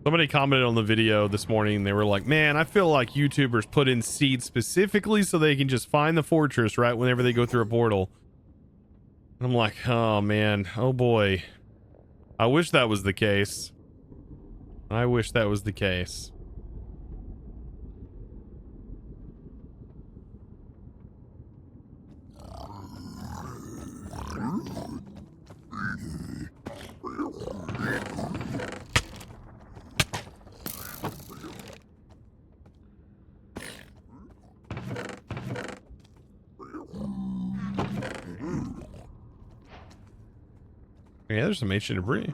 Somebody commented on the video this morning. They were like, man, I feel like YouTubers put in seeds specifically so they can just find the fortress right whenever they go through a portal. And I'm like, oh man, oh boy. I wish that was the case. I wish that was the case. Yeah, there's some ancient debris.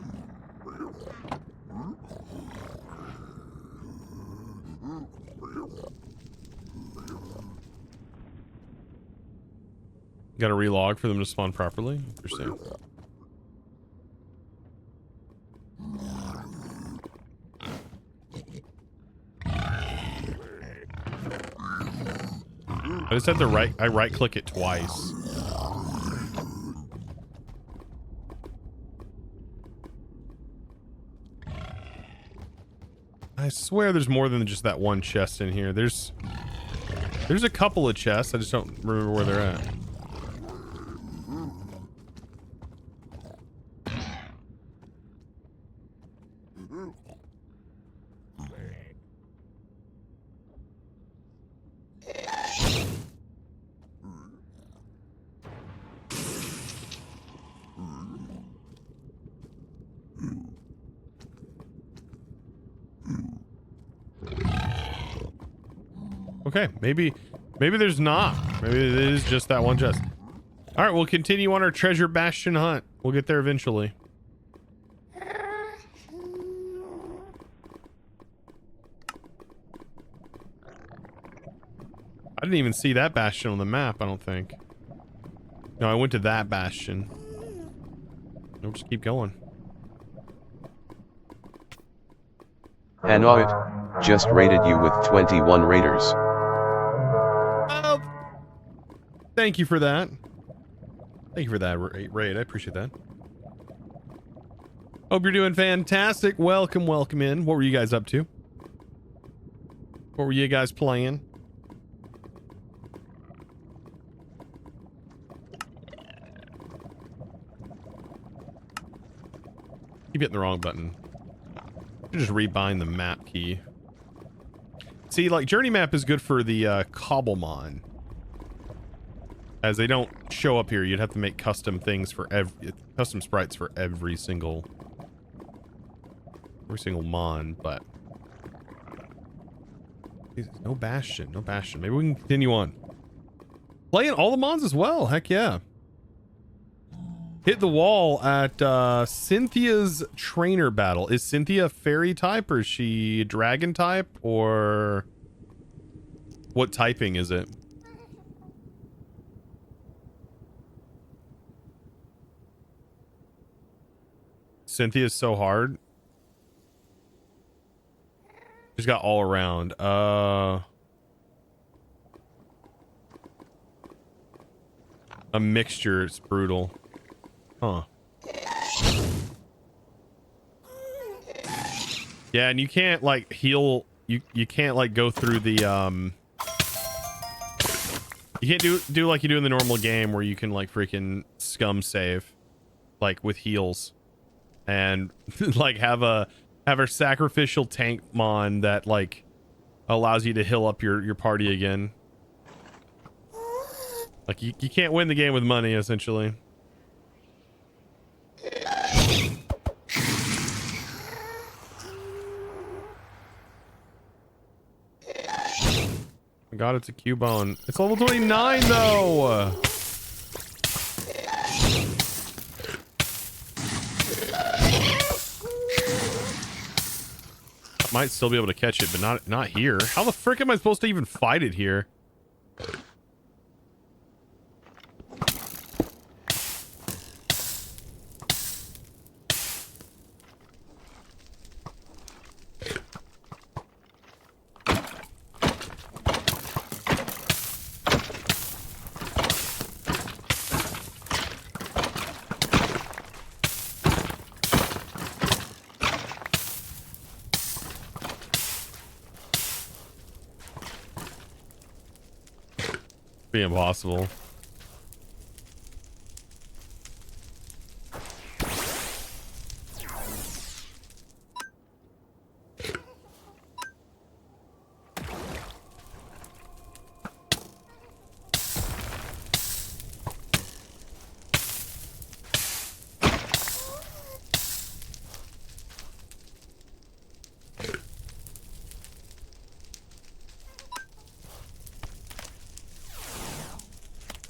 Got to relog for them to spawn properly. Interesting. I just had to right click it twice. I swear there's more than just that one chest in here. There's a couple of chests. I just don't remember where they're at. Okay, maybe there's not. Maybe it is just that one chest. All right, we'll continue on our treasure bastion hunt. We'll get there eventually. I didn't even see that bastion on the map, I don't think. No, I went to that bastion. We'll just keep going. Hanoit just rated you with 21 raiders. Oh, thank you for that. Thank you for that raid. I appreciate that. Hope you're doing fantastic. Welcome in. What were you guys up to? What were you guys playing? Keep hitting the wrong button. You just rebind the map key. See, like, journey map is good for the Cobblemon, as they don't show up here. You'd have to make custom things for custom sprites for every single mon, but no Bastion, no Bastion. Maybe we can continue on. Playing all the mons as well. Heck yeah. Hit the wall at Cynthia's trainer battle. Is Cynthia fairy type, or is she dragon type, or what typing is it? Cynthia's so hard. She's got all around. A mixture. It's brutal. Huh. Yeah, and you can't like heal. You can't like go through the you can't do like you do in the normal game where you can like freaking scum save like with heals and like have a sacrificial tank mon that like allows you to heal up your party again. Like you can't win the game with money essentially. God, it's a Cubone. It's level 29 though. I might still be able to catch it, but not here. How the frick am I supposed to even fight it here? Be impossible.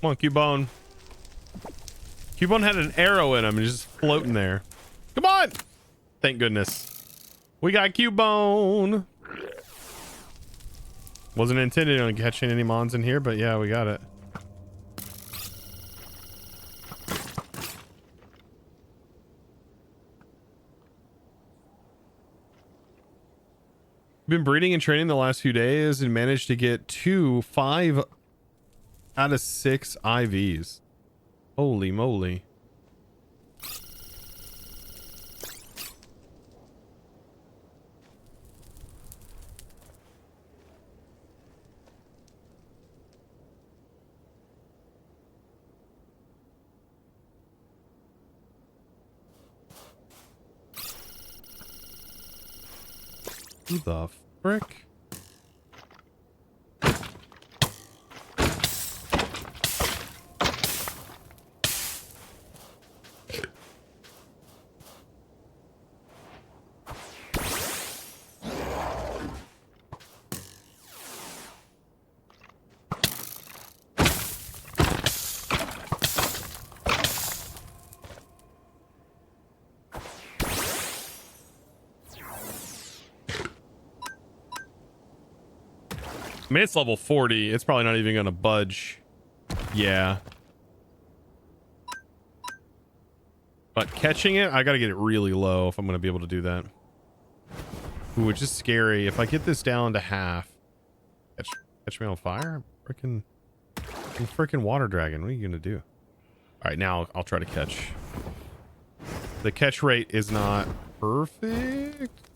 Come on, Cubone. Cubone had an arrow in him and just floating there. Come on! Thank goodness. We got Cubone. Wasn't intended on catching any mons in here, but yeah, we got it. Been breeding and training the last few days and managed to get 5 out of 6 IVs. Holy moly. Who the frick? I mean, it's level 40. It's probably not even going to budge. Yeah. But catching it, I got to get it really low if I'm going to be able to do that. Ooh, it's just scary. If I get this down to half. Catch me on fire? Freaking water dragon. What are you going to do? All right, now I'll try to catch. The catch rate is not perfect.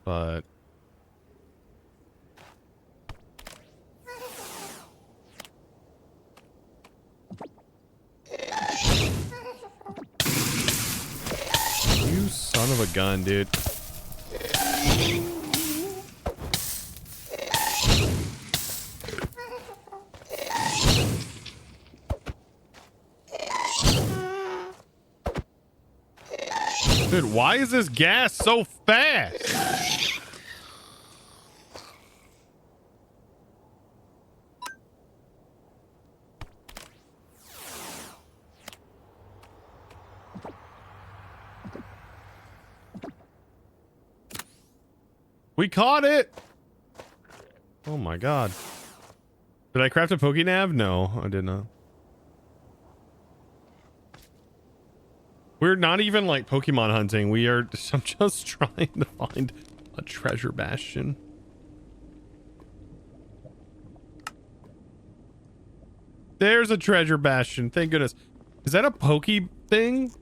But... Son of a gun, dude. Dude, why is this gas so fast? We caught it! Oh my god. Did I craft a Pokénav? No, I did not. We're not even like Pokemon hunting. We are I'm just trying to find a treasure bastion. There's a treasure bastion. Thank goodness. Is that a Poke thing?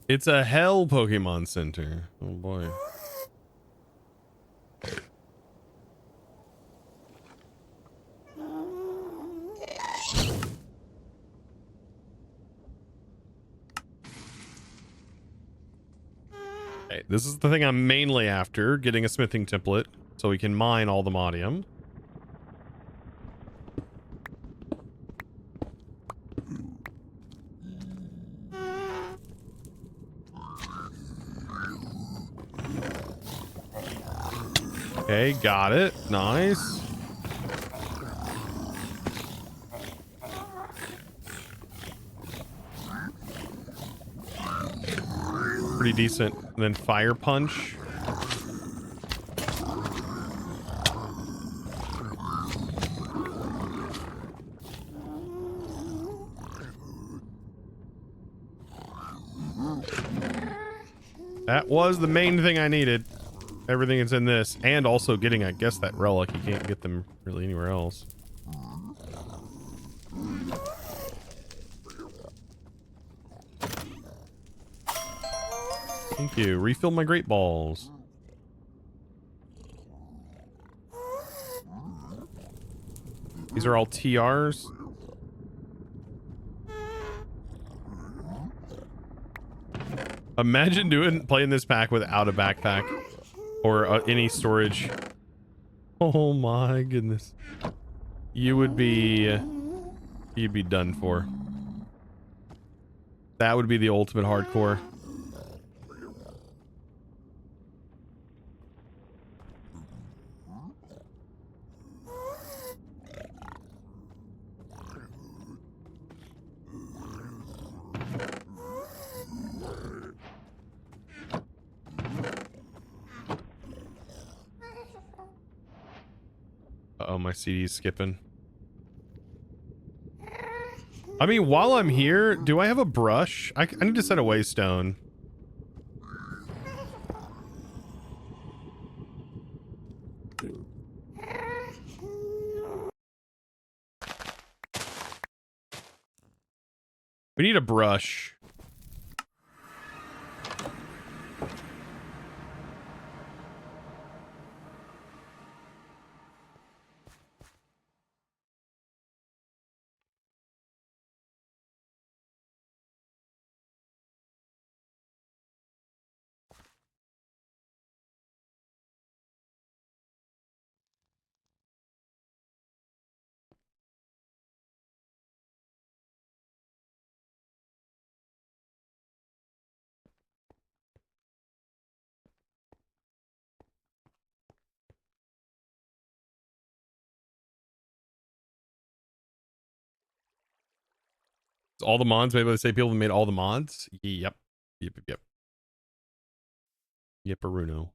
It's a hell Pokemon Center. Oh boy. Okay, this is the thing I'm mainly after, getting a smithing template so we can mine all the modium. Okay, got it. Nice. Pretty decent. And then fire punch. That was the main thing I needed. Everything is in this, and also getting, I guess, that relic. You can't get them really anywhere else. Thank you. Refill my great balls. These are all TRs. Imagine playing this pack without a backpack or any storage. Oh my goodness. You'd be done for. That would be the ultimate hardcore. Uh-oh, my CD's skipping. I mean, while I'm here, do I have a brush? I need to set a waystone. We need a brush. All the mods, maybe they say people made all the mods. Yep. Yep. Yep-a-runo.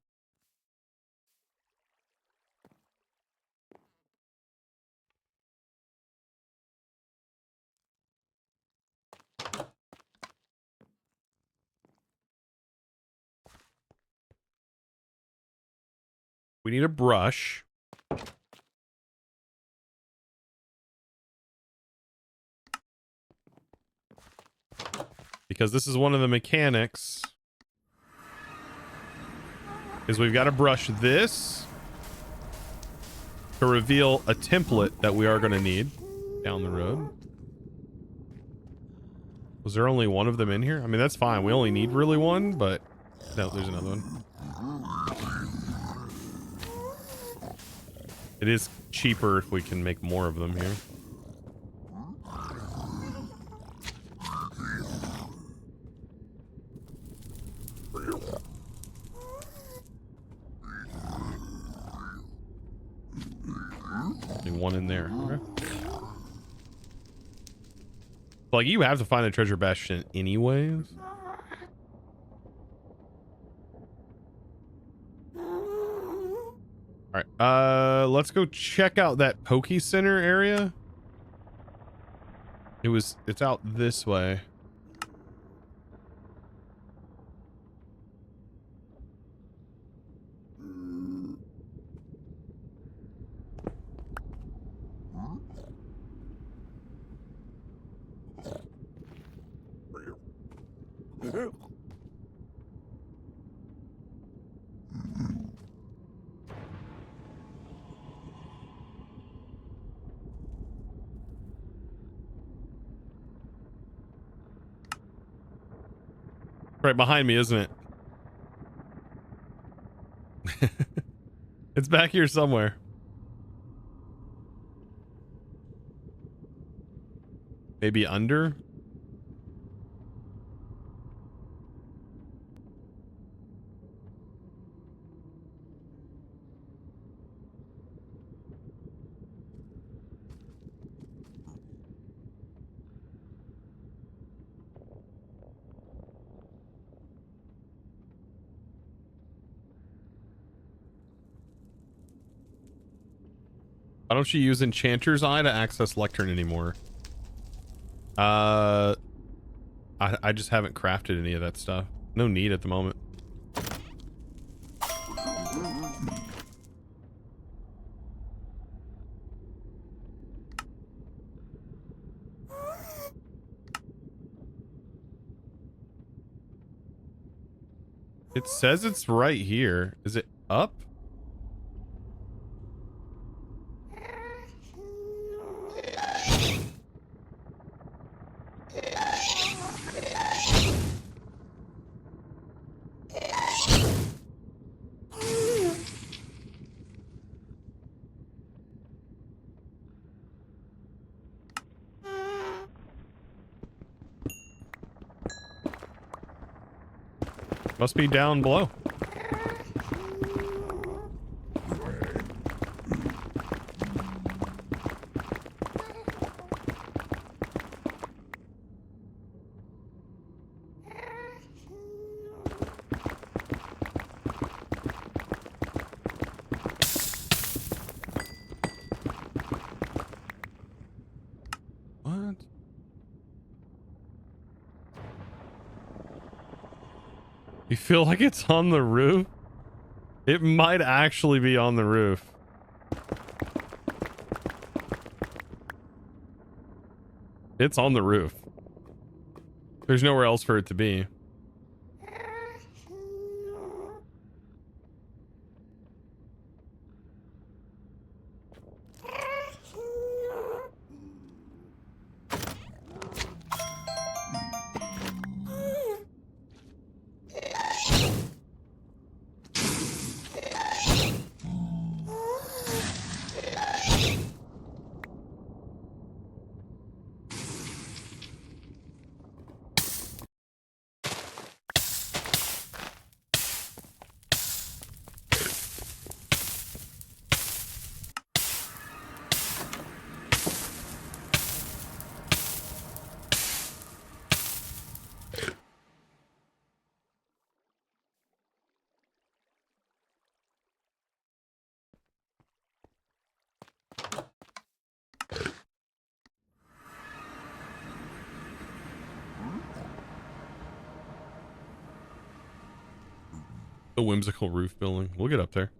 We need a brush. because this is one of the mechanics, is we've got to brush this to reveal a template that we are going to need down the road. Was there only one of them in here? I mean, that's fine. We only need really one, but no, there's another one. It is cheaper if we can make more of them here. One in there. Okay. Like, you have to find the treasure bastion anyways. All right. Let's go check out that Poke Center area. It's out this way. Right behind me, isn't it? It's back here somewhere. Maybe under? Why don't you use Enchanter's Eye to access Lectern anymore? I just haven't crafted any of that stuff. No need at the moment. It says it's right here. Is it up? Must be down below. What? You feel like it's on the roof? It might actually be on the roof. It's on the roof. There's nowhere else for it to be. The whimsical roof building. We'll get up there.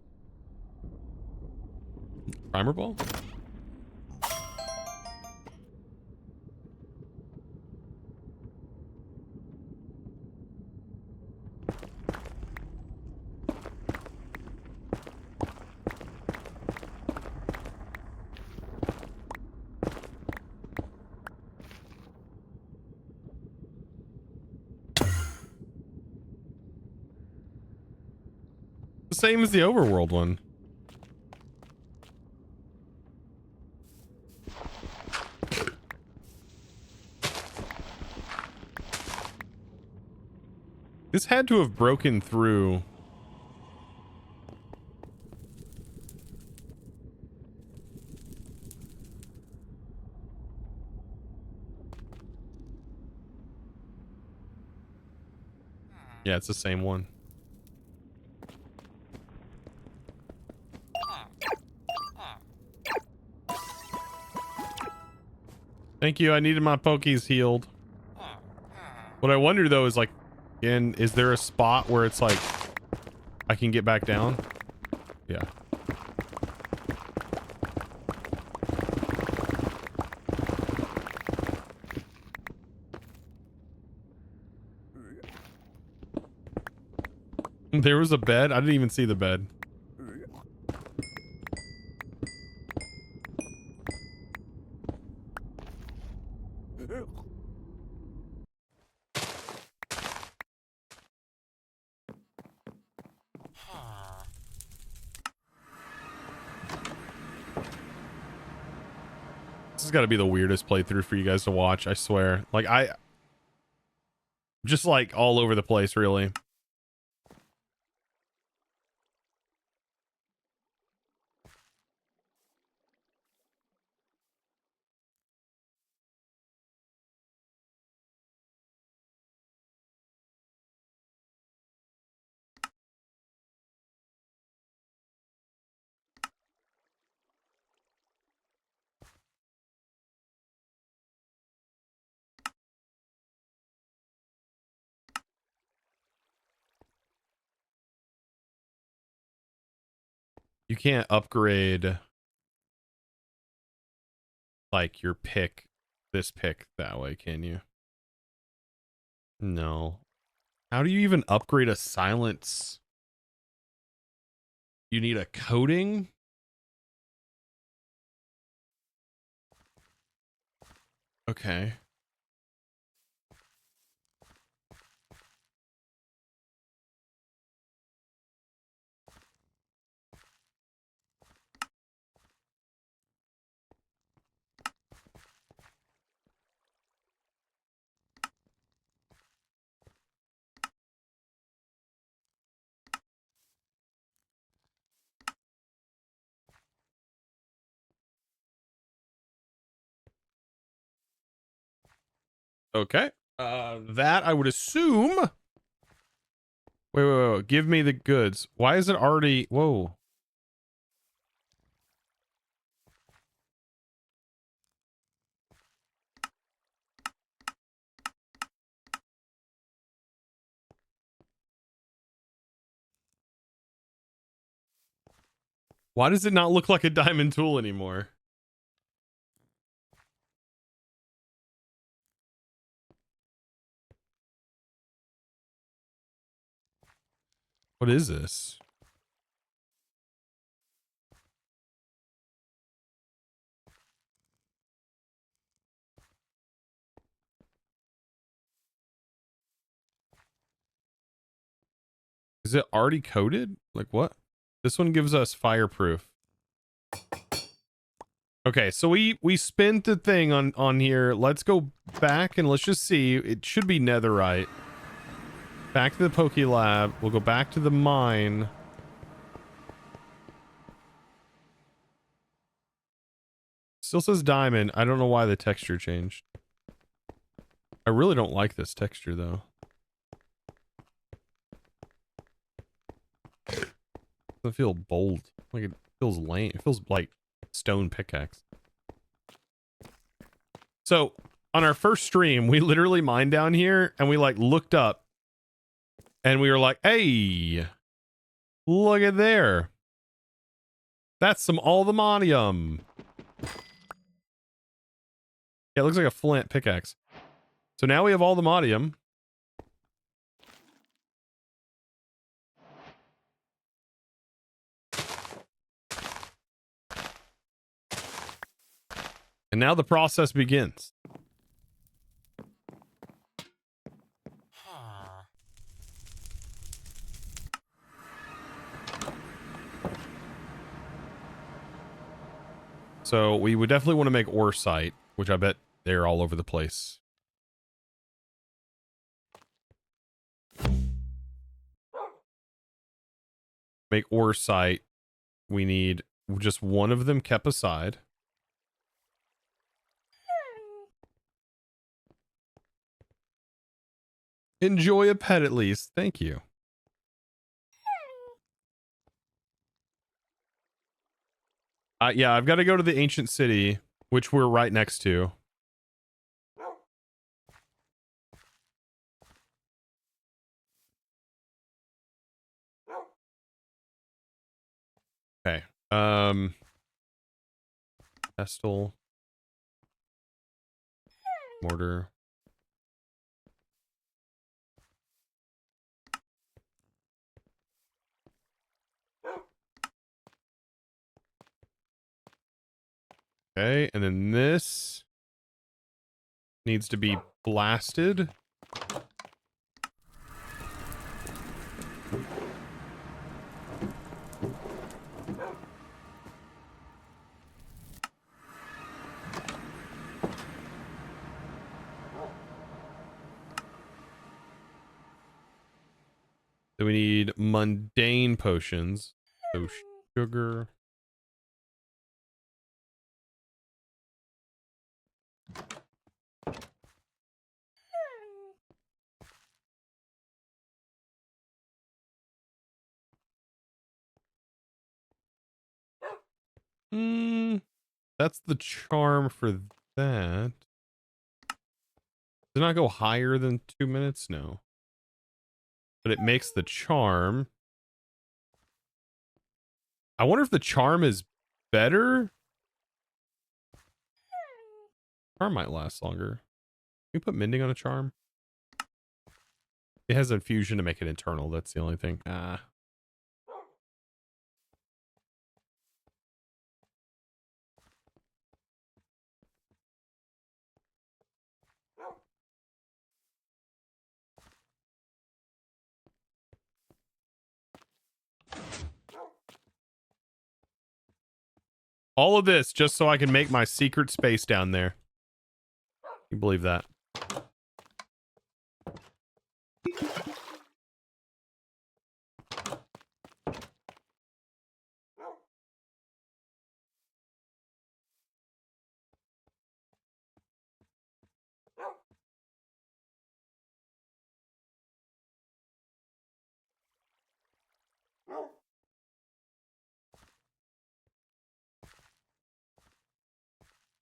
Primer ball? same as the overworld one. This had to have broken through. Yeah, it's the same one. Thank you. I needed my Pokies healed. What I wonder though is like, is there a spot where it's like I can get back down? Yeah. There was a bed. I didn't even see the bed. This has got to be the weirdest playthrough for you guys to watch, I swear. Like, just like all over the place, really. You can't upgrade like your pick, this pick that way, can you? No. How do you even upgrade a silence? You need a coating? Okay. Okay. That I would assume. Wait. Give me the goods. Why is it already? Whoa. Why does it not look like a diamond tool anymore? What is this? Is it already coated? Like what? This one gives us fireproof. Okay, so we spent the thing on here. Let's go back and let's just see. It should be netherite. Back to the Poke Lab. We'll go back to the mine. Still says diamond. I don't know why the texture changed. I really don't like this texture though. It doesn't feel bold. Like it feels lame. It feels like stone pickaxe. So on our first stream, we literally mined down here and we like looked up and we were like, hey, look at there. That's some all the modium. Yeah, it looks like a flint pickaxe. So now we have all the modium. And now the process begins. So we would definitely want to make ore site, which I bet they're all over the place. Make ore site. We need just one of them kept aside. Enjoy a pet at least. Thank you. Yeah, I've got to go to the ancient city, which we're right next to. Okay. Pestle. Mortar. Okay, and then this needs to be blasted. So we need mundane potions. So sugar. That's the charm for that. Does it not go higher than 2 minutes? No. But it makes the charm. I wonder if the charm is better. Charm might last longer. Can you put mending on a charm? It has infusion to make it internal. That's the only thing. All of this just so I can make my secret space down there. You believe that?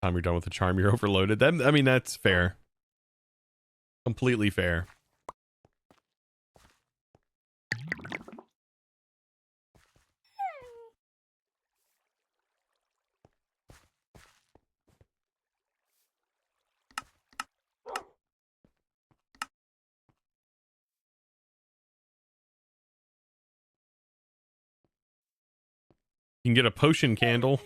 Time you're done with the charm, you're overloaded. That, I mean, that's fair. Completely fair. You can get a potion candle.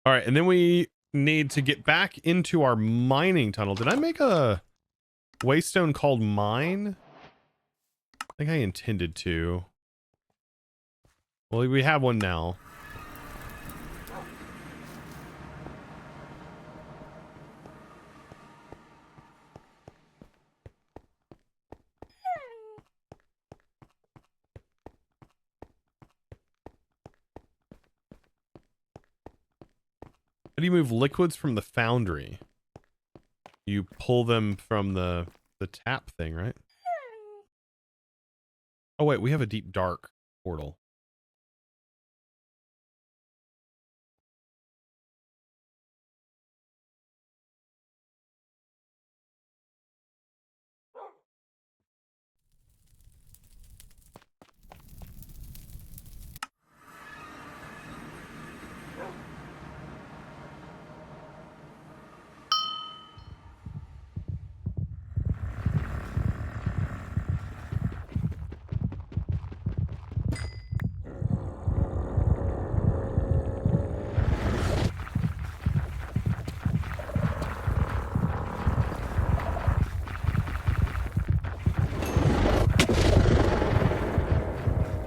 All right, and then we need to get back into our mining tunnel. Did I make a waystone called mine? I think I intended to. Well, we have one now. How do you move liquids from the foundry? You pull them from the tap thing, right? Oh wait, we have a deep dark portal.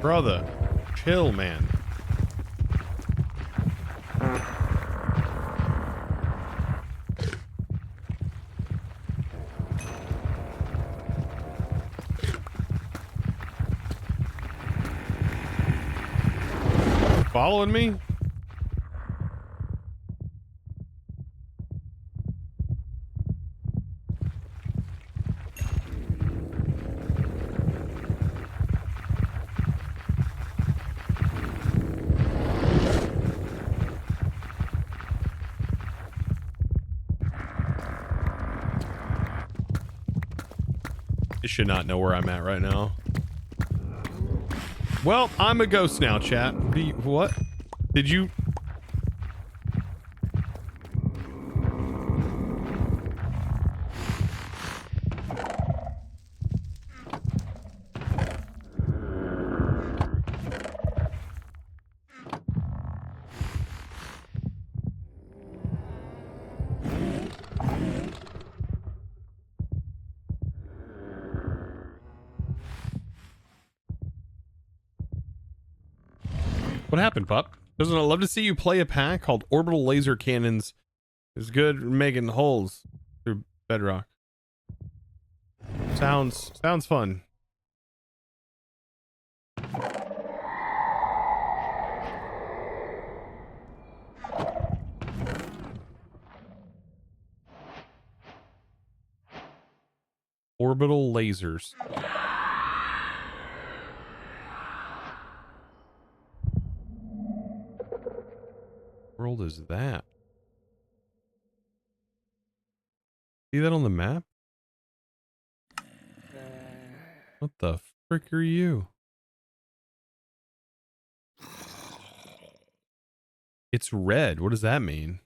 Brother, chill, man. Following me? It should not know where I'm at right now. Well, I'm a ghost now, chat. What? Did you... What happened, pup? Doesn't I love to see you play a pack called Orbital Laser Cannons? It's good making holes through bedrock. Sounds fun. Orbital lasers. World is that? See that on the map? What the frick are you? It's red. What does that mean?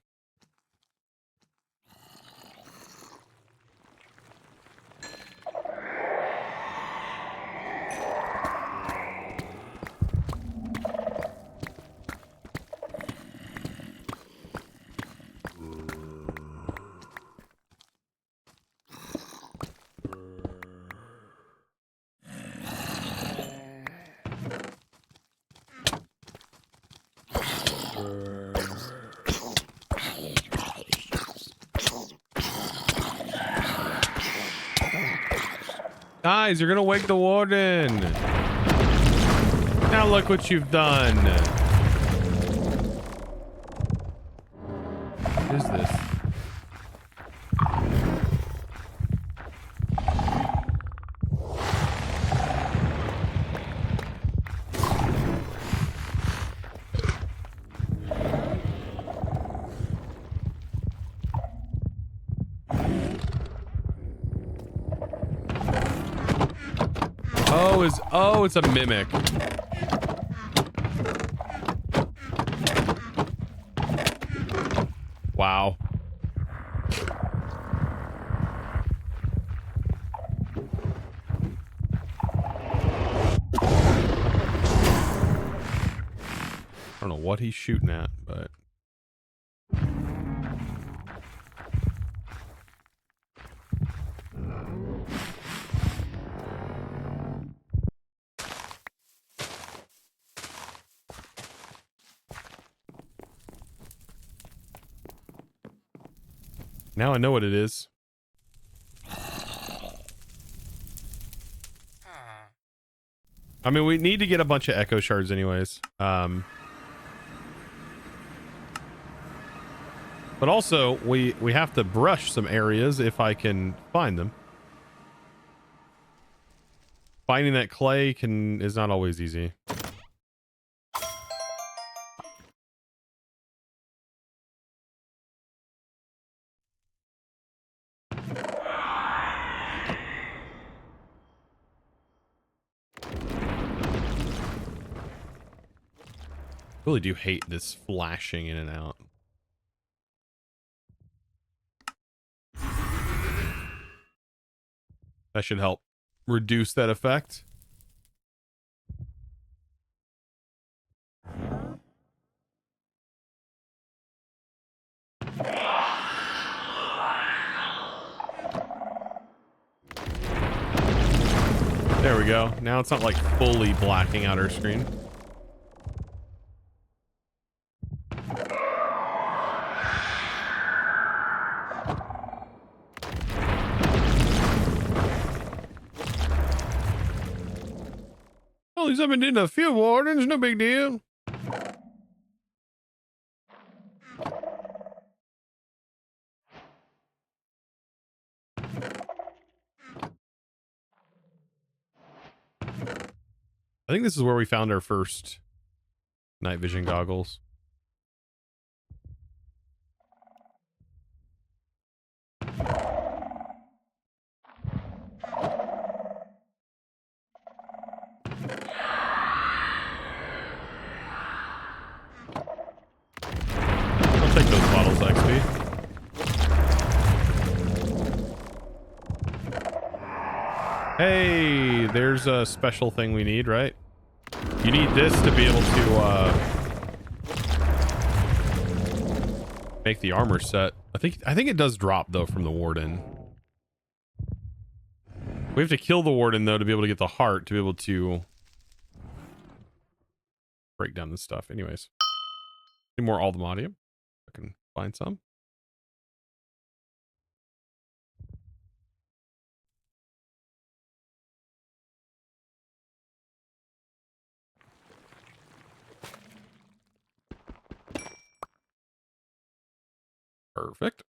Guys, you're gonna wake the warden. Now look what you've done. What is this? Oh, it's a mimic. Wow. I don't know what he's shooting at, but now I know what it is. I mean, we need to get a bunch of echo shards anyways. But also we have to brush some areas if I can find them. Finding that clay is not always easy. Really do hate this flashing in and out. That should help reduce that effect. There we go. Now it's not like fully blacking out our screen. Well, at least I've been doing a few wardens, no big deal. I think this is where we found our first night vision goggles. I'll take those bottles XP. Hey, there's a special thing we need, right? You need this to be able to make the armor set. I think it does drop though from the Warden. We have to kill the Warden though to be able to get the heart to be able to break down this stuff. Anyways, need more all the modium. I can find some. Perfect.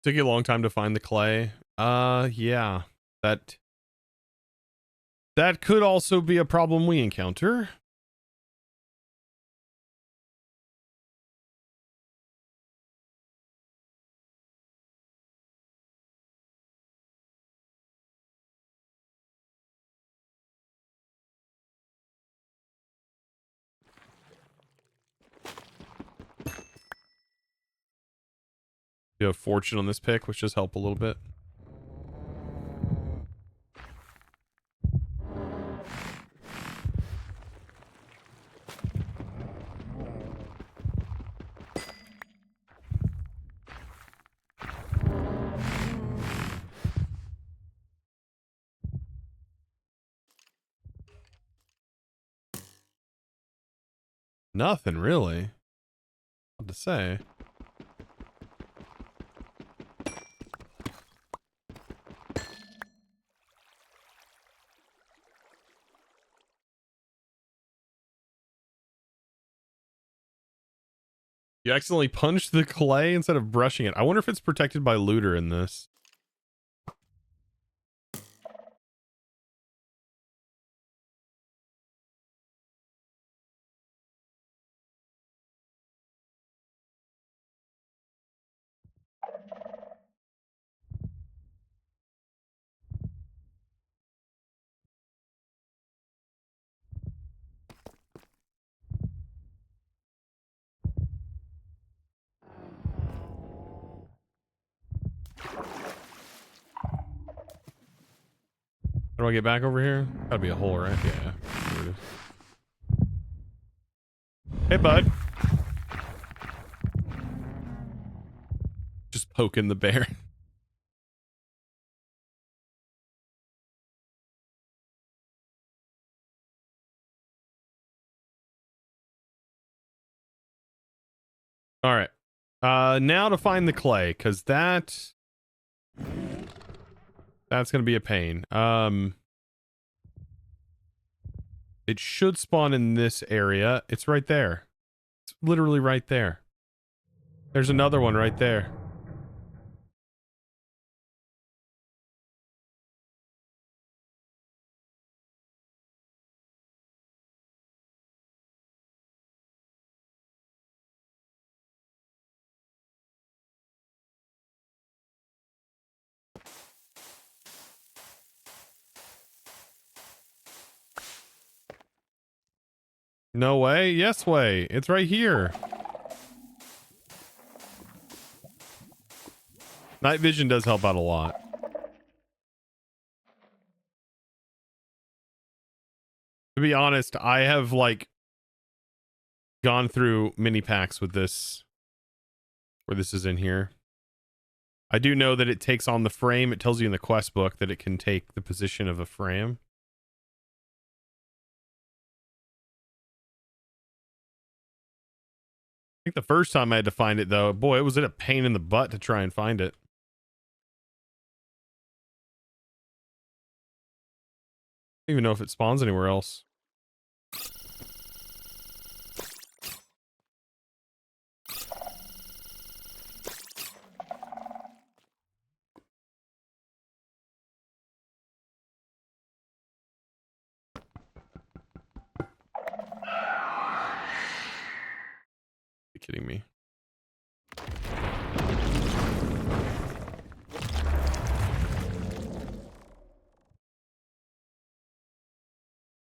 Took you a long time to find the clay. Yeah. That could also be a problem we encounter. You have fortune on this pick, which does help a little bit. Nothing really. What to say? You accidentally punched the clay instead of brushing it. I wonder if it's protected by looter in this. How do I get back over here? Gotta be a hole, right? Yeah. There it is. Hey, bud. Just poking the bear. All right. Now to find the clay, because that's gonna be a pain. It should spawn in this area. It's right there. It's literally right there. There's another one right there. No way. Yes way. It's right here. Night vision does help out a lot. To be honest, I have like gone through mini packs with this, where this is in here. I do know that it takes on the frame. It tells you in the quest book that it can take the position of a frame. I think the first time I had to find it, though, boy, it was a pain in the butt to try and find it. I don't even know if it spawns anywhere else. Are you kidding me?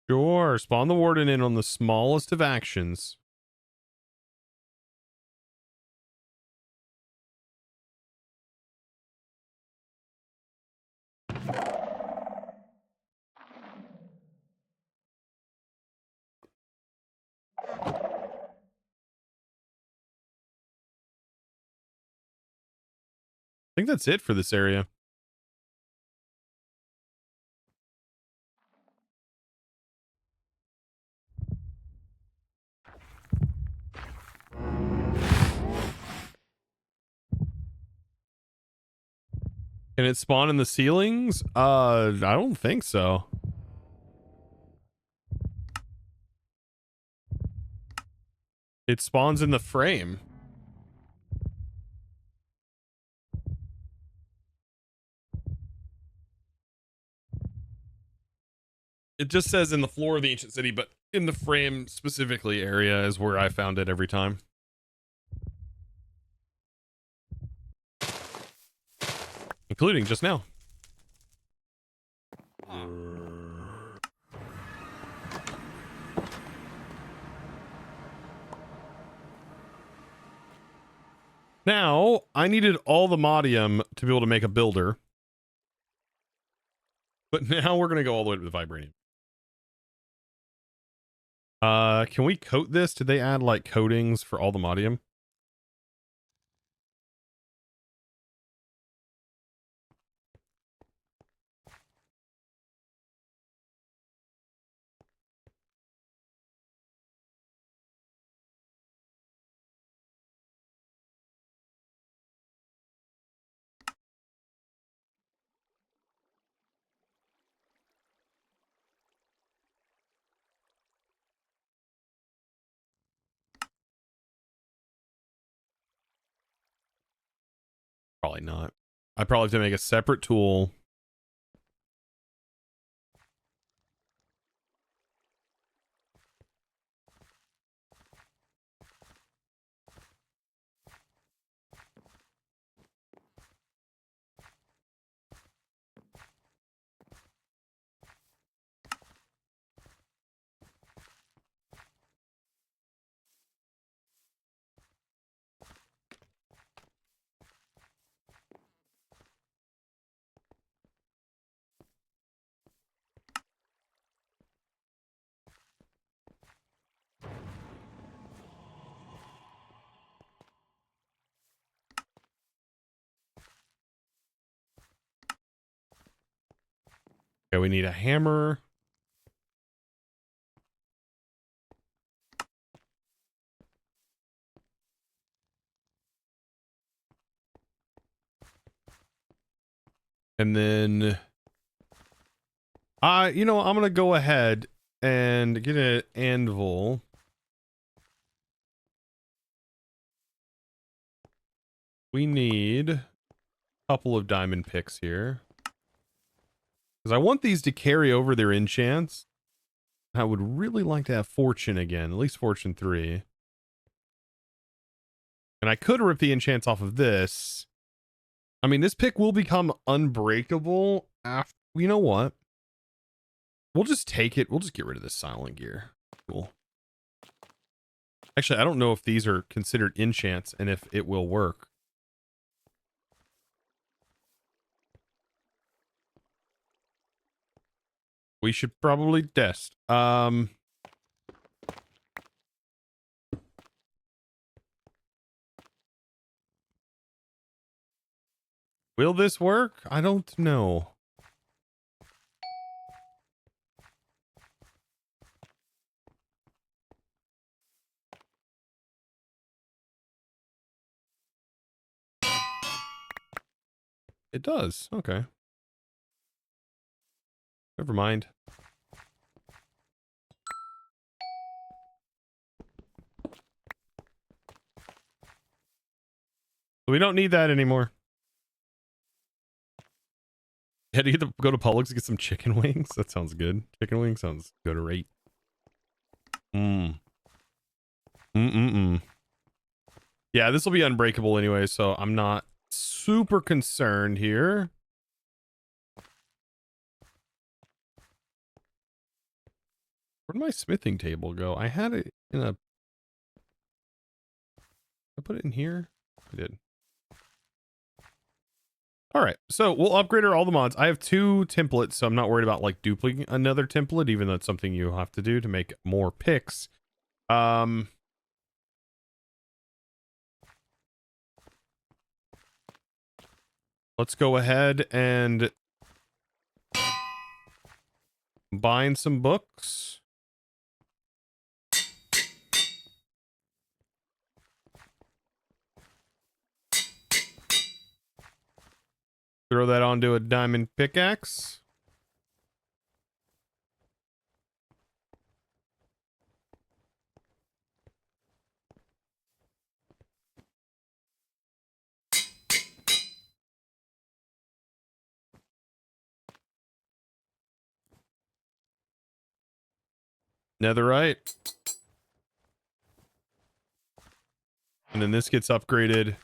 Sure, spawn the Warden in on the smallest of actions. I think that's it for this area. Can it spawn in the ceilings? I don't think so. It spawns in the frame. It just says in the floor of the ancient city, but in the frame specifically area is where I found it every time. Including just now. Now, I needed all the modium to be able to make a builder. But now we're going to go all the way to the vibranium. Can we coat this? Did they add like coatings for all the modium? Probably not. I probably have to make a separate tool. Okay, we need a hammer. And then, you know, I'm going to go ahead and get an anvil. We need a couple of diamond picks here. Because I want these to carry over their enchants. I would really like to have fortune again, at least fortune 3. And I could rip the enchants off of this. I mean, this pick will become unbreakable after, you know what? We'll just take it. We'll just get rid of this silent gear. Cool. Actually, I don't know if these are considered enchants and if it will work. We should probably test. Will this work? I don't know. It does. Okay. Never mind. We don't need that anymore. Had to go to Publix to get some chicken wings. That sounds good. Chicken wings sounds good, right? Yeah, this will be unbreakable anyway, so I'm not super concerned here. Where'd my smithing table go? I had it in a... I put it in here? I did. All right, so we'll upgrade all the mods. I have 2 templates, so I'm not worried about like duplicating another template, even though it's something you have to do to make more picks. Let's go ahead and bind some books. Throw that onto a diamond pickaxe. Netherite. And then this gets upgraded.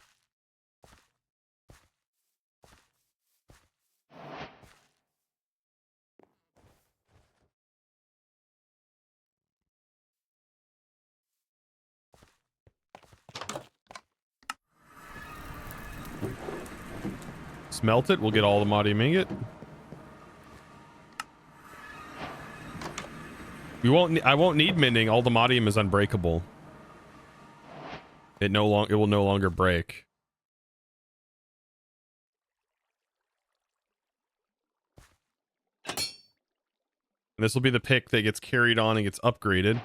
Smelt it. We'll get all the modium ingot. I won't need mending. All the modium is unbreakable. It will no longer break. And this will be the pick that gets carried on and gets upgraded.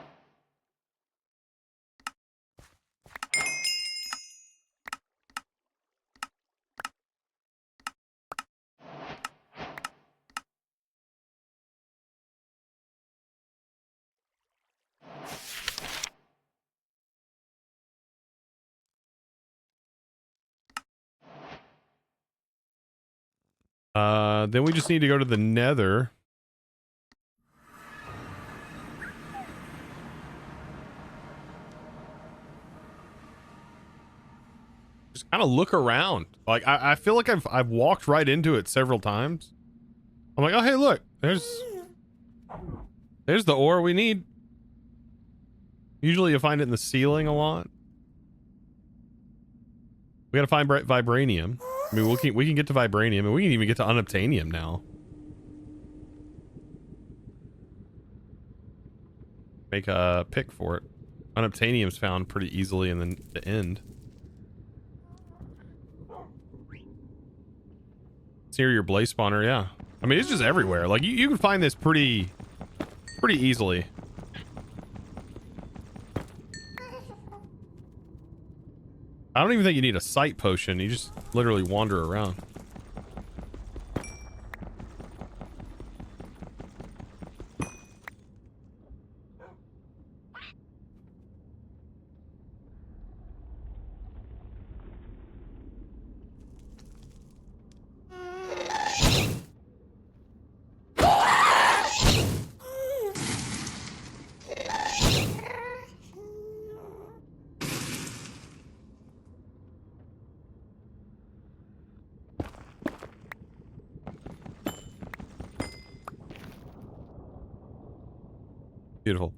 Then we just need to go to the Nether. Just kind of look around. Like I feel like I've walked right into it several times. I'm like, oh hey, look, there's the ore we need. Usually you find it in the ceiling a lot. We gotta find vibranium. I mean, we can get to vibranium, and we can even get to unobtainium now. Make a pick for it. Unobtainium's found pretty easily in the end. It's near your blaze spawner, yeah. I mean, it's just everywhere. Like you can find this pretty easily. I don't even think you need a sight potion. You just literally wander around. Beautiful.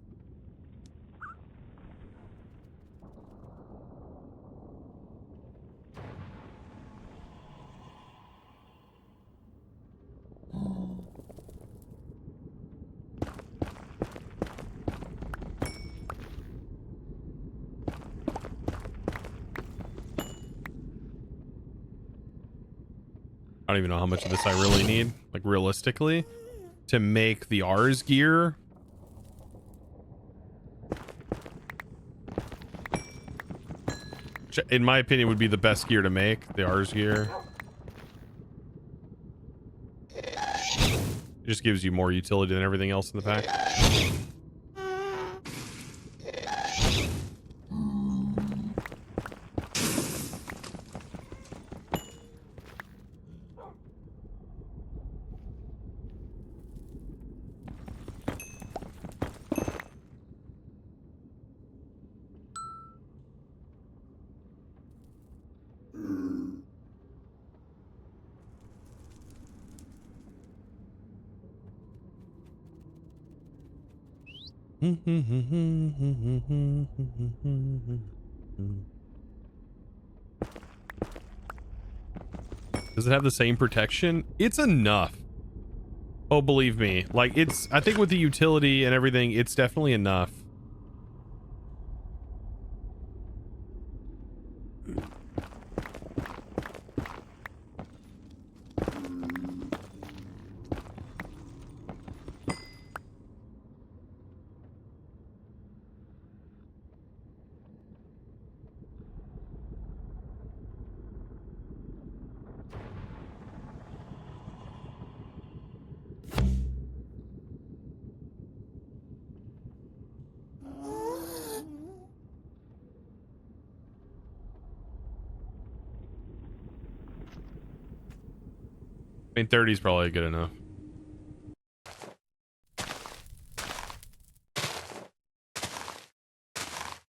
I don't even know how much of this I really need, like realistically, to make the R's gear. Which, in my opinion, would be the best gear to make, the R's gear. It just gives you more utility than everything else in the pack. Does it have the same protection? It's enough. Oh, believe me. Like, it's, I think with the utility and everything, it's definitely enough. I mean, 30 is probably good enough.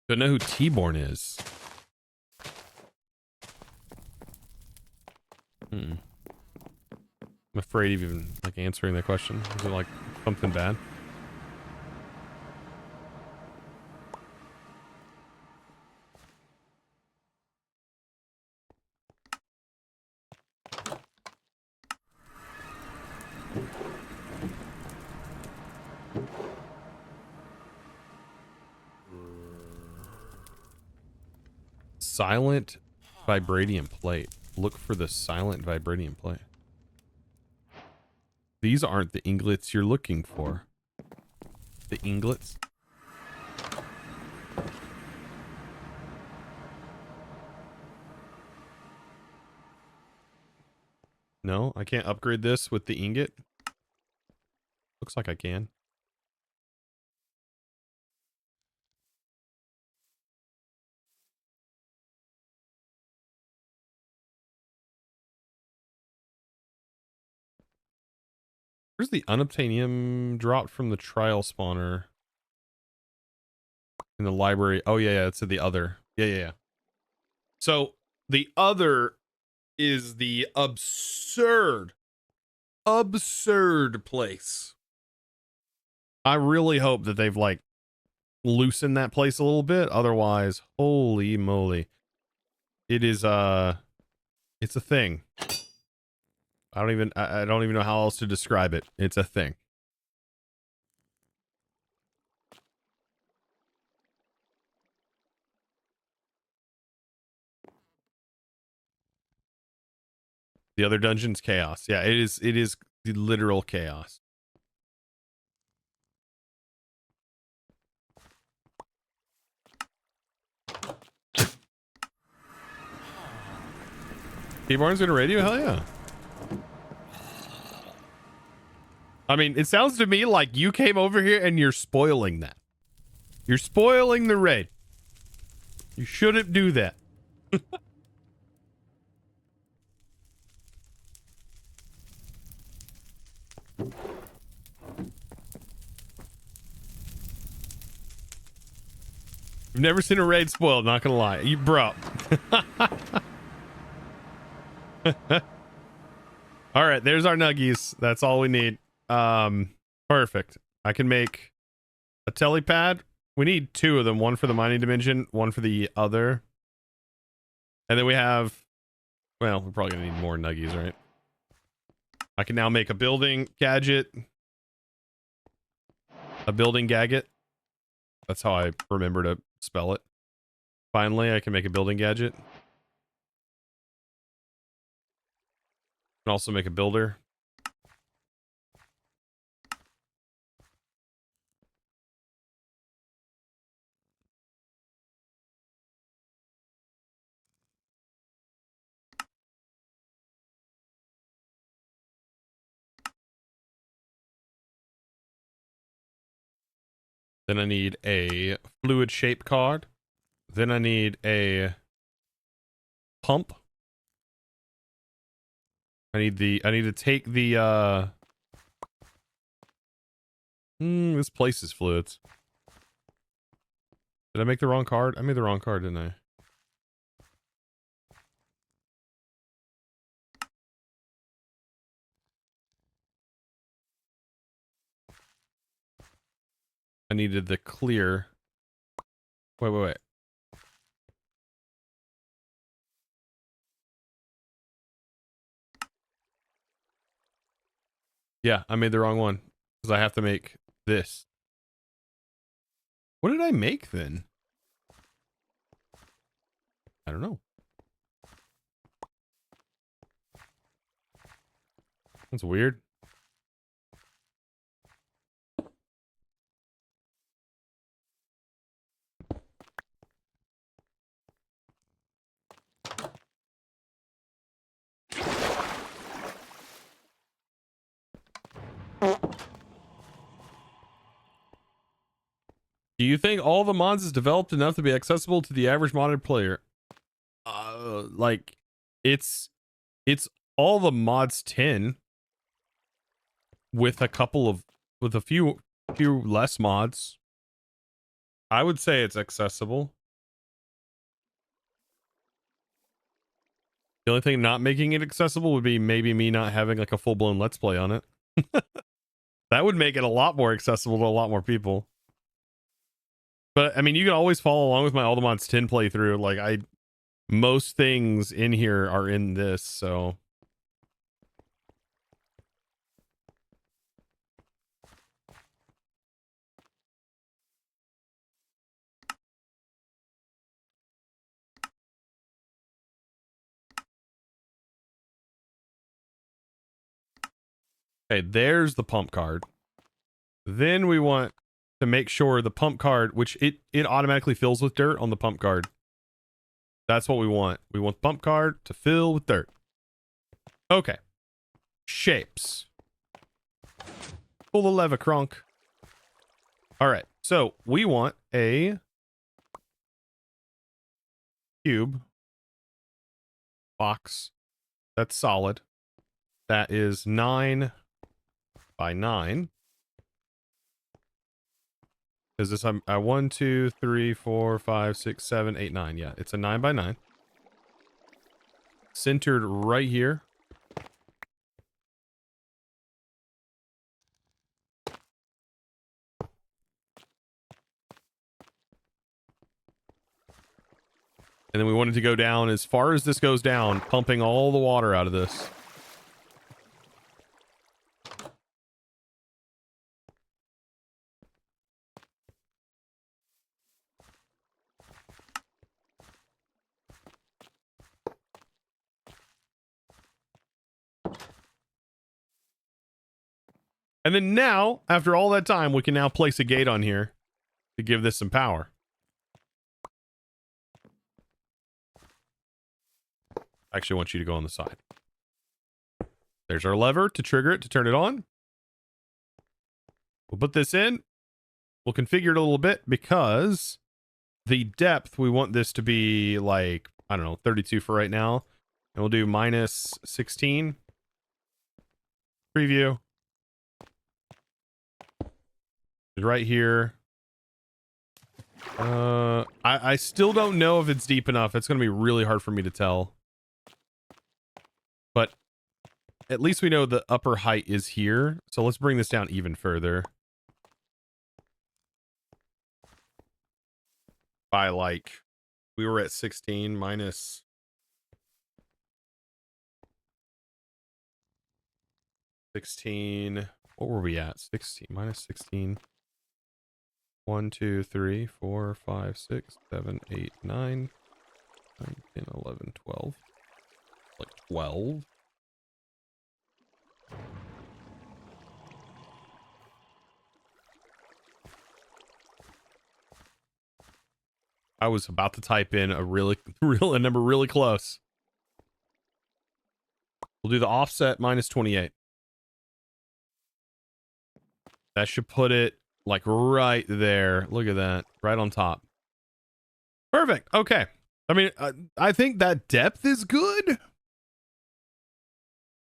Don't know who T-Born is. I'm afraid of even like answering that question. Is it like something bad? Silent vibranium plate. Look for the silent vibranium plate. These aren't the ingots you're looking for. The ingots? No, I can't upgrade this with the ingot. Looks like I can. Where's the Unobtainium dropped from the trial spawner? In the library. Oh, yeah, it's at the other. Yeah. So, the other is the absurd place. I really hope that they've, like, loosened that place a little bit. Otherwise, holy moly. It is, it's a thing. I don't even know how else to describe it. It's a thing. The other dungeon's chaos. Yeah, it is the literal chaos. T-Barn's gonna radio? Hell yeah. I mean, it sounds to me like you came over here and you're spoiling that. You're spoiling the raid. You shouldn't do that. I've never seen a raid spoiled, not gonna lie. You bro. All right, there's our nuggies. That's all we need. Perfect. I can make a telepad. We need two of them, one for the mining dimension, one for the other. And then we have, well, we're probably gonna need more nuggies, right? I can now make a building gadget. A building gadget. That's how I remember to spell it. Finally, I can make a building gadget. Can also make a builder. Then I need a fluid shape card. Then I need a pump. I need to take the this place is fluids. Did I make the wrong card? I made the wrong card, didn't I? I needed the clear. Wait. Yeah, I made the wrong one because I have to make this. What did I make then? I don't know. That's weird. Do you think All The Mons is developed enough to be accessible to the average modded player? Like, it's All The Mods 10 with a few less mods. I would say it's accessible. The only thing not making it accessible would be maybe me not having like a full-blown let's play on it. That would make it a lot more accessible to a lot more people. But I mean, you can always follow along with my All The Mods 10 playthrough. Like most things in here are in this, so okay, there's the pump card. Then we want to make sure the pump card, which it automatically fills with dirt on the pump card. That's what we want. We want the pump card to fill with dirt. Okay. Shapes. Pull the lever, Kronk. All right. So we want a cube box that's solid. That is 9 by 9. Is this 1, 2, 3, 4, 5, 6, 7, 8, 9? Yeah, it's a 9 by 9. Centered right here. And then we want it to go down as far as this goes down, pumping all the water out of this. And then now, after all that time, we can now place a gate on here to give this some power. I actually want you to go on the side. There's our lever to trigger it, to turn it on. We'll put this in. We'll configure it a little bit because the depth, we want this to be like, I don't know, 32 for right now. And we'll do minus 16. Preview. Right here. I still don't know if it's deep enough. It's going to be really hard for me to tell. But at least we know the upper height is here. So let's bring this down even further. By like, we were at 16 minus 16. What were we at? 16 minus 16. 1, 2, 3, 4, 5, 6, 7, 8, 9, 9, 10, 11, 12. Like 12. I was about to type in a a number really close. We'll do the offset minus 28. That should put it like right there. Look at that. Right on top. Perfect. Okay. I mean, I think that depth is good.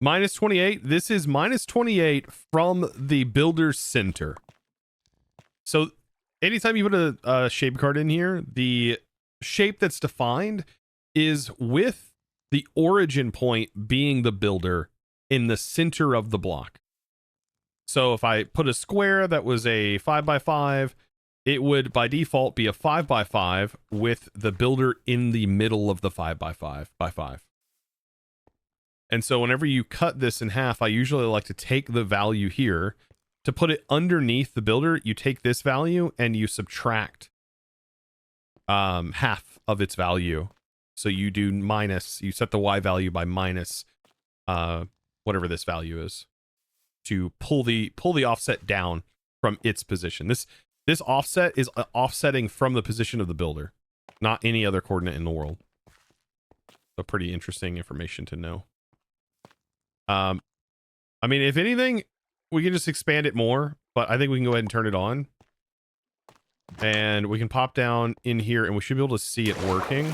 Minus 28. This is minus 28 from the builder's center. So anytime you put a shape card in here, the shape that's defined is with the origin point being the builder in the center of the block. So if I put a square that was a 5x5, it would by default be a 5x5 with the builder in the middle of the 5x5. And so whenever you cut this in half, I usually like to take the value here. To put it underneath the builder, you take this value and you subtract half of its value. So you do minus, you set the Y value by minus whatever this value is to pull the offset down from its position. This offset is offsetting from the position of the builder, not any other coordinate in the world. So pretty interesting information to know. I mean, if anything, we can just expand it more, but I think we can go ahead and turn it on. And we can pop down in here and we should be able to see it working.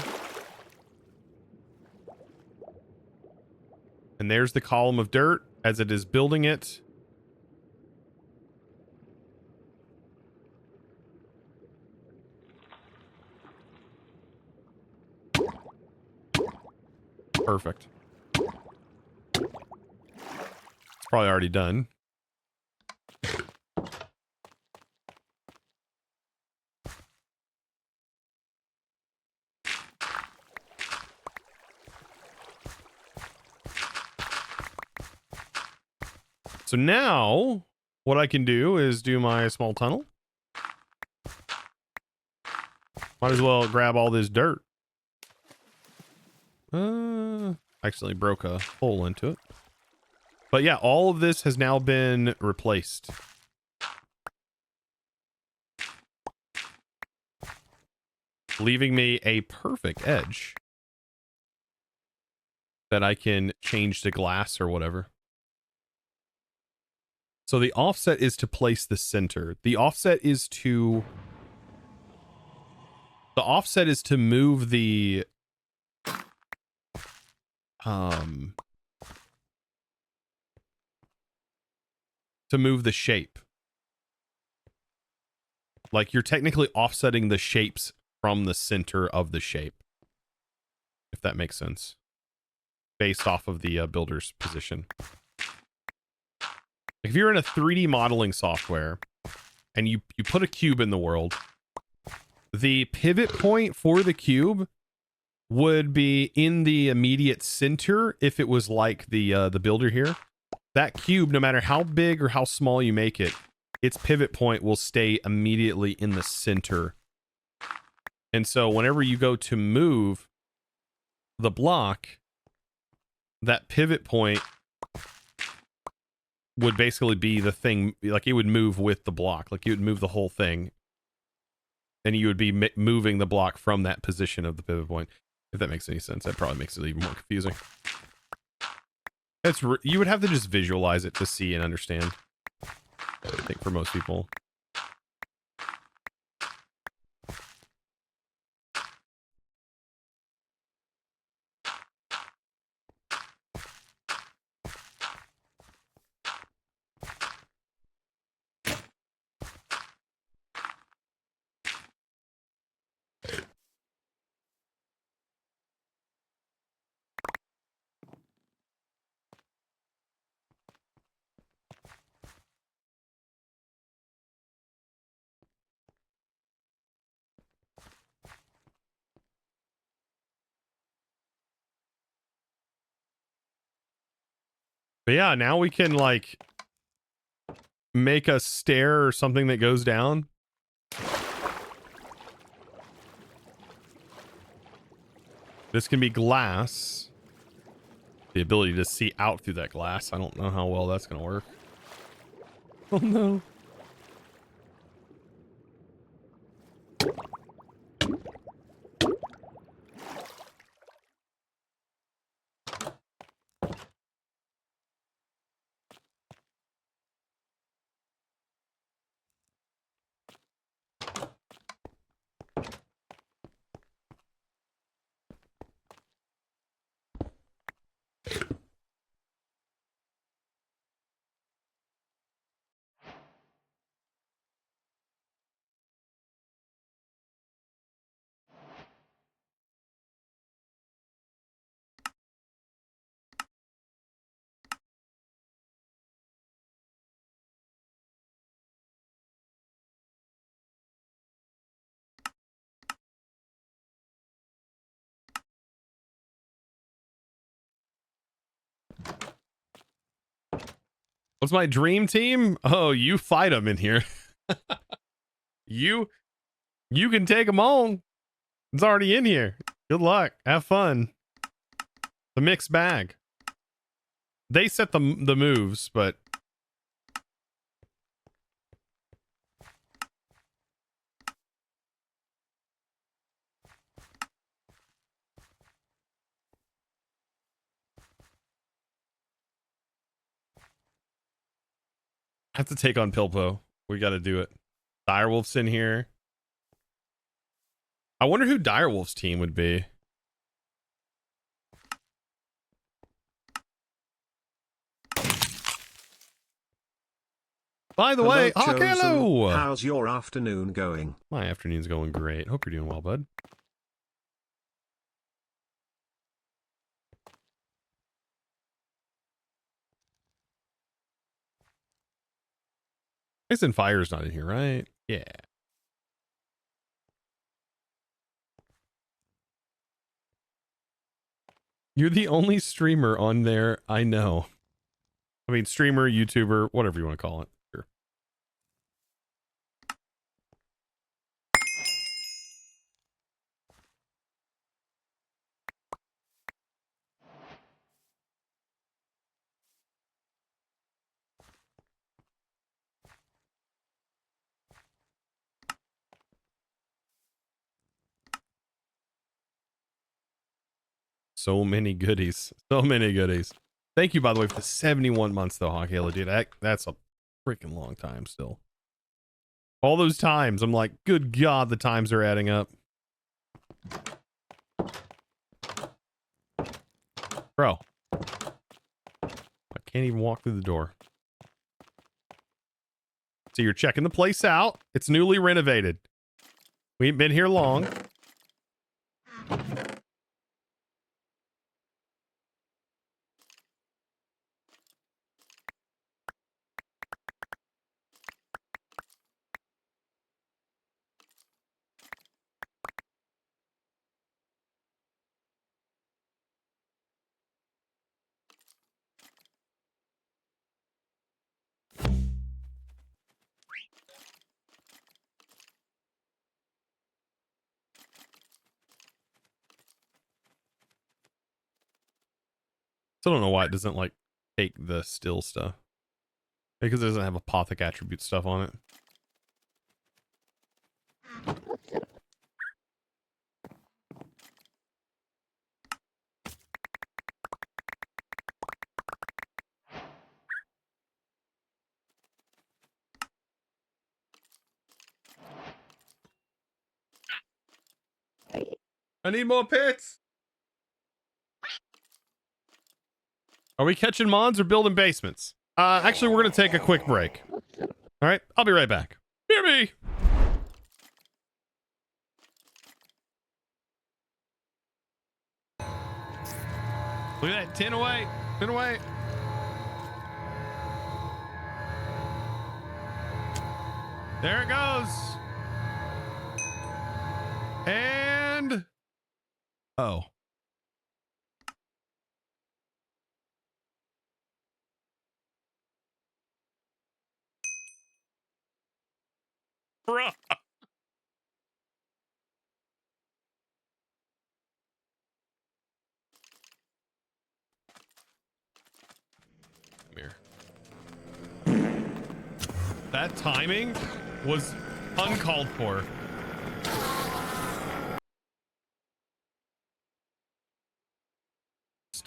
And there's the column of dirt as it is building it. Perfect. It's probably already done. So now what I can do is do my small tunnel. Might as well grab all this dirt. Accidentally broke a hole into it. But yeah, all of this has now been replaced. Leaving me a perfect edge that I can change to glass or whatever. So the offset is to place the center. The offset is to move the to move the shape. Like you're technically offsetting the shapes from the center of the shape, if that makes sense, based off of the builder's position. If you're in a 3D modeling software and you put a cube in the world, the pivot point for the cube would be in the immediate center. If it was like the builder here, that cube, no matter how big or how small you make it, its pivot point will stay immediately in the center. And so whenever you go to move the block, that pivot point would basically be the thing, like it would move with the block, like you would move the whole thing, and you would be moving the block from that position of the pivot point. If that makes any sense. That probably makes it even more confusing. You would have to just visualize it to see and understand, I think, for most people. But yeah, now we can like make a stair or something that goes down. This can be glass. The ability to see out through that glass. I don't know how well that's going to work. Oh no. What's my dream team? Oh, you fight them in here. you can take them on. It's already in here. Good luck. Have fun. The mixed bag. They set the moves, but I have to take on Pilpo. We got to do it. Direwolf's in here. I wonder who Direwolf's team would be. By the way, hello. How's your afternoon going? My afternoon's going great. Hope you're doing well, bud. Ice and Fire's not in here, right? Yeah. You're the only streamer on there I know. I mean, streamer, YouTuber, whatever you want to call it. Sure. So many goodies. So many goodies. Thank you, by the way, for the 71 months, though, Hawkella, dude. That's a freaking long time still. All those times, I'm like, good God, the times are adding up. Bro. I can't even walk through the door. So you're checking the place out. It's newly renovated. We ain't been here long. Still don't know why it doesn't like take the still stuff. Because it doesn't have apothic attribute stuff on it. I need more pits. Are we catching mons or building basements? Actually, we're going to take a quick break. All right, I'll be right back. Hear me. Look at that. 10 away. 10 away. There it goes. And... oh. Bruh. Come here. That timing was uncalled for.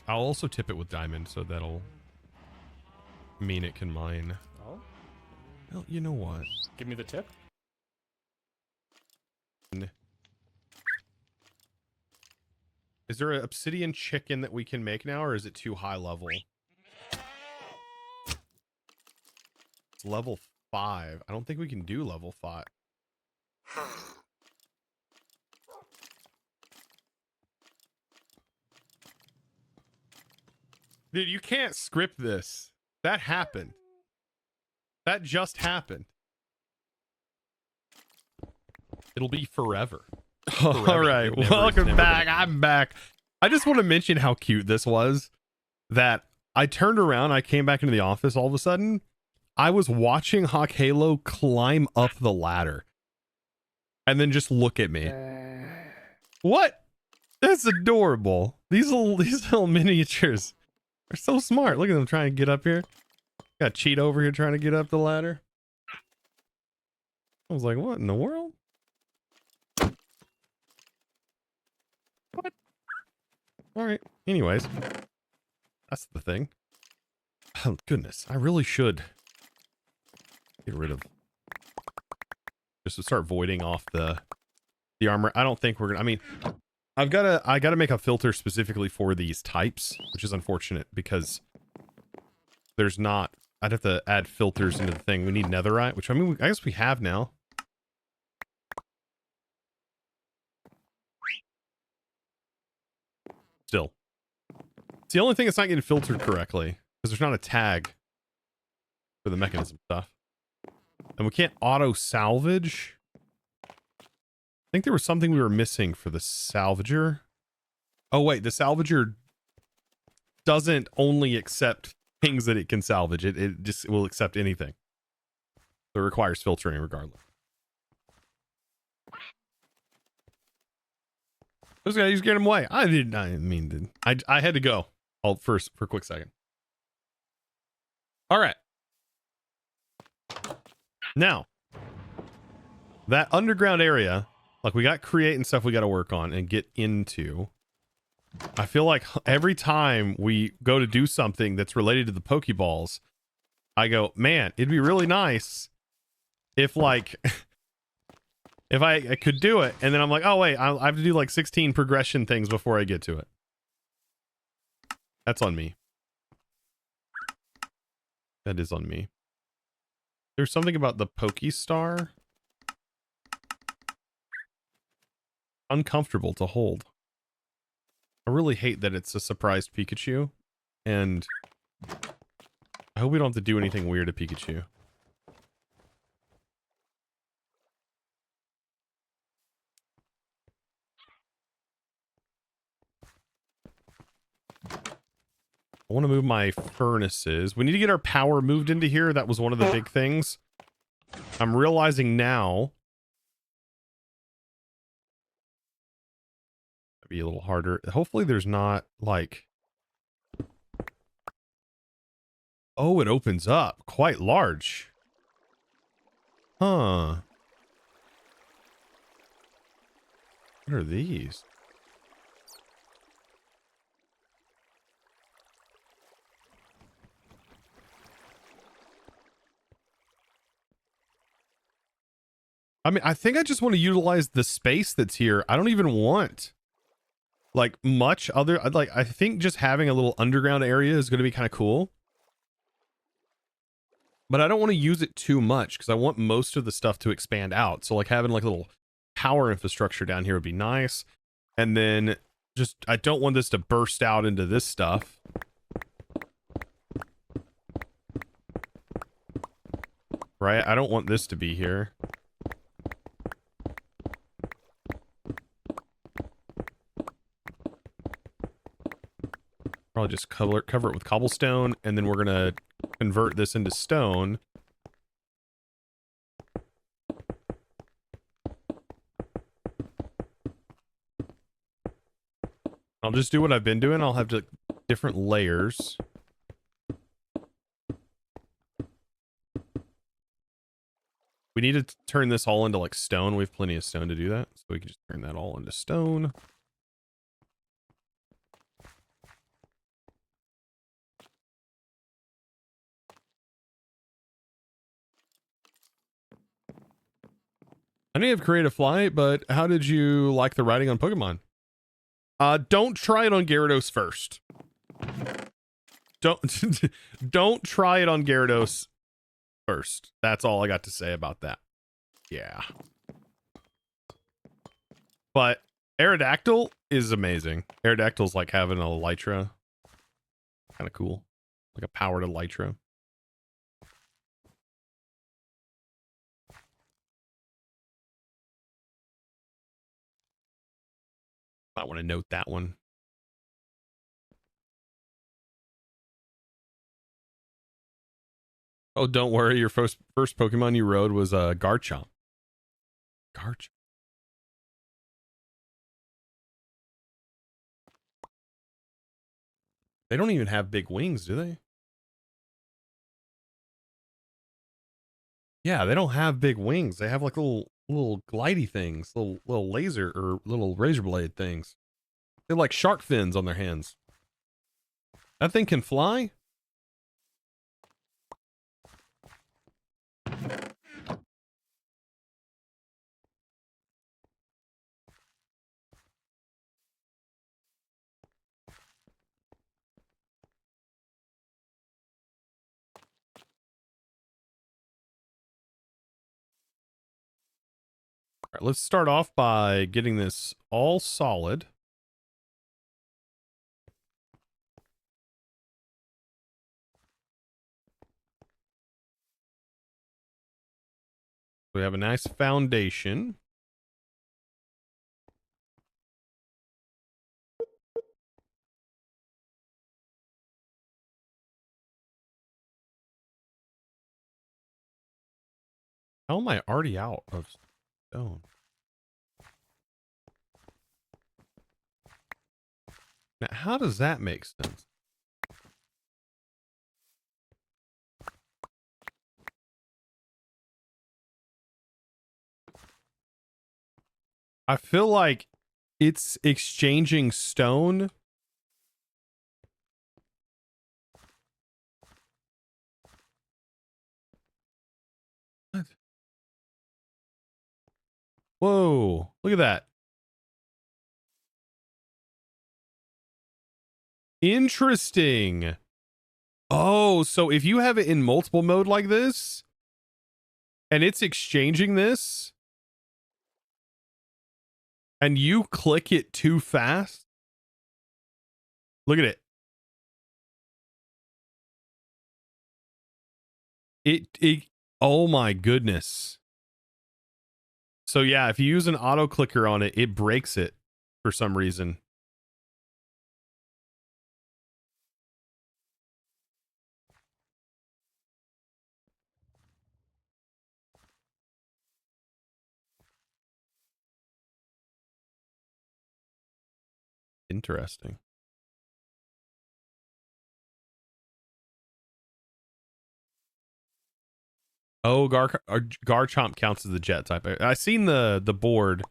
I'll also tip it with diamond, so that'll mean it can mine. Oh? Well, you know what? Give me the tip. Is there an obsidian chicken that we can make now, or is it too high level? It's level 5. I don't think we can do level 5. Dude, you can't script this. That happened. That just happened. It'll be forever. All right, welcome back. I'm back. I just want to mention how cute this was. That I turned around, I came back into the office. All of a sudden, I was watching Hawk Halo climb up the ladder and then just look at me. What? That's adorable. These little miniatures are so smart. Look at them trying to get up here. Got Cheetah over here trying to get up the ladder. I was like, what in the world? What? All right. Anyways, that's the thing. Oh, goodness. I really should get rid of, just to start voiding off the armor. I don't think we're gonna, I mean, I gotta make a filter specifically for these types, which is unfortunate because there's not, I'd have to add filters into the thing. We need netherite, which I mean, I guess we have now. Still, it's the only thing that's not getting filtered correctly because there's not a tag for the mechanism stuff, and we can't auto salvage. I think there was something we were missing for the salvager. Oh wait, the salvager doesn't only accept things that it can salvage. It just will accept anything. So it requires filtering regardless. Those guys just get him away. I had to go. First for a quick second. All right. Now, that underground area, like we got create and stuff we got to work on and get into. I feel like every time we go to do something that's related to the Pokeballs, I go, man, it'd be really nice if like if I could do it, and then I'm like, oh wait, I have to do like 16 progression things before I get to it. That's on me. That is on me. There's something about the Star. Uncomfortable to hold. I really hate that it's a surprised Pikachu, and I hope we don't have to do anything weird to Pikachu. I want to move my furnaces. We need to get our power moved into here. That was one of the big things. I'm realizing now. That'd be a little harder. Hopefully there's not like... Oh, it opens up quite large. Huh. What are these? I mean, I think I just want to utilize the space that's here. I don't even want like much other, like, I think just having a little underground area is going to be kind of cool. But I don't want to use it too much because I want most of the stuff to expand out. So like having like a little power infrastructure down here would be nice. And then just, I don't want this to burst out into this stuff. Right? I don't want this to be here. Probably just cover it with cobblestone, and then we're gonna convert this into stone. I'll just do what I've been doing. I'll have different layers. We need to turn this all into like stone. We have plenty of stone to do that, so we can just turn that all into stone. I know you have Creative Flight, but how did you like the writing on Pokemon? Don't try it on Gyarados first. Don't try it on Gyarados first. That's all I got to say about that. Yeah. But Aerodactyl is amazing. Aerodactyl's like having a Elytra. Kind of cool. Like a powered Elytra. Might want to note that one. Oh, don't worry. Your first Pokemon you rode was Garchomp. Garchomp. They don't even have big wings, do they? Yeah, they don't have big wings. They have like little glidey things, little laser or little razor blade things. They're like shark fins on their hands. That thing can fly? All right, let's start off by getting this all solid. We have a nice foundation. How am I already out of stone? Now, how does that make sense? I feel like it's exchanging stone. What? Whoa, look at that. Interesting. Oh, so if you have it in multiple mode like this, and it's exchanging this, and you click it too fast, look at it. It oh my goodness. So yeah, if you use an auto clicker on it, it breaks it for some reason. Interesting. Oh, Garchomp counts as the jet type. I seen the board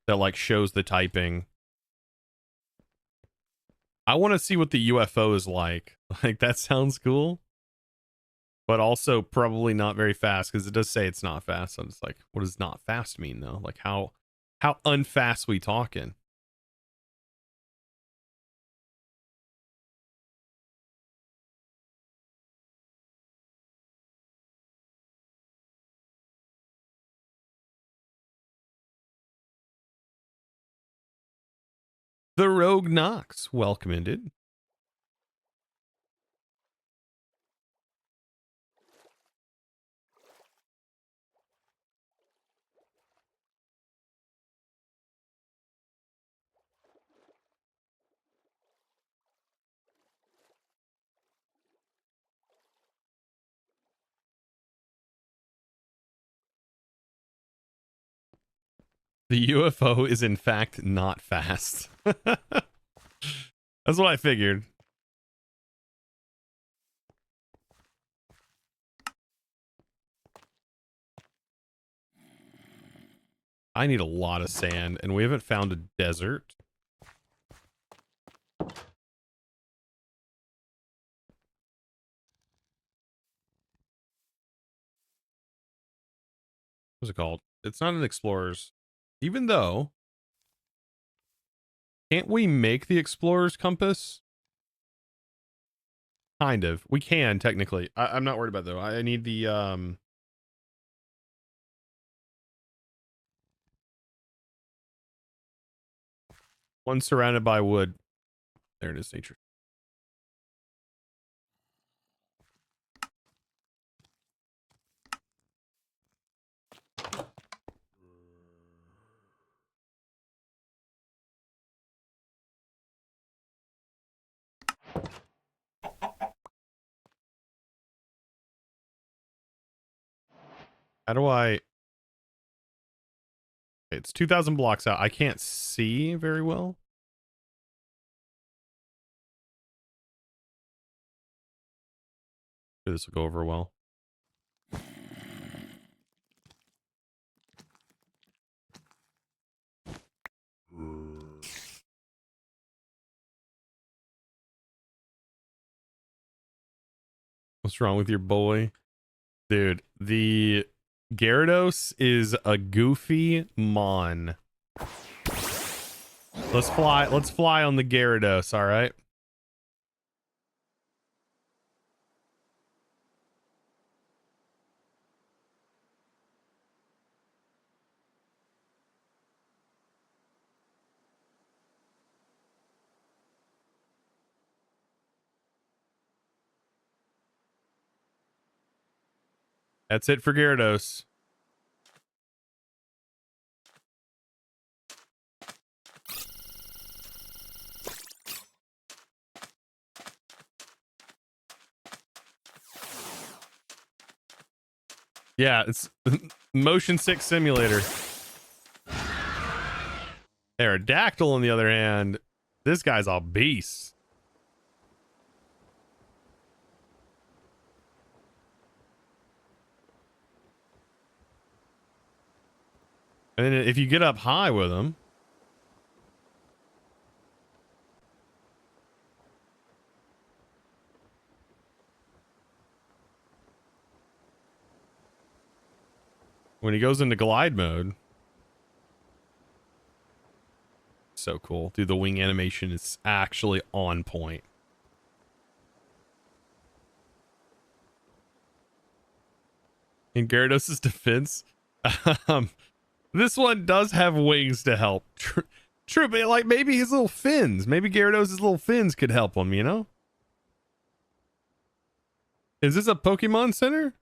that like shows the typing. I want to see what the UFO is like. Like that sounds cool, but also probably not very fast because it does say it's not fast. So it's like, what does not fast mean though? Like how unfast we talking? The Rogue Knox, welcome indeed. The UFO is in fact not fast. That's what I figured. I need a lot of sand, and we haven't found a desert. What's it called? It's not an explorer's. Even though, can't we make the explorer's compass? Kind of. We can technically. I'm not worried about it, though. I need the one surrounded by wood. There it is, nature. How do I... It's 2,000 blocks out. I can't see very well. Sure, this will go over well. What's wrong with your boy? Dude, the Gyarados is a goofy mon. Let's fly on the Gyarados, all right? That's it for Gyarados. Yeah, it's motion 6 simulator. Aerodactyl, on the other hand, this guy's a beast. And then if you get up high with him, when he goes into glide mode, so cool. Dude, the wing animation is actually on point. In Gyarados' defense, this one does have wings to help. True, but like maybe his little fins, maybe Gyarados' little fins could help him, you know? Is this a Pokemon Center?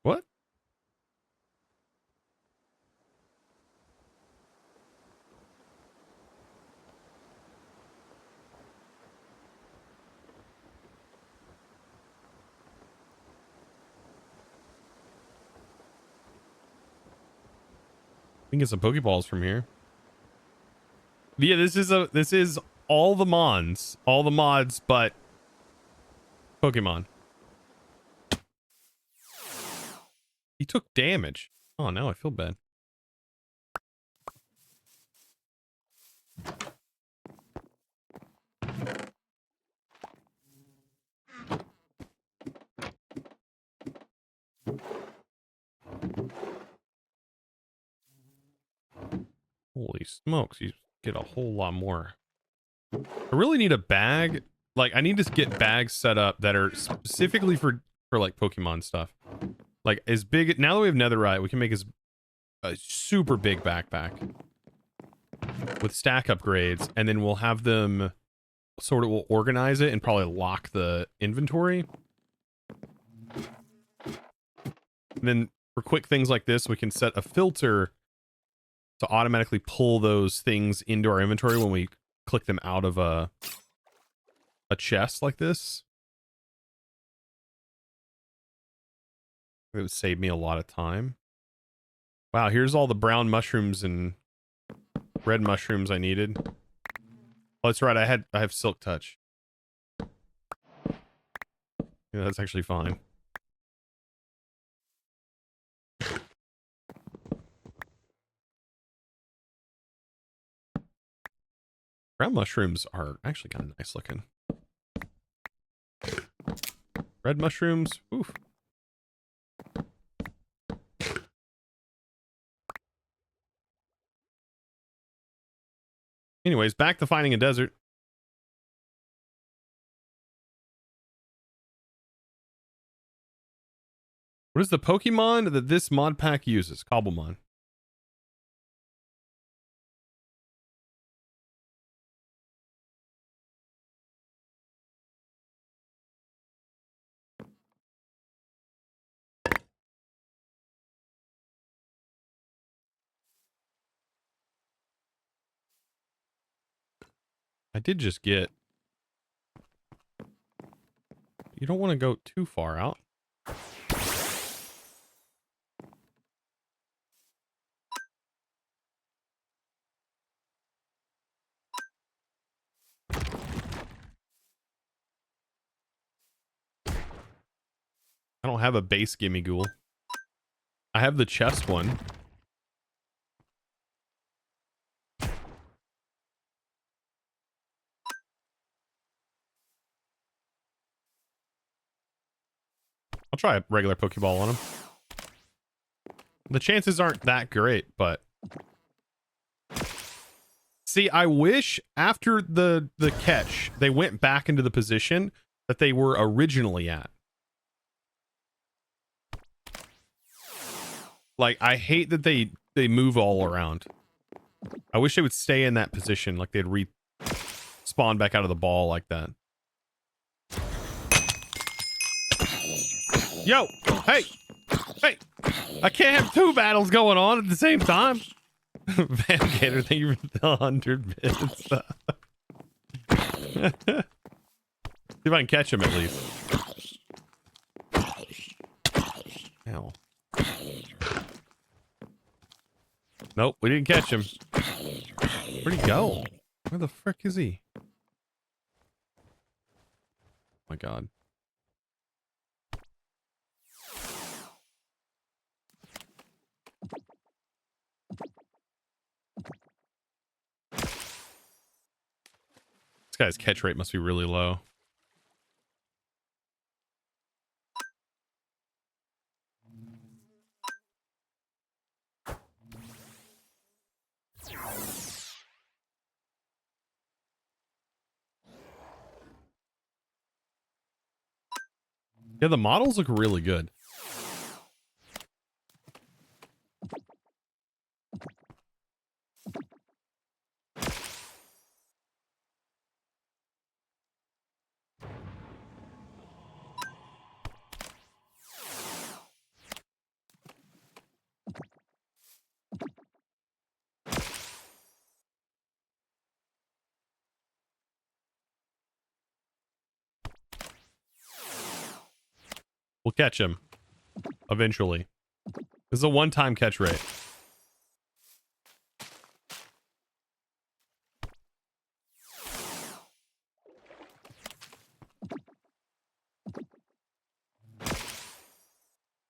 What? We can get some Pokeballs from here. Yeah, this is all the Mons, all the mods, but Pokemon. He took damage. Oh, now I feel bad. Holy smokes, you get a whole lot more. I really need a bag. Like, I need to get bags set up that are specifically for like Pokemon stuff. Like, as big, now that we have Netherite, we can make a super big backpack with stack upgrades, and then we'll have them sort of, we'll organize it and probably lock the inventory. And then for quick things like this, we can set a filter to automatically pull those things into our inventory when we click them out of a chest like this. It would save me a lot of time. Wow, here's all the brown mushrooms and red mushrooms I needed. Oh, that's right, I have silk touch. Yeah, that's actually fine. Brown mushrooms are actually kind of nice looking. Red mushrooms, oof. Anyways, back to finding a desert. What is the Pokemon that this mod pack uses? Cobblemon. I did just get... You don't want to go too far out. I don't have a base gimme ghoul. I have the chest one. I'll try a regular Pokeball on him. The chances aren't that great, but... See, I wish after the catch, they went back into the position that they were originally at. Like, I hate that they move all around. I wish they would stay in that position, like they'd respawn back out of the ball like that. Yo! Hey! Hey! I can't have two battles going on at the same time! Van Gator, thank you for the 100 bits. See if I can catch him at least. Ow. Nope, we didn't catch him. Where'd he go? Where the frick is he? Oh my god. This guy's catch rate must be really low. Yeah, the models look really good. We'll catch him eventually. This is a one-time catch rate.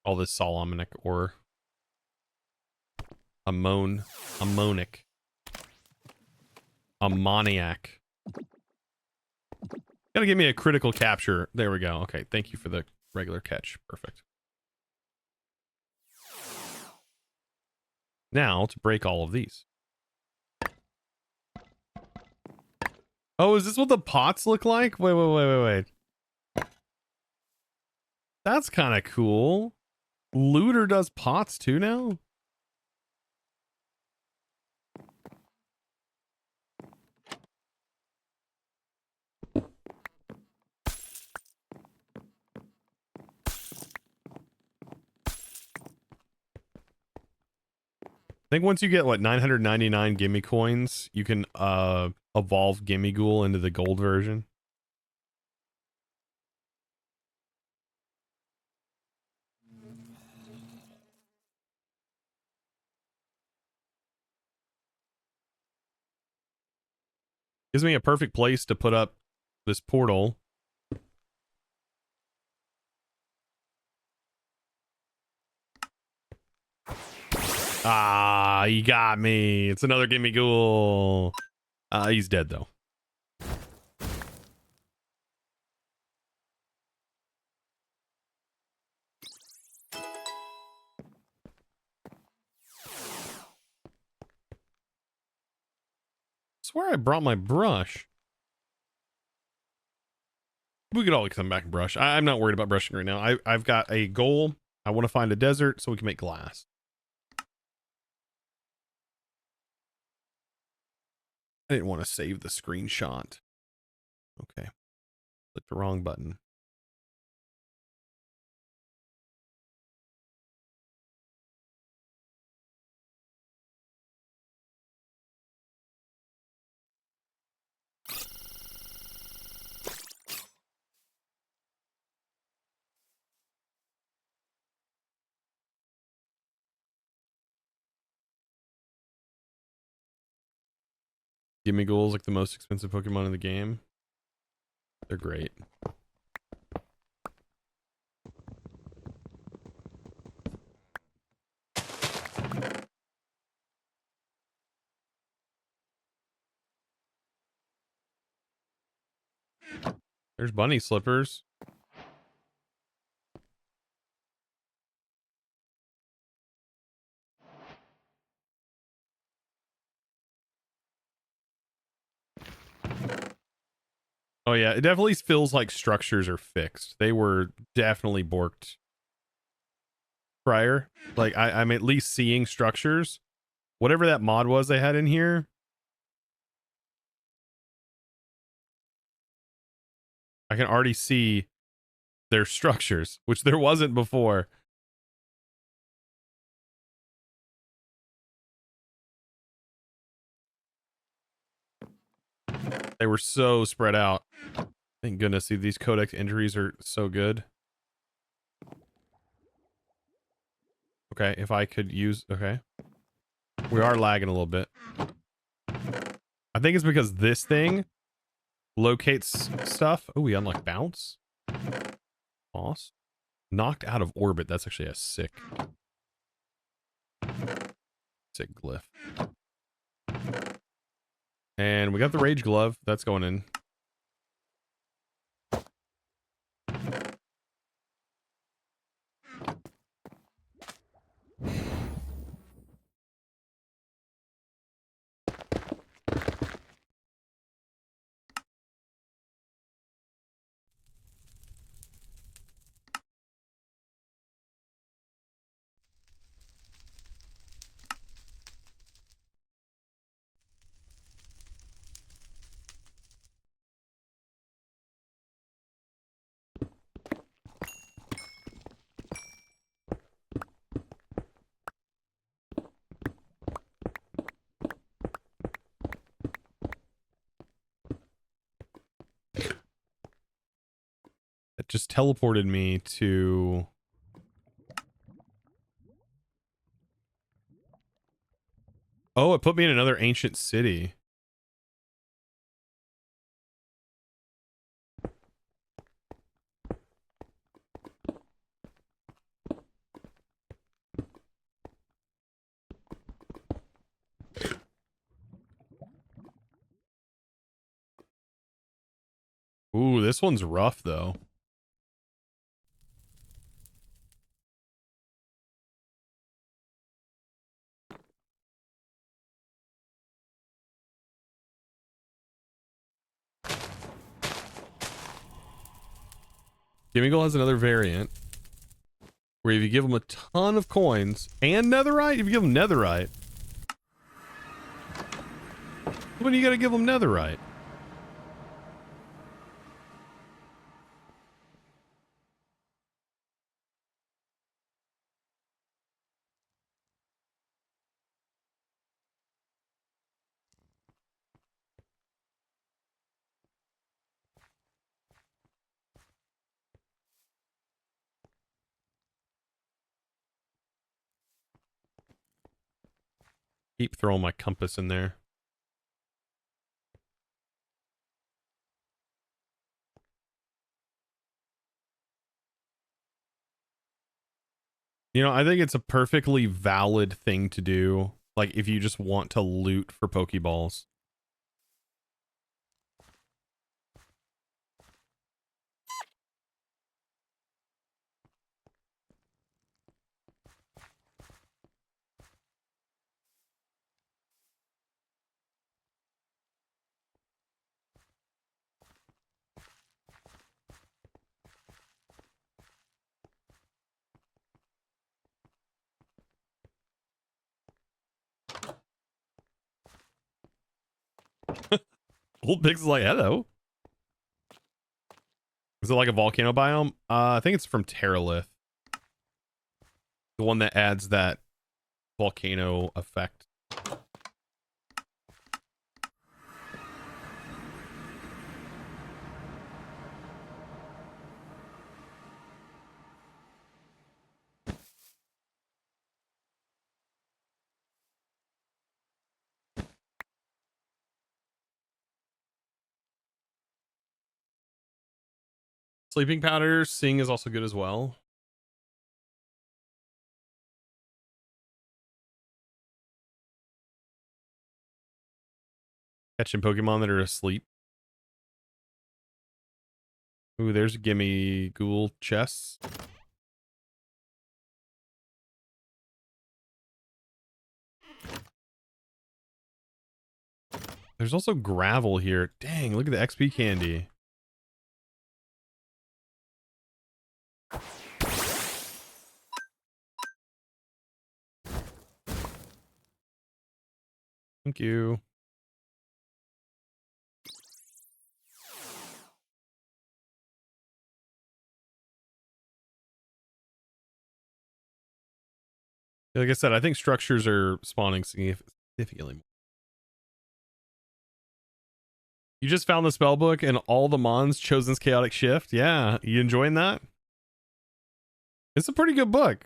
All this Solomonic ore. Ammonic. Ammoniac. Gotta give me a critical capture. There we go. Okay, thank you for the regular catch. Perfect. Now to break all of these. Oh, is this what the pots look like? Wait. That's kind of cool. Looter does pots too now? I think once you get, what, 999 gimme coins, you can evolve Gimme Ghoul into the gold version. Gives me a perfect place to put up this portal. Ah, he got me. It's another Gimme Ghoul. He's dead, though. Swear I brought my brush. We could always come back and brush. I'm not worried about brushing right now. I've got a goal. I want to find a desert so we can make glass. I didn't want to save the screenshot. Okay. Click the wrong button. Gimme Ghouls, like the most expensive Pokemon in the game. They're great. There's bunny slippers. Oh yeah, it definitely feels like structures are fixed. They were definitely borked prior. Like I'm at least seeing structures. Whatever that mod was they had in here. I can already see their structures, which there wasn't before. They were so spread out. Thank goodness, see, these codex entries are so good. Okay, if I could use... Okay. We are lagging a little bit. I think it's because this thing locates stuff. Oh, we unlock bounce. Boss. Knocked out of orbit. That's actually a sick glyph. And we got the rage glove. That's going in. It just teleported me to... Oh, it put me in another ancient city. Ooh, this one's rough, though. Gimmiggle has another variant where if you give them a ton of coins and netherite, if you give them netherite, when you gotta give them netherite? Keep throwing my compass in there. You know, I think it's a perfectly valid thing to do. Like, if you just want to loot for Pokeballs. Old Pig's like, hello. Is it like a volcano biome? I think it's from Terralith. The one that adds that volcano effect. Sleeping powder, Sing is also good as well. Catching Pokemon that are asleep. Ooh, there's gimme ghoul chests. There's also gravel here. Dang, look at the XP candy. Thank you. Like I said, I think structures are spawning significantly more. You just found the spell book and All The Mons, Chosen's Chaotic Shift. Yeah, you enjoying that? It's a pretty good book.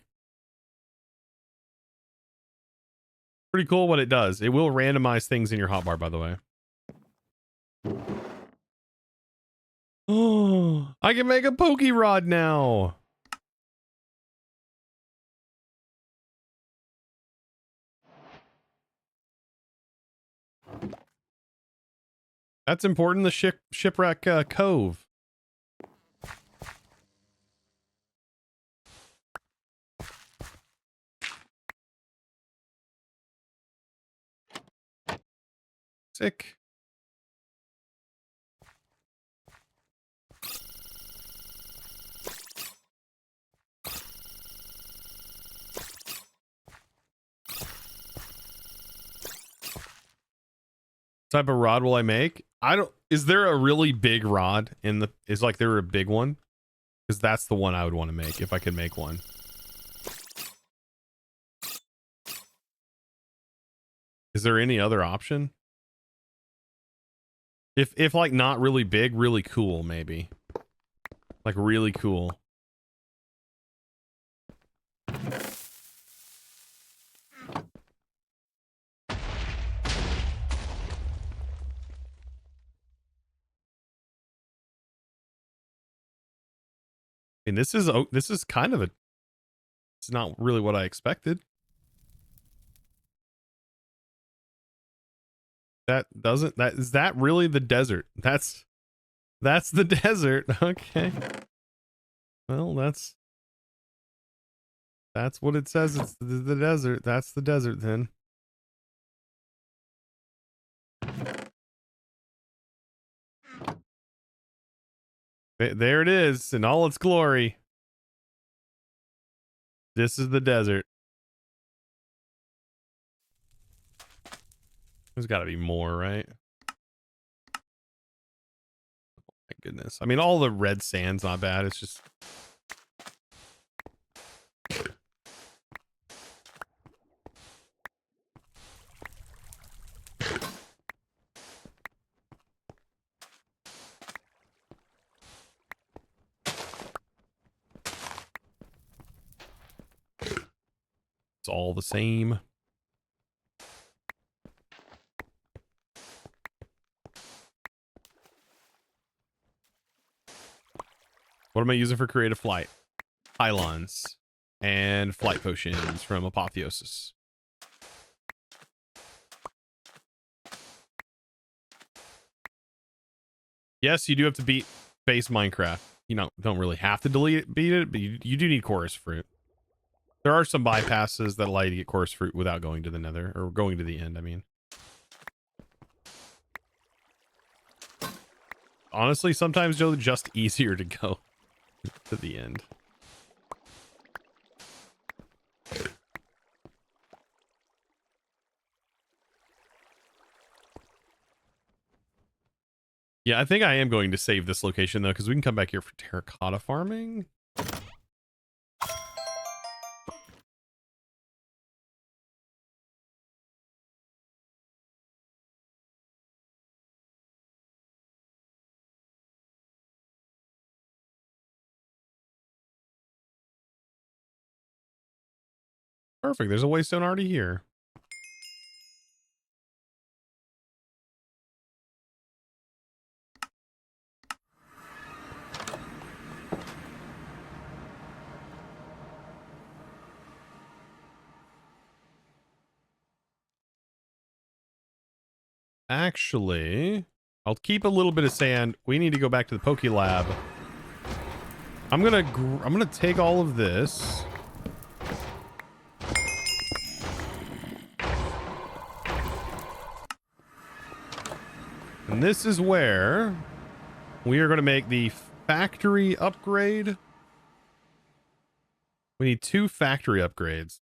Pretty cool what it does. It will randomize things in your hotbar, by the way. Oh, I can make a Poke Rod now. That's important. The shipwreck cove. Sick. Type of rod will I make? I don't. Is there a really big rod in the? Is like there a big one? Because that's the one I would want to make if I could make one. Is there any other option? If like not really big, really cool, maybe. Like really cool. And this is kind of a. It's not really what I expected. That doesn't. That is that really the desert? That's the desert. Okay. Well, that's what it says. It's the desert. That's the desert then. There it is in all its glory. This is the desert. There's got to be more, right? Oh my goodness. I mean, all the red sand's not bad. It's just... It's all the same. What am I using for creative flight? Pylons and flight potions from Apotheosis. Yes, you do have to beat base Minecraft. You know, don't really have to beat it, but you do need chorus fruit. There are some bypasses that allow you to get chorus fruit without going to the nether, or going to the end, I mean. Honestly, sometimes they're just easier to go to the end. Yeah, I think I am going to save this location, though, because we can come back here for terracotta farming. Perfect. There's a waystone already here. Actually, I'll keep a little bit of sand. We need to go back to the Poke Lab I'm gonna take all of this. And this is where we are going to make the factory upgrade. We need 2 factory upgrades.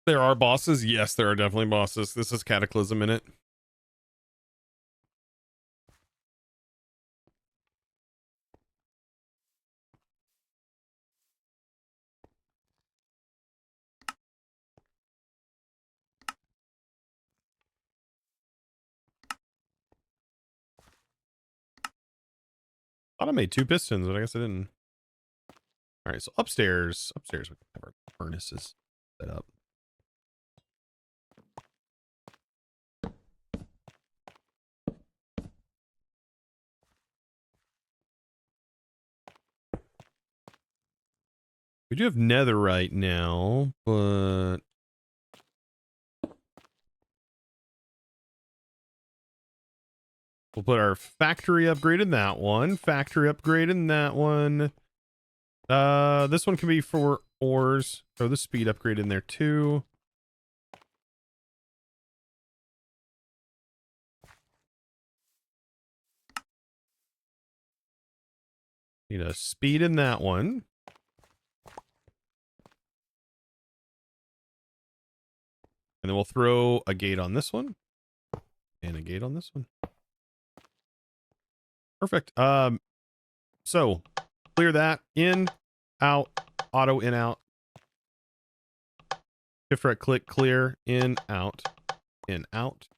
There are bosses. Yes, there are definitely bosses. This is Cataclysm in it. Thought I made 2 pistons, but I guess I didn't. All right, so upstairs we can have our furnaces set up. We do have netherite now, but we'll put our factory upgrade in that one, factory upgrade in that one. This one can be for ores. Throw the speed upgrade in there too. Need a speed in that one. And then we'll throw a gate on this one. And a gate on this one. Perfect. So clear that. In, out, auto in, out. Shift right click, clear, in, out, in, out.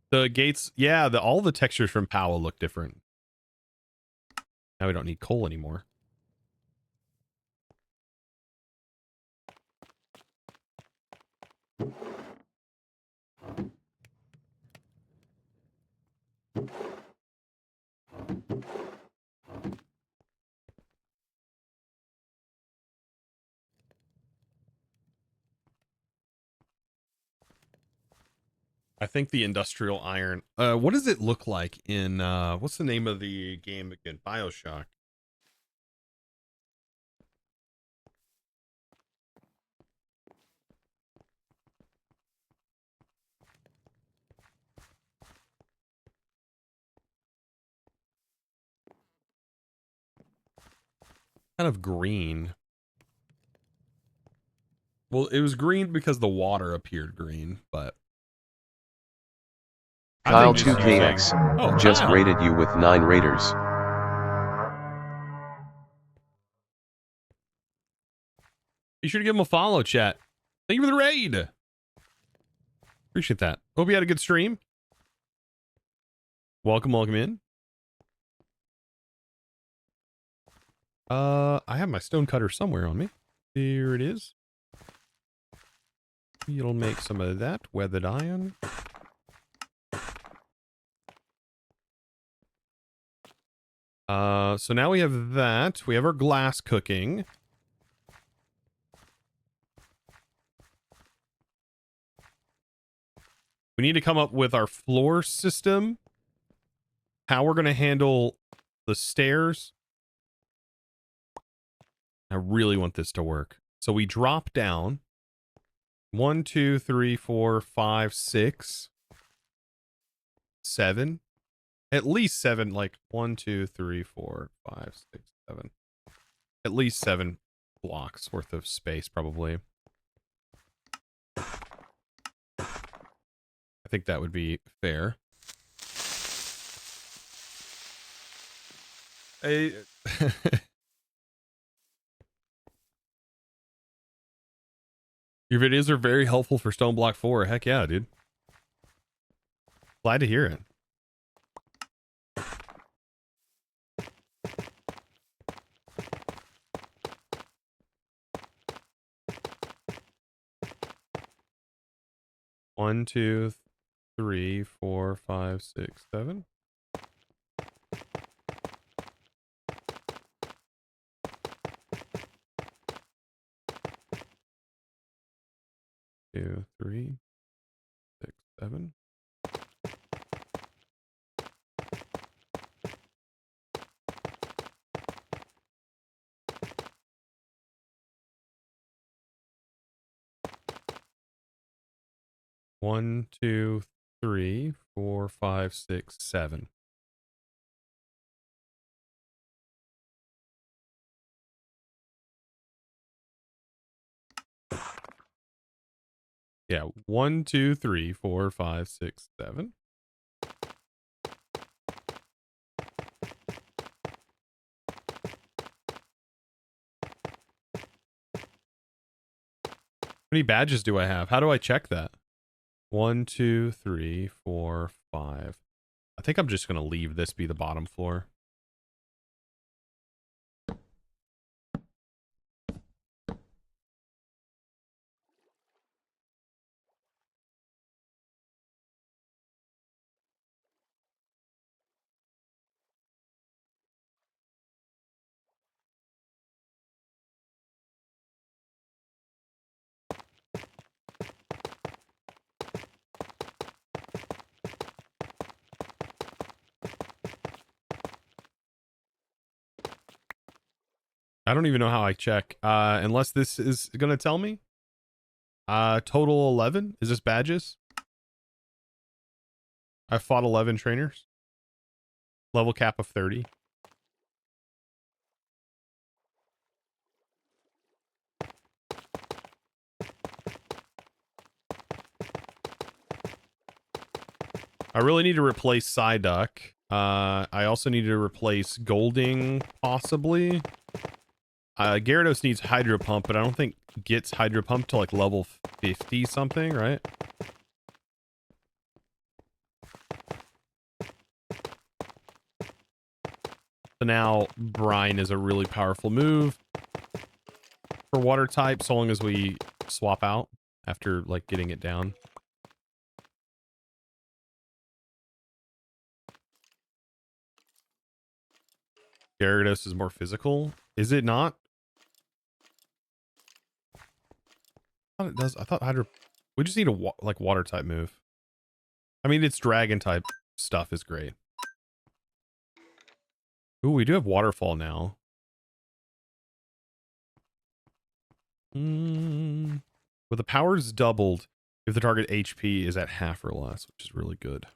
The gates, yeah, all the textures from Powell look different. Now we don't need coal anymore. I think the industrial iron. What does it look like in what's the name of the game again? BioShock. Kind of green. Well, it was green because the water appeared green, but Kyle just 2KX just Kyle. rated you with 9 raiders. Be sure to give him a follow, chat. Thank you for the raid. Appreciate that. Hope you had a good stream. Welcome in. I have my stone cutter somewhere on me. There it is. You'll make some of that weathered iron. So now we have that. We have our glass cooking. We need to come up with our floor system. How we're going to handle the stairs. I really want this to work. So we drop down. 1, 2, 3, 4, 5, 6, 7. At least 7, like 1, 2, 3, 4, 5, 6, 7. At least 7 blocks worth of space, probably. I think that would be fair. Your videos are very helpful for Stone Block 4. Heck yeah, dude. Glad to hear it. 1, 2, 3, 4, 5, 6, 7. Two, 3, 6, 7. One, 2, 3, 4, 5, 6, 7. Yeah, 1, 2, 3, 4, 5, 6, 7. How many badges do I have? How do I check that? 1, 2, 3, 4, 5. I think I'm just going to leave this be the bottom floor. I don't even know how I check. Unless this is going to tell me. Total 11. Is this badges? I fought 11 trainers. Level cap of 30. I really need to replace Psyduck. I also need to replace Golding, possibly. Gyarados needs Hydro Pump, but I don't think gets Hydro Pump to like level 50 something, right? So now Brine is a really powerful move for water type, so long as we swap out after like getting it down. Gyarados is more physical. Is it not? I thought it does. I thought Hydro. We just need a like water type move. I mean, it's dragon type stuff is great. Ooh, we do have waterfall now. But the power's doubled if the target HP is at half or less, which is really good.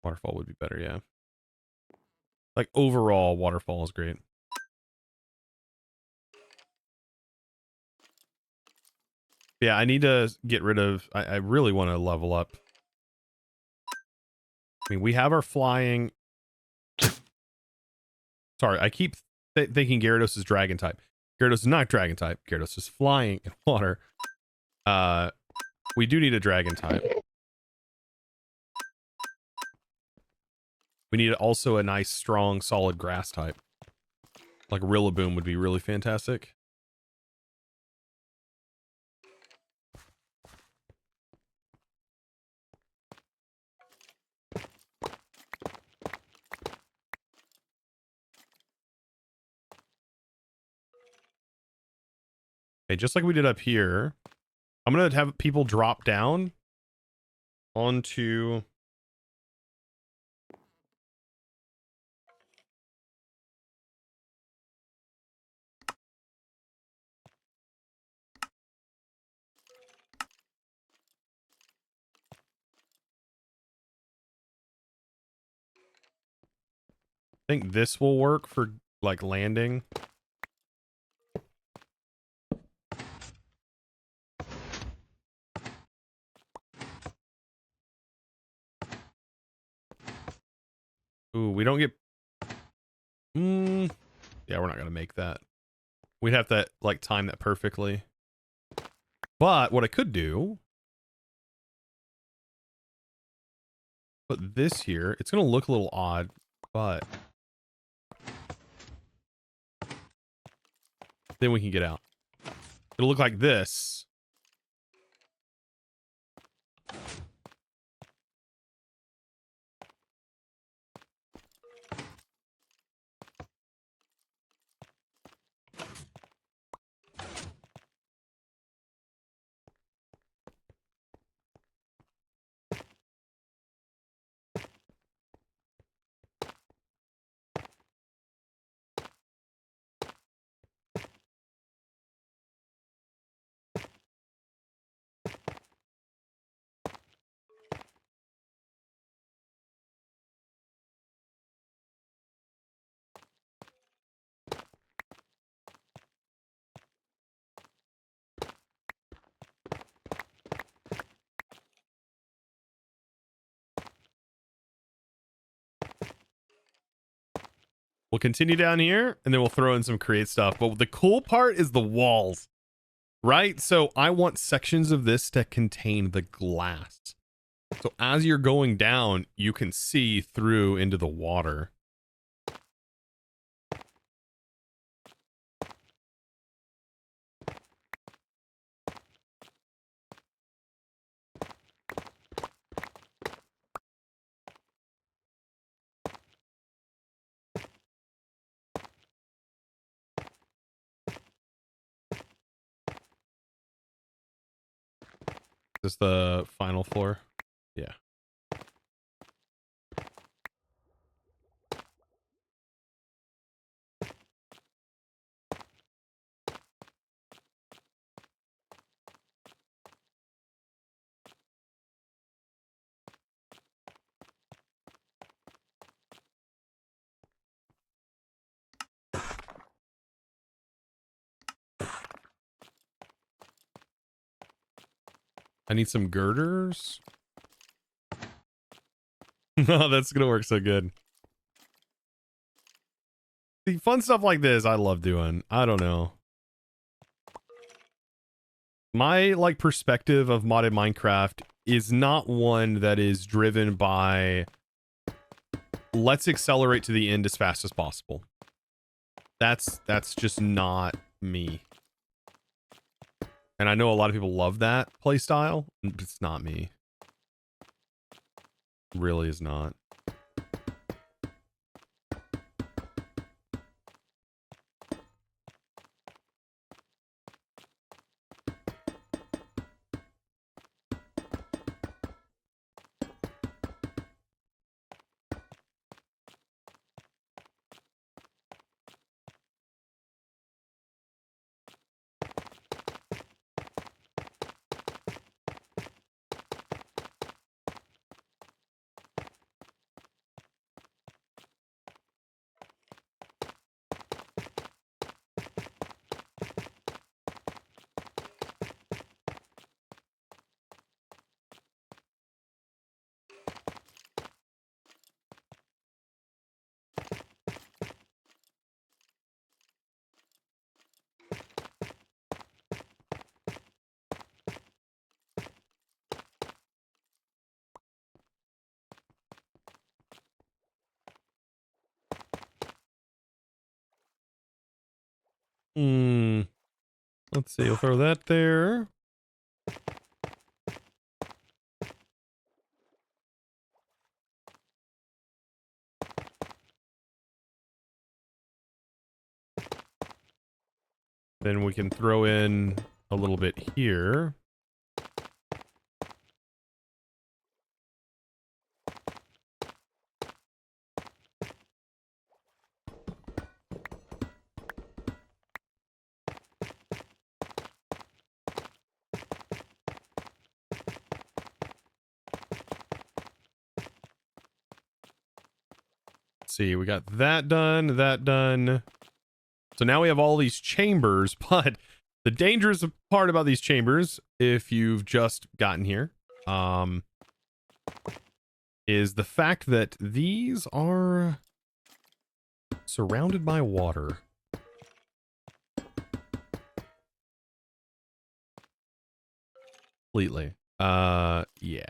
Waterfall would be better, yeah. Like overall, waterfall is great. Yeah, I need to get rid of... I really want to level up. I mean, we have our flying... Sorry, I keep thinking Gyarados is dragon type. Gyarados is not dragon type. Gyarados is flying in water. We do need a dragon type. We need also a nice, strong, solid grass type. Like Rillaboom would be really fantastic. Okay, just like we did up here, I'm going to have people drop down onto... I think this will work for like landing. Ooh, we don't get... Yeah, we're not going to make that. We'd have to like time that perfectly. But what I could do... Put this here. It's going to look a little odd, but... Then we can get out. It'll look like this. We'll continue down here, and then we'll throw in some create stuff. But the cool part is the walls, right? So I want sections of this to contain the glass. So as you're going down, you can see through into the water. Is this the final floor? Yeah. I need some girders. Oh, that's gonna work so good. The fun stuff like this, I love doing. I don't know. My like perspective of modded Minecraft is not one that is driven by let's accelerate to the end as fast as possible. That's just not me. And I know a lot of people love that play style. It's not me. It really is not. Let's see, I'll throw that there. Then we can throw in a little bit here. See, we got that done, that done. So now we have all these chambers, but the dangerous part about these chambers, if you've just gotten here, is the fact that these are surrounded by water. Completely. Yeah.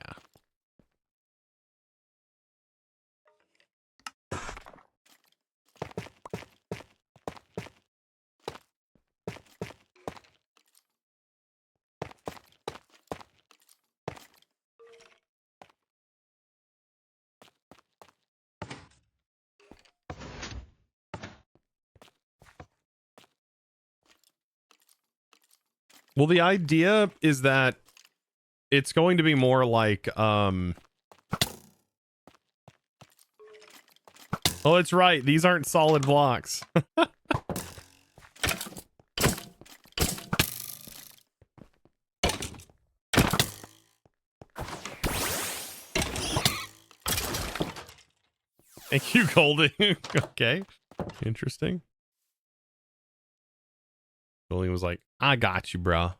Well, the idea is that it's going to be more like, oh, it's right. These aren't solid blocks. Thank you, Golding. Okay. Interesting. Golding was like, I got you, bro.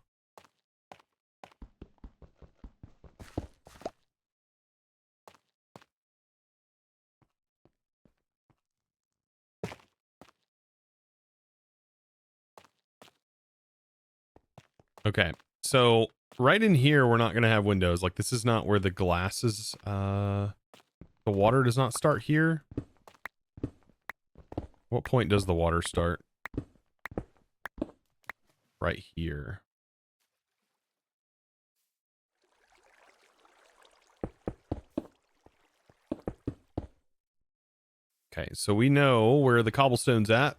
Okay, so right in here, we're not going to have windows. Like, this is not where the glass is. The water does not start here. What point does the water start? Right here. Okay, so we know where the cobblestone's at.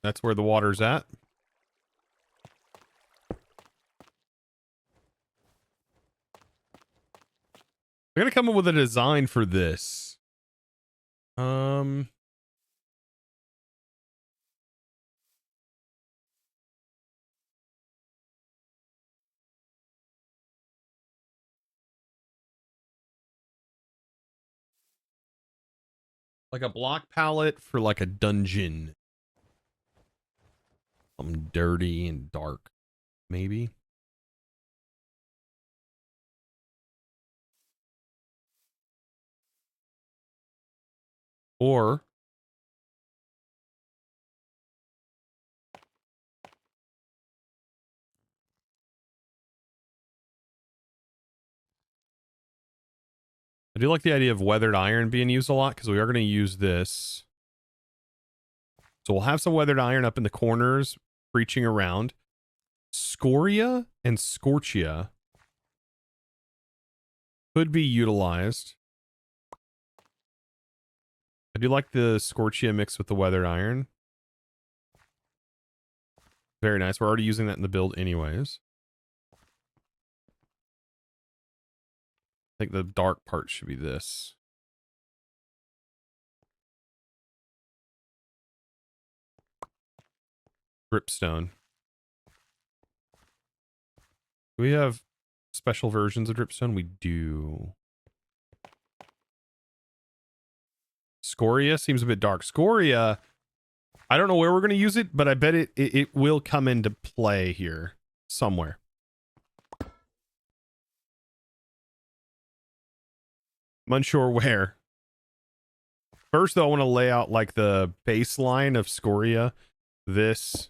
That's where the water's at. We're gonna come up with a design for this. Like a block palette for like a dungeon. Something dirty and dark, maybe. Or I do like the idea of weathered iron being used a lot because we are going to use this. So we'll have some weathered iron up in the corners, reaching around. Scoria and Scorchia could be utilized. I do like the Scorchia mixed with the weathered iron. Very nice. We're already using that in the build anyways. I think the dark part should be this. Dripstone. Do we have special versions of dripstone? We do. Scoria seems a bit dark. Scoria, I don't know where we're going to use it, but I bet it will come into play here somewhere. I'm unsure where. First, though, I want to lay out like the baseline of Scoria. This.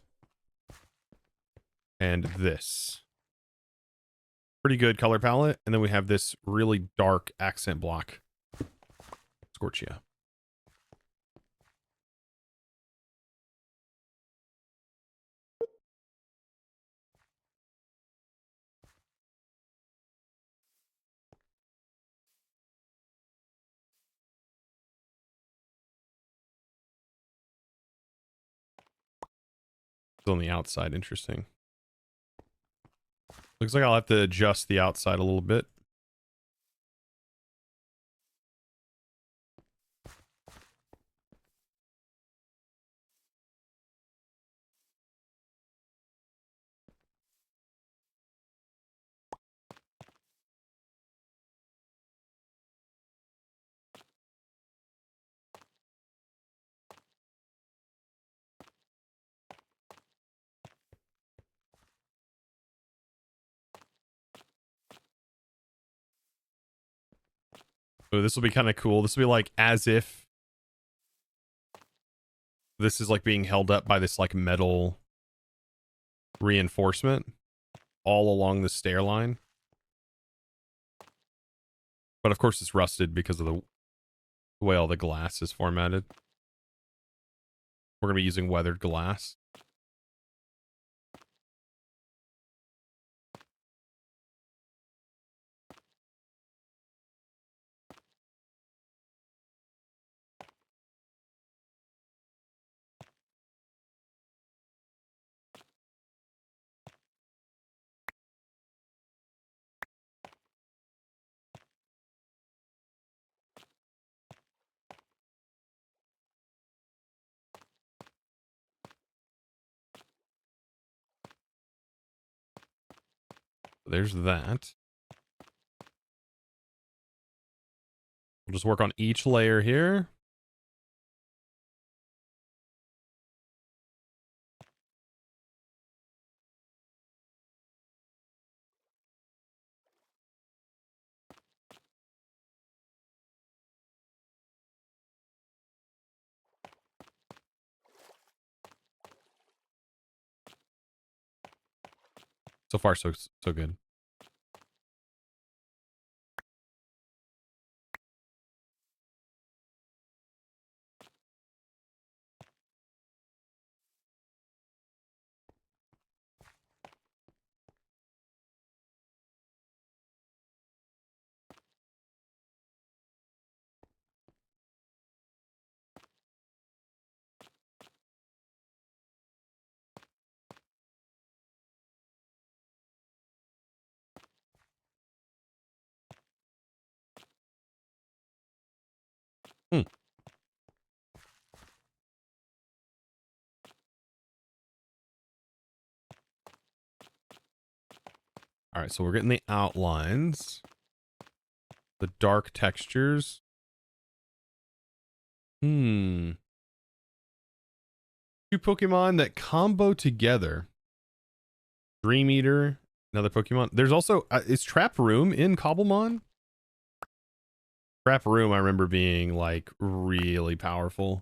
And this. Pretty good color palette. And then we have this really dark accent block. Scorchia. It's on the outside. Interesting. Looks like I'll have to adjust the outside a little bit. Oh, this will be kind of cool. This will be like as if this is like being held up by this like metal reinforcement all along the stair line. But of course it's rusted because of the way all the glass is formatted. We're going to be using weathered glass. There's that. We'll just work on each layer here. So far, so good. Hmm. All right, so we're getting the outlines, the dark textures. Two Pokemon that combo together. Dream Eater, another Pokemon. There's also, is Trap Room in Cobblemon? Trap Room, I remember being like really powerful.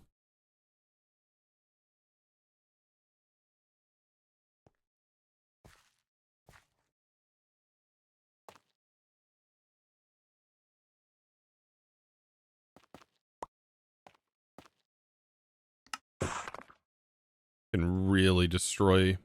Can really destroy.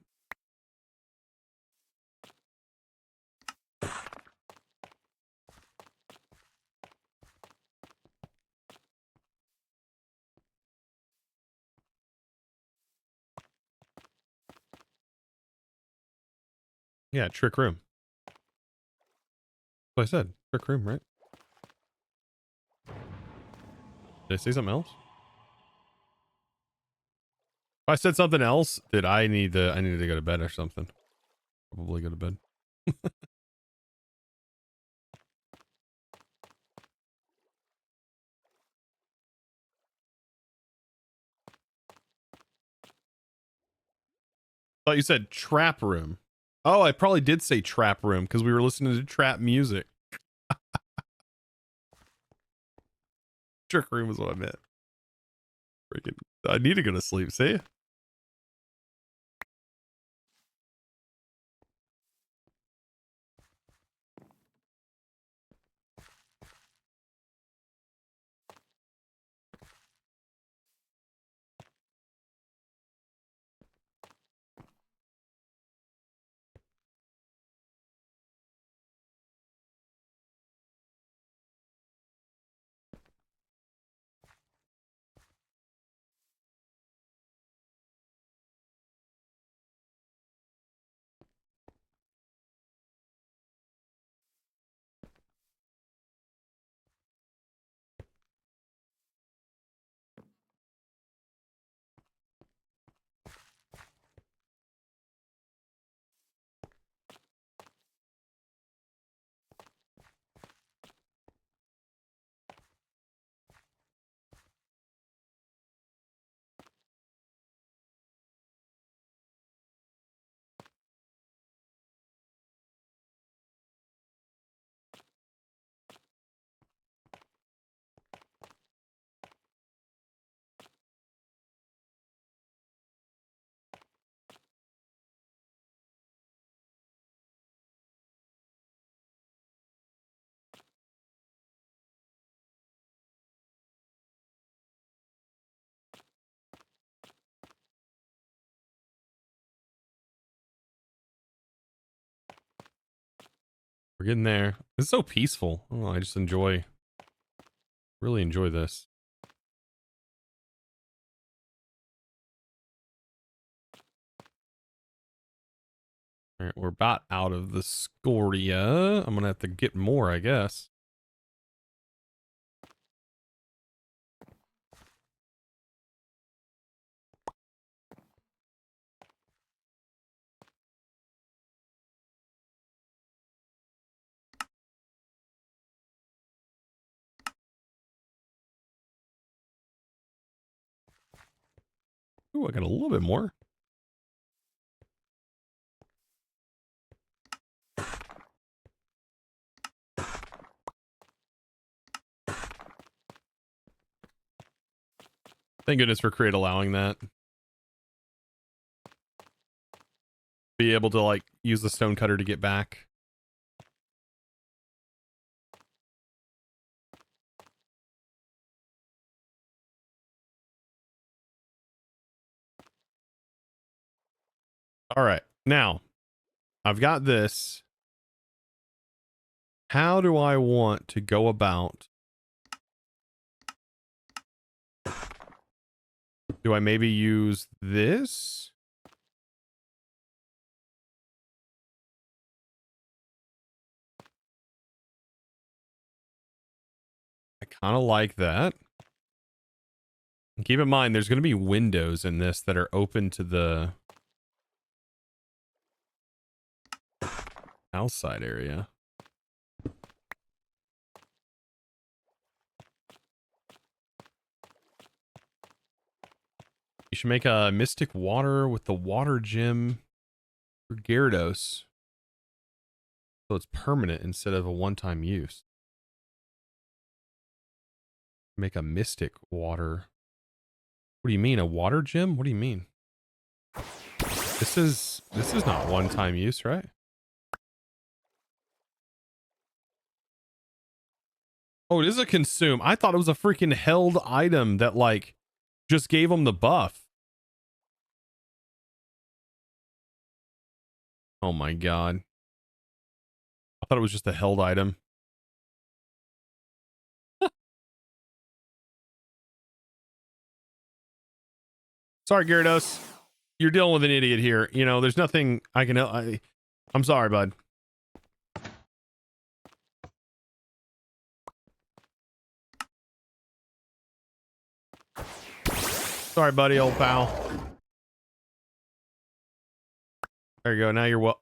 Yeah, Trick Room. That's what I said. Trick Room, right? Did I say something else? If I said something else, did I need to go to bed or something? Probably go to bed. Thought you said Trap Room. Oh, I probably did say Trap Room because we were listening to trap music. Trick Room is what I meant. Freaking, I need to go to sleep. See? We're getting there. It's so peaceful. Oh, I just really enjoy this. All right, we're about out of the Scoria. I'm gonna have to get more, I guess. Ooh, I got a little bit more. Thank goodness for Create allowing that. be able to like use the stone cutter to get back. All right, now I've got this. How do I want to go about? Do I maybe use this? I kind of like that. And keep in mind, there's going to be windows in this that are open to the outside area. You should make a mystic water with the water gem for Gyarados, so it's permanent instead of a one-time use. Make a mystic water. What do you mean, a water gem? What do you mean? This is not one-time use, right? Oh, it is a consume. I thought it was a freaking held item that like just gave him the buff. Oh my god. I thought it was just a held item. Sorry, Gyarados. You're dealing with an idiot here. You know, there's nothing I can help. I'm sorry, bud. Sorry, buddy, old pal. There you go. Now you're well.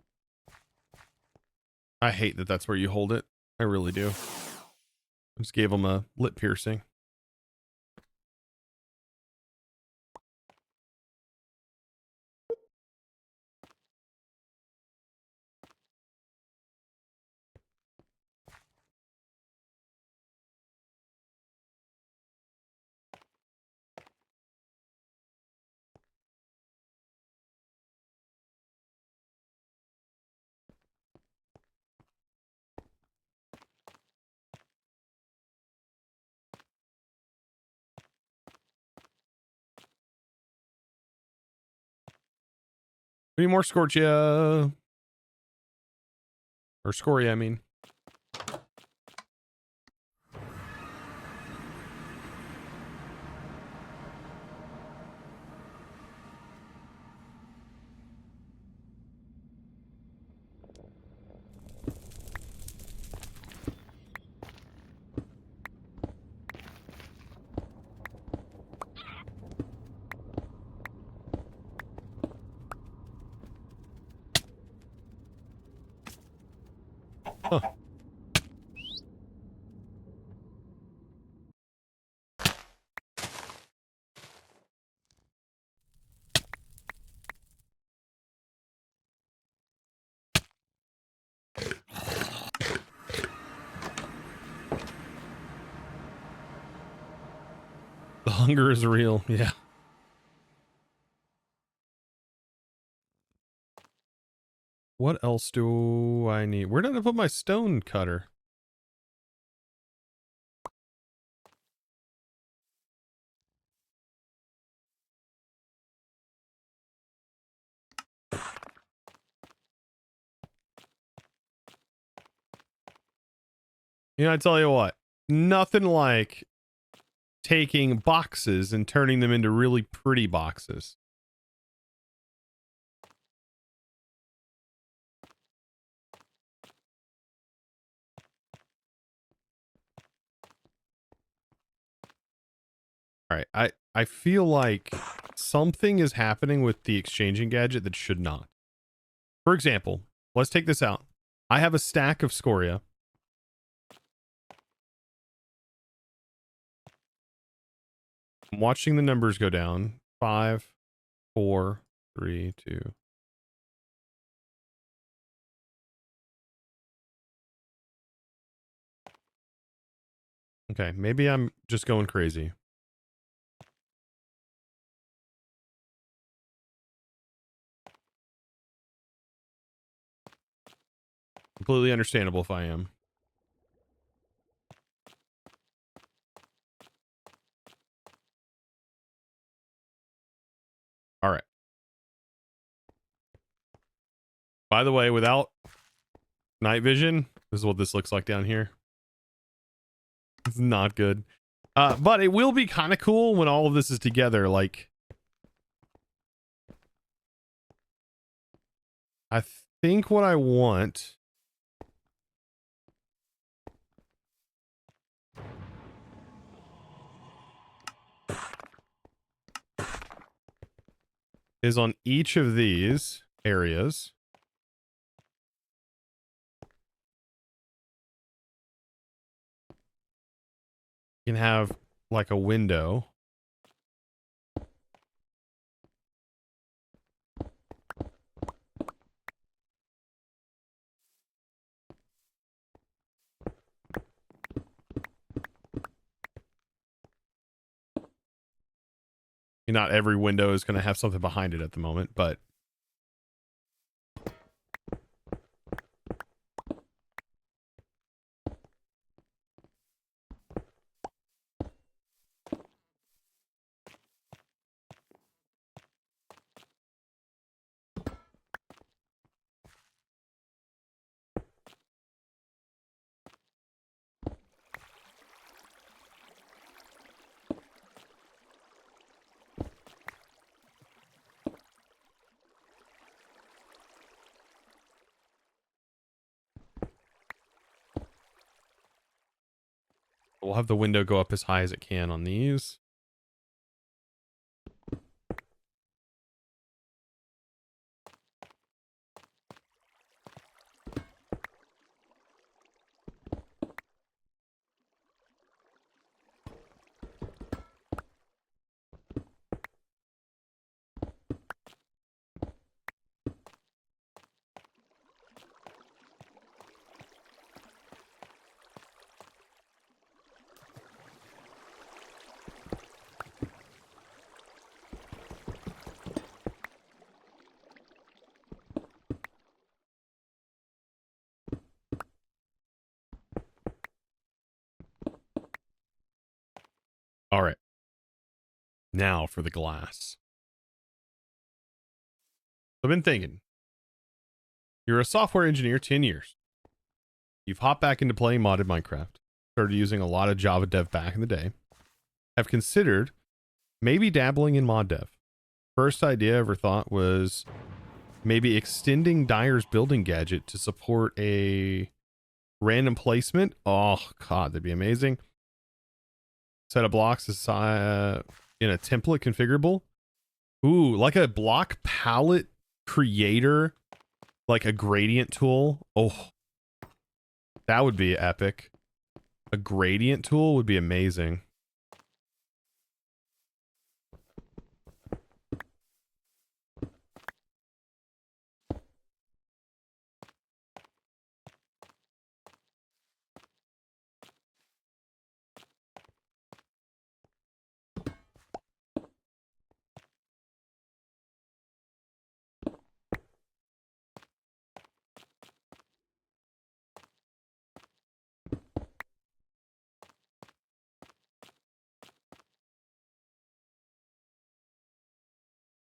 I hate that that's where you hold it. I really do. I just gave him a lip piercing. Any more Scorchia? Or Scoria, I mean. Huh. The hunger is real. Yeah. What else do I need? Where did I put my stone cutter? You know, I tell you what, nothing like taking boxes and turning them into really pretty boxes. All right, I feel like something is happening with the exchanging gadget that should not. For example, let's take this out. I have a stack of scoria. I'm watching the numbers go down. 5, 4, 3, 2. Okay, maybe I'm just going crazy. Completely understandable if I am. All right. By the way, without night vision, this is what this looks like down here. It's not good. But it will be kind of cool when all of this is together. Like, I think what I want is on each of these areas. You can have like a window. Not every window is going to have something behind it at the moment, but we'll have the window go up as high as it can on these. All right. Now for the glass. I've been thinking. You're a software engineer, 10 years. You've hopped back into playing modded Minecraft. Started using a lot of Java dev back in the day. Have considered maybe dabbling in mod dev. First idea I ever thought was maybe extending Dyer's building gadget to support a random placement. Oh, God, that'd be amazing. Set of blocks is in a template configurable. Ooh, like a block palette creator, like a gradient tool. Oh, that would be epic. A gradient tool would be amazing.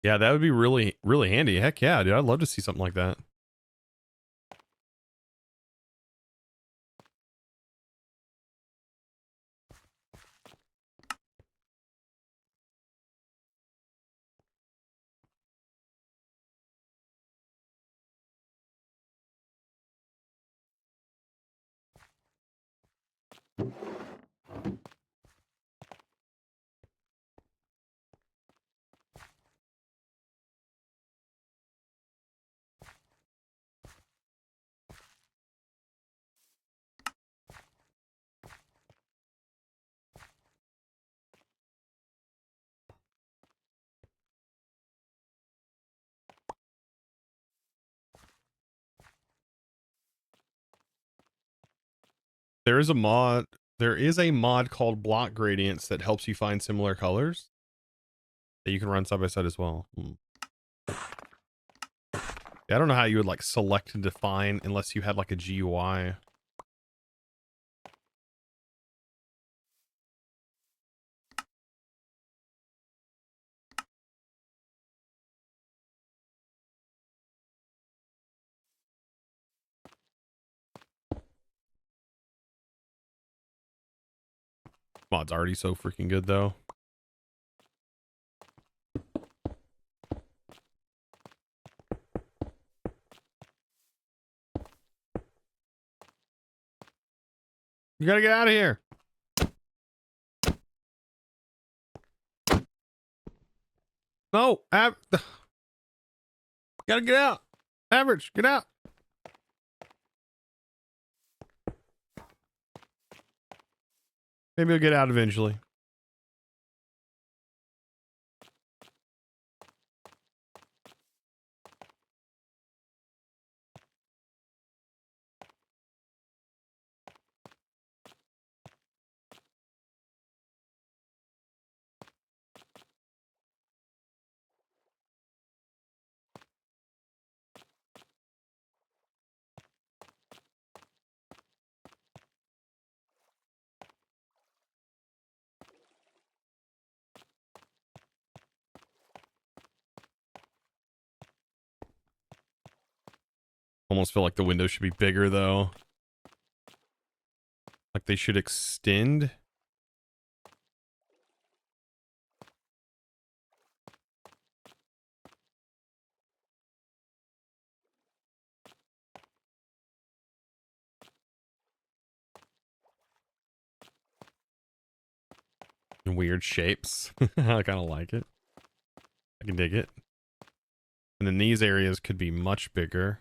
Yeah, that would be really, really handy. Heck yeah, dude. I'd love to see something like that. There is a mod called Block Gradients that helps you find similar colors that you can run side by side as well. I don't know how you would like select and define unless you had like a GUI. Mod's already so freaking good though. You gotta get out of here. No, gotta get out. Average, get out. Maybe I'll get out eventually. Almost feel like the window should be bigger though. Like they should extend. In weird shapes. I kind of like it. I can dig it. And then these areas could be much bigger.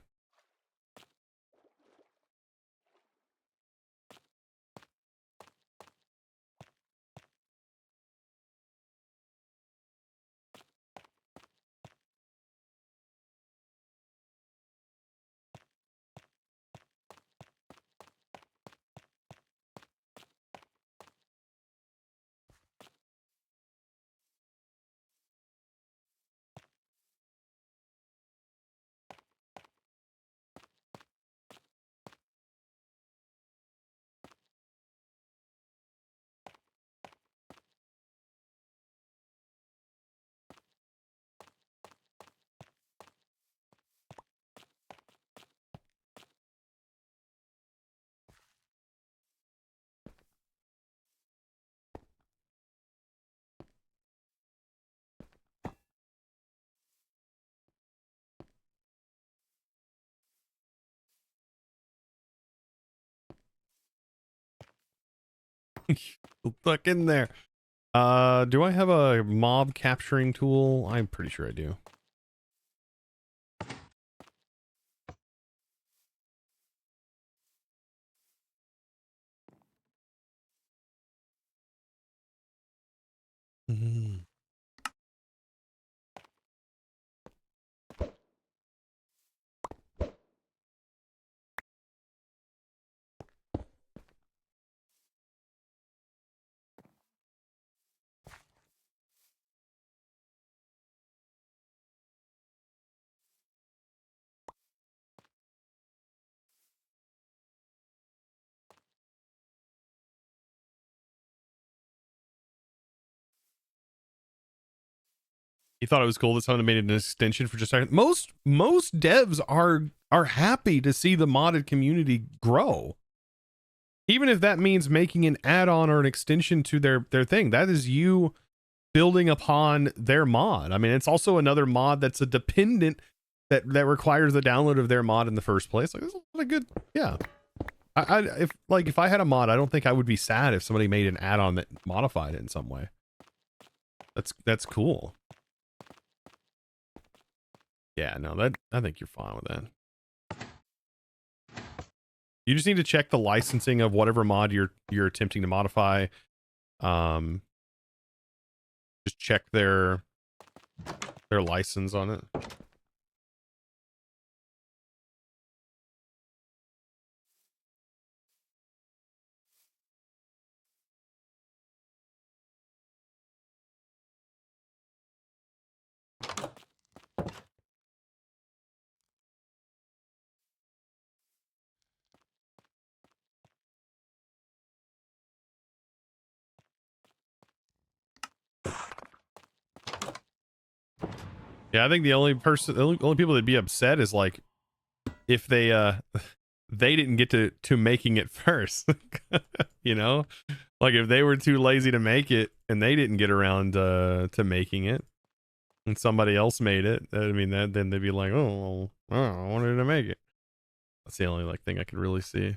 Look in there. Do I have a mob capturing tool? I'm pretty sure I do. Mhm. You thought it was cool that someone made an extension for just a second. Most devs are happy to see the modded community grow. Even if that means making an add-on or an extension to their thing. That is you building upon their mod. I mean, it's also another mod that's a dependent that requires the download of their mod in the first place. Like, this is a lot of good, yeah. If I had a mod, I don't think I would be sad if somebody made an add-on that modified it in some way. That's cool. Yeah, no, I think you're fine with that. You just need to check the licensing of whatever mod you're attempting to modify. Just check their license on it. Yeah, I think the only people that'd be upset is like if they they didn't get to making it first. You know? Like if they were too lazy to make it and they didn't get around to making it and somebody else made it, I mean that then they'd be like, "Oh, I wanted to make it." That's the only like thing I could really see.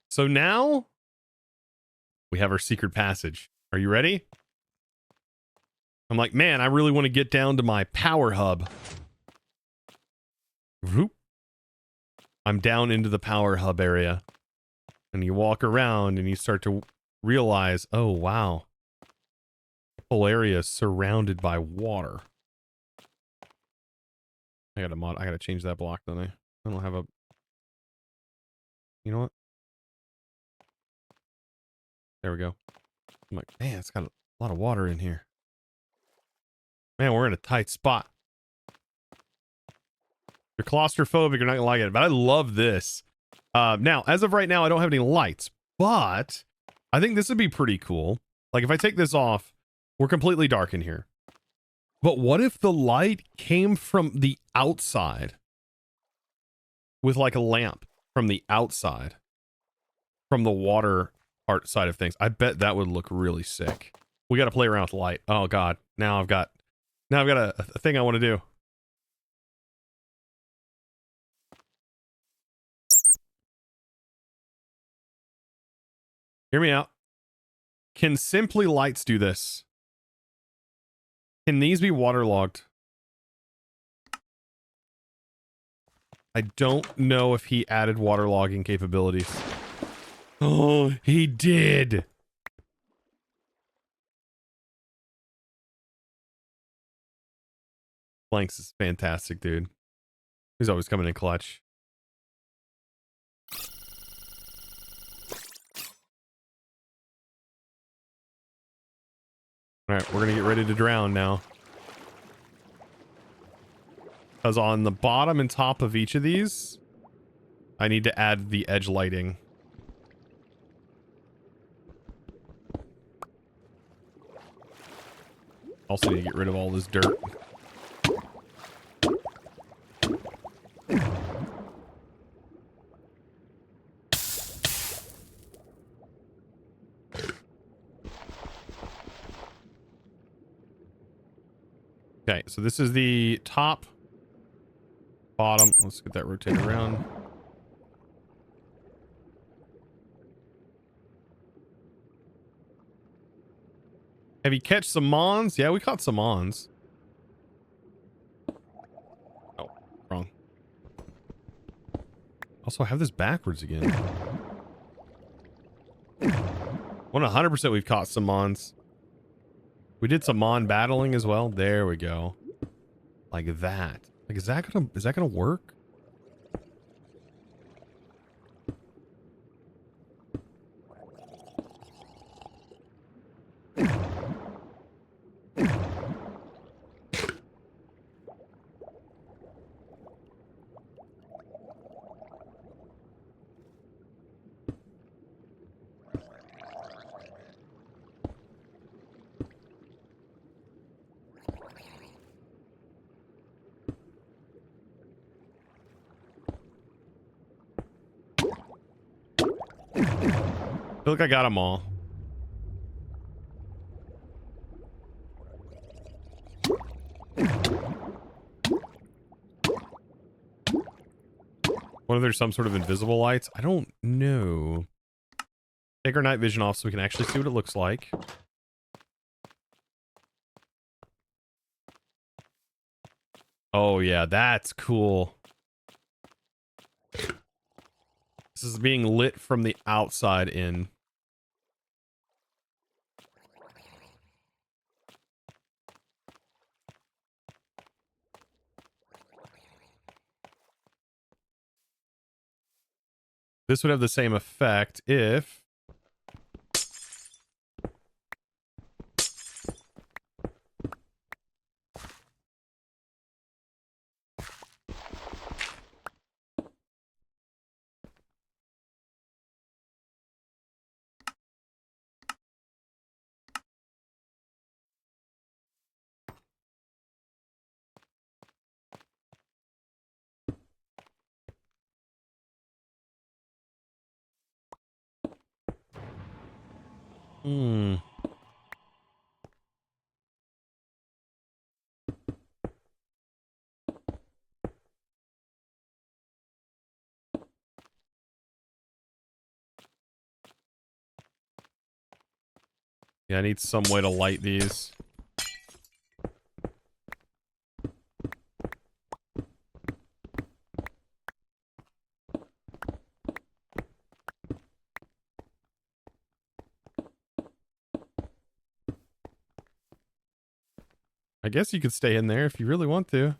So now we have our secret passage. Are you ready? I'm like, man, I really want to get down to my power hub. Whoop. I'm down into the power hub area. And you walk around and you start to realize, oh, wow. The whole area is surrounded by water. I gotta change that block, don't I? I don't have a... You know what? There we go. I'm like, man, it's got a lot of water in here. Man, we're in a tight spot. You're claustrophobic, you're not gonna like it, but I love this. Now, as of right now, I don't have any lights, but I think this would be pretty cool. Like if I take this off, we're completely dark in here. But what if the light came from the outside with like a lamp from the outside, from the water part side of things? I bet that would look really sick. We got to play around with light. Oh God. Now I've got a thing I want to do. Hear me out. Can simply lights do this? Can these be waterlogged? I don't know if he added waterlogging capabilities. Oh, he did. Blanks is fantastic, dude. He's always coming in clutch. All right, we're going to get ready to drown now. Because on the bottom and top of each of these, I need to add the edge lighting. Also need to get rid of all this dirt. Okay, so this is the top, bottom. Let's get that rotated around. Have you catch some mons? Yeah, we caught some mons. Oh, wrong. Also, I have this backwards again. 100% we've caught some mons. We did some mon battling as well. There we go. Like that. Like, is that gonna work? I feel like I got them all. What if there's some sort of invisible lights? I don't know. Take our night vision off so we can actually see what it looks like. Oh yeah, that's cool. This is being lit from the outside in. This would have the same effect if... Hmm. Yeah, I need some way to light these. I guess you could stay in there if you really want to.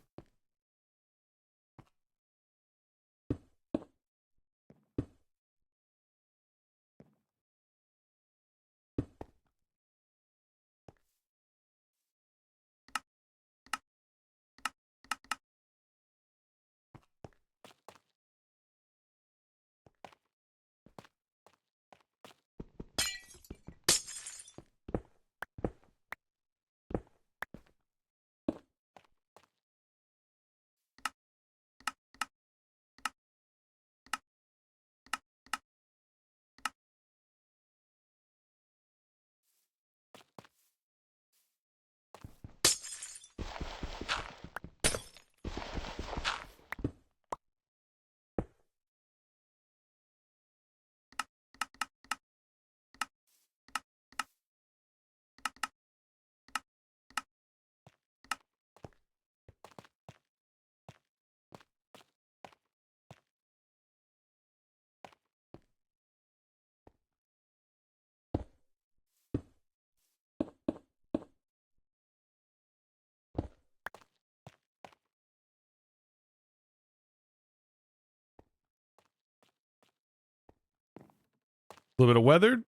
A little bit of weathered.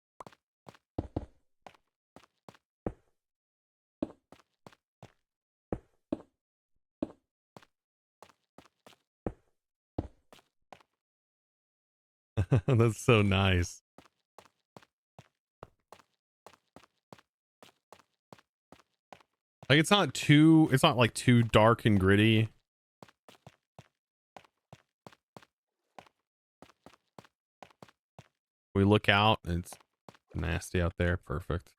That's so nice. Like it's not like too dark and gritty. We look out and it's nasty out there. Perfect.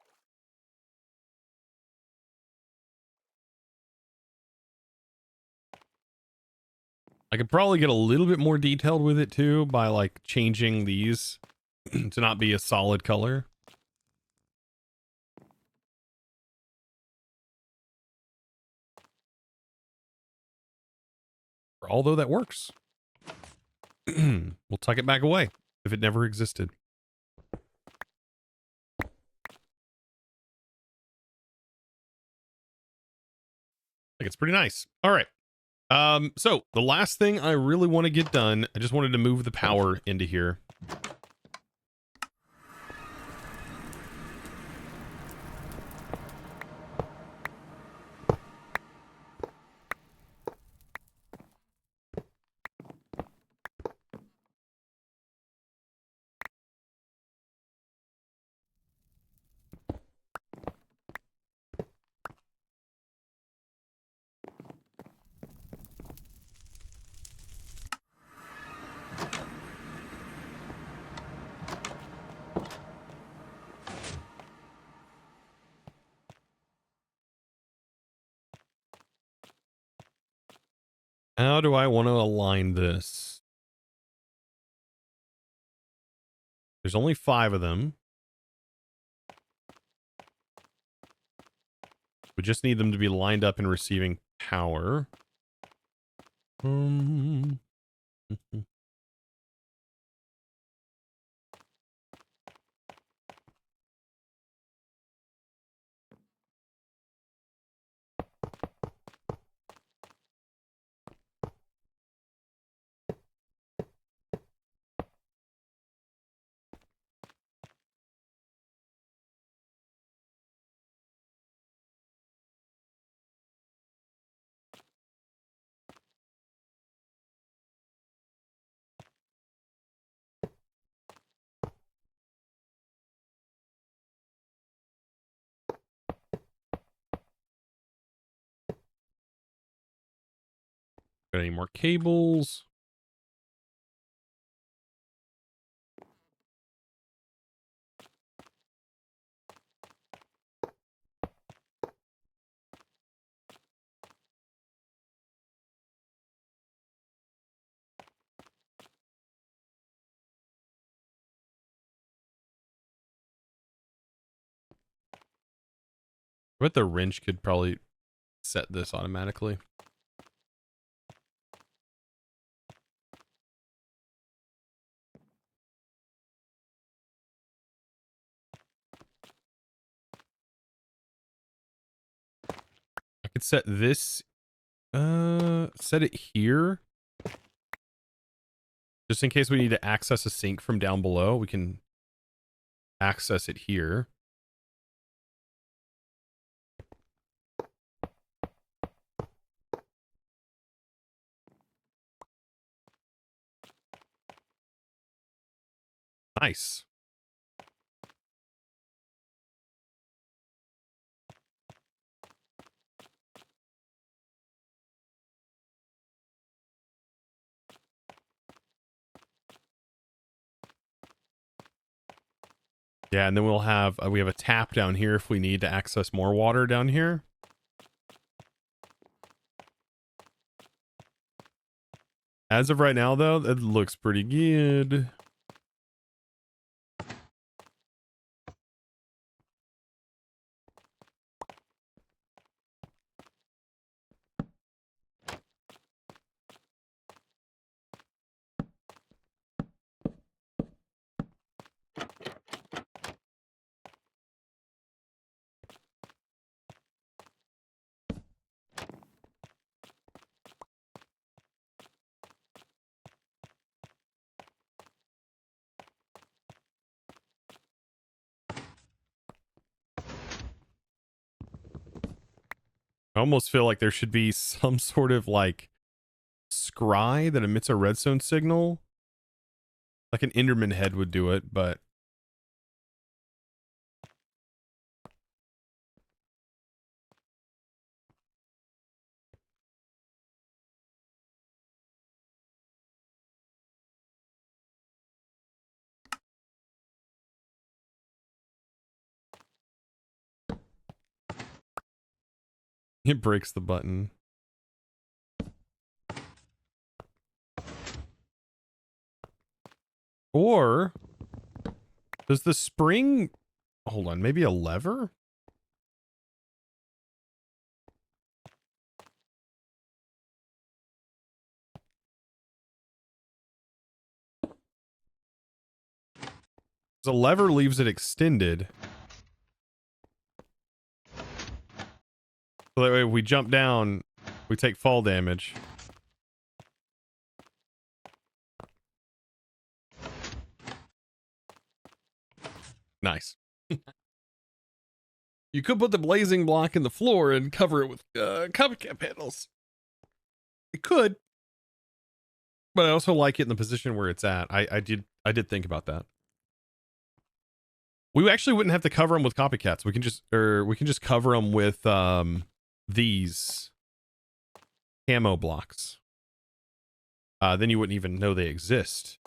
I could probably get a little bit more detailed with it too by like changing these to not be a solid color. Although that works. We'll tuck it back away if it never existed. Like it's pretty nice. All right. So the last thing I really want to get done, I just wanted to move the power into here. How do I want to align this? There's only 5 of them. We just need them to be lined up and receiving power. Got any more cables? I bet the wrench could probably set this automatically. I could set this, set it here. Just in case we need to access a sink from down below, we can access it here. Nice. Yeah, and then we'll have we have a tap down here if we need to access more water down here. As of right now, though, it looks pretty good. I almost feel like there should be some sort of like scry that emits a redstone signal. Like an Enderman head would do it, but it breaks the button. Or does the spring, hold on, maybe a lever? The lever leaves it extended. So that way if we jump down, we take fall damage. Nice. You could put the blazing block in the floor and cover it with copycat panels. It could. But I also like it in the position where it's at. I did think about that. We actually wouldn't have to cover them with copycats. We can just cover them with these camo blocks. Then you wouldn't even know they exist.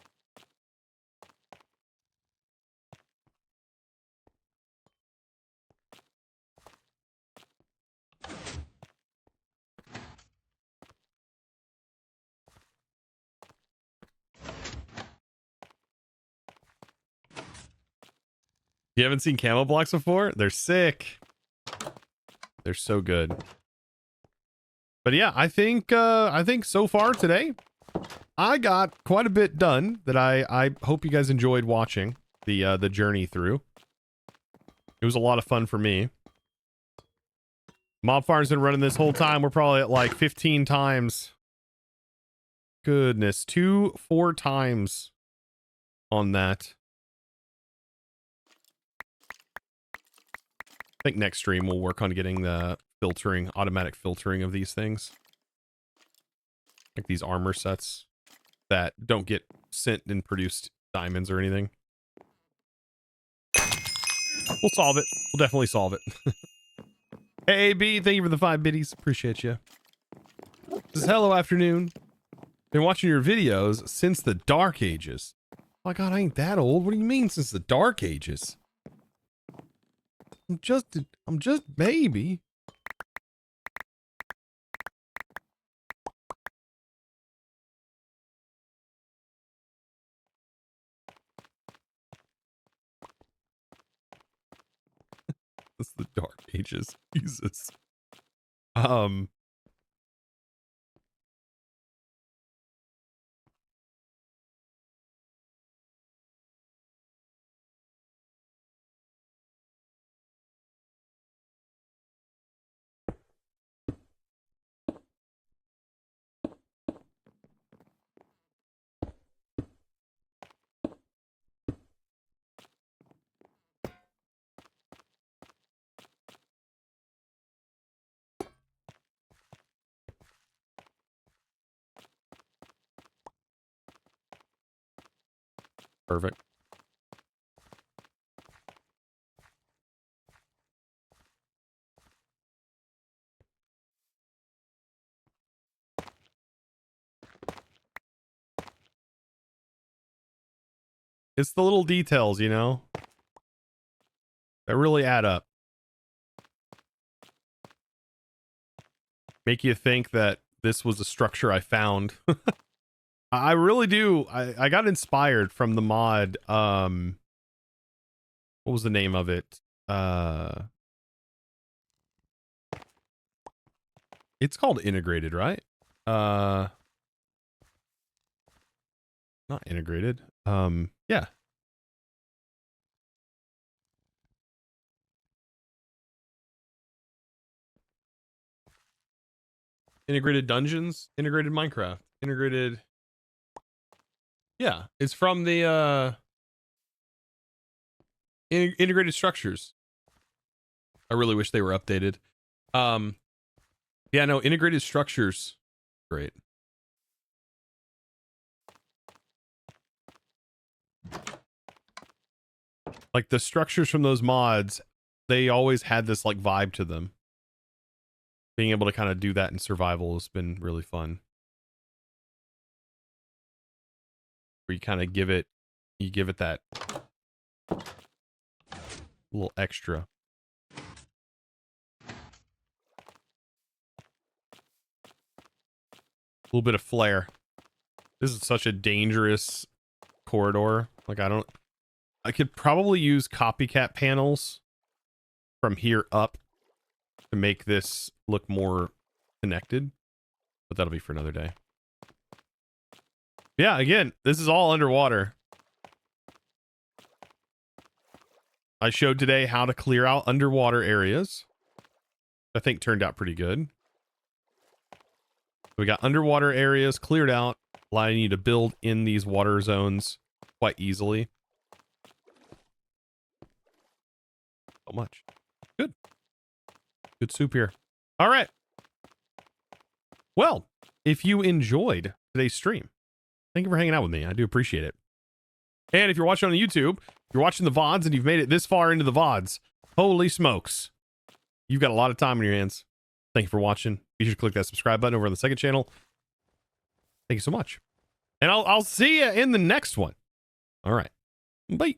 You haven't seen camo blocks before? They're sick. They're so good. But yeah, I think so far today, I got quite a bit done that I hope you guys enjoyed watching the journey through. It was a lot of fun for me. Mob Farm's been running this whole time. We're probably at like 15 times. Goodness, 4 times on that. I think next stream we'll work on getting the filtering, automatic filtering of these things. Like these armor sets that don't get sent and produced diamonds or anything. We'll solve it. We'll definitely solve it. Hey, B, thank you for the 5 biddies. Appreciate you. This is hello afternoon. Been watching your videos since the Dark Ages. Oh my God, I ain't that old. What do you mean since the Dark Ages? I'm just baby. It's the Dark Ages. Jesus. Perfect. It's the little details, you know, that really add up. Make you think that this was a structure I found. I really do. I got inspired from the mod. What was the name of it? It's called Integrated, right? Not Integrated. Yeah. Integrated Dungeons, Integrated Minecraft, Integrated. Yeah, it's from the Integrated Structures. I really wish they were updated. Yeah, no, Integrated Structures. Great. Like the structures from those mods, they always had this like vibe to them. Being able to kind of do that in survival has been really fun. Where you kind of give it that little extra. A little bit of flair. This is such a dangerous corridor. Like I could probably use copycat panels from here up to make this look more connected, but that'll be for another day. Yeah, again, this is all underwater. I showed today how to clear out underwater areas. I think turned out pretty good. We got underwater areas cleared out, allowing you to build in these water zones quite easily. So much. Good. Good soup here. All right. Well, if you enjoyed today's stream, thank you for hanging out with me. I do appreciate it. And if you're watching on YouTube, you're watching the VODs and you've made it this far into the VODs, holy smokes. You've got a lot of time on your hands. Thank you for watching. Be sure to click that subscribe button over on the second channel. Thank you so much. And I'll see you in the next one. All right. Bye.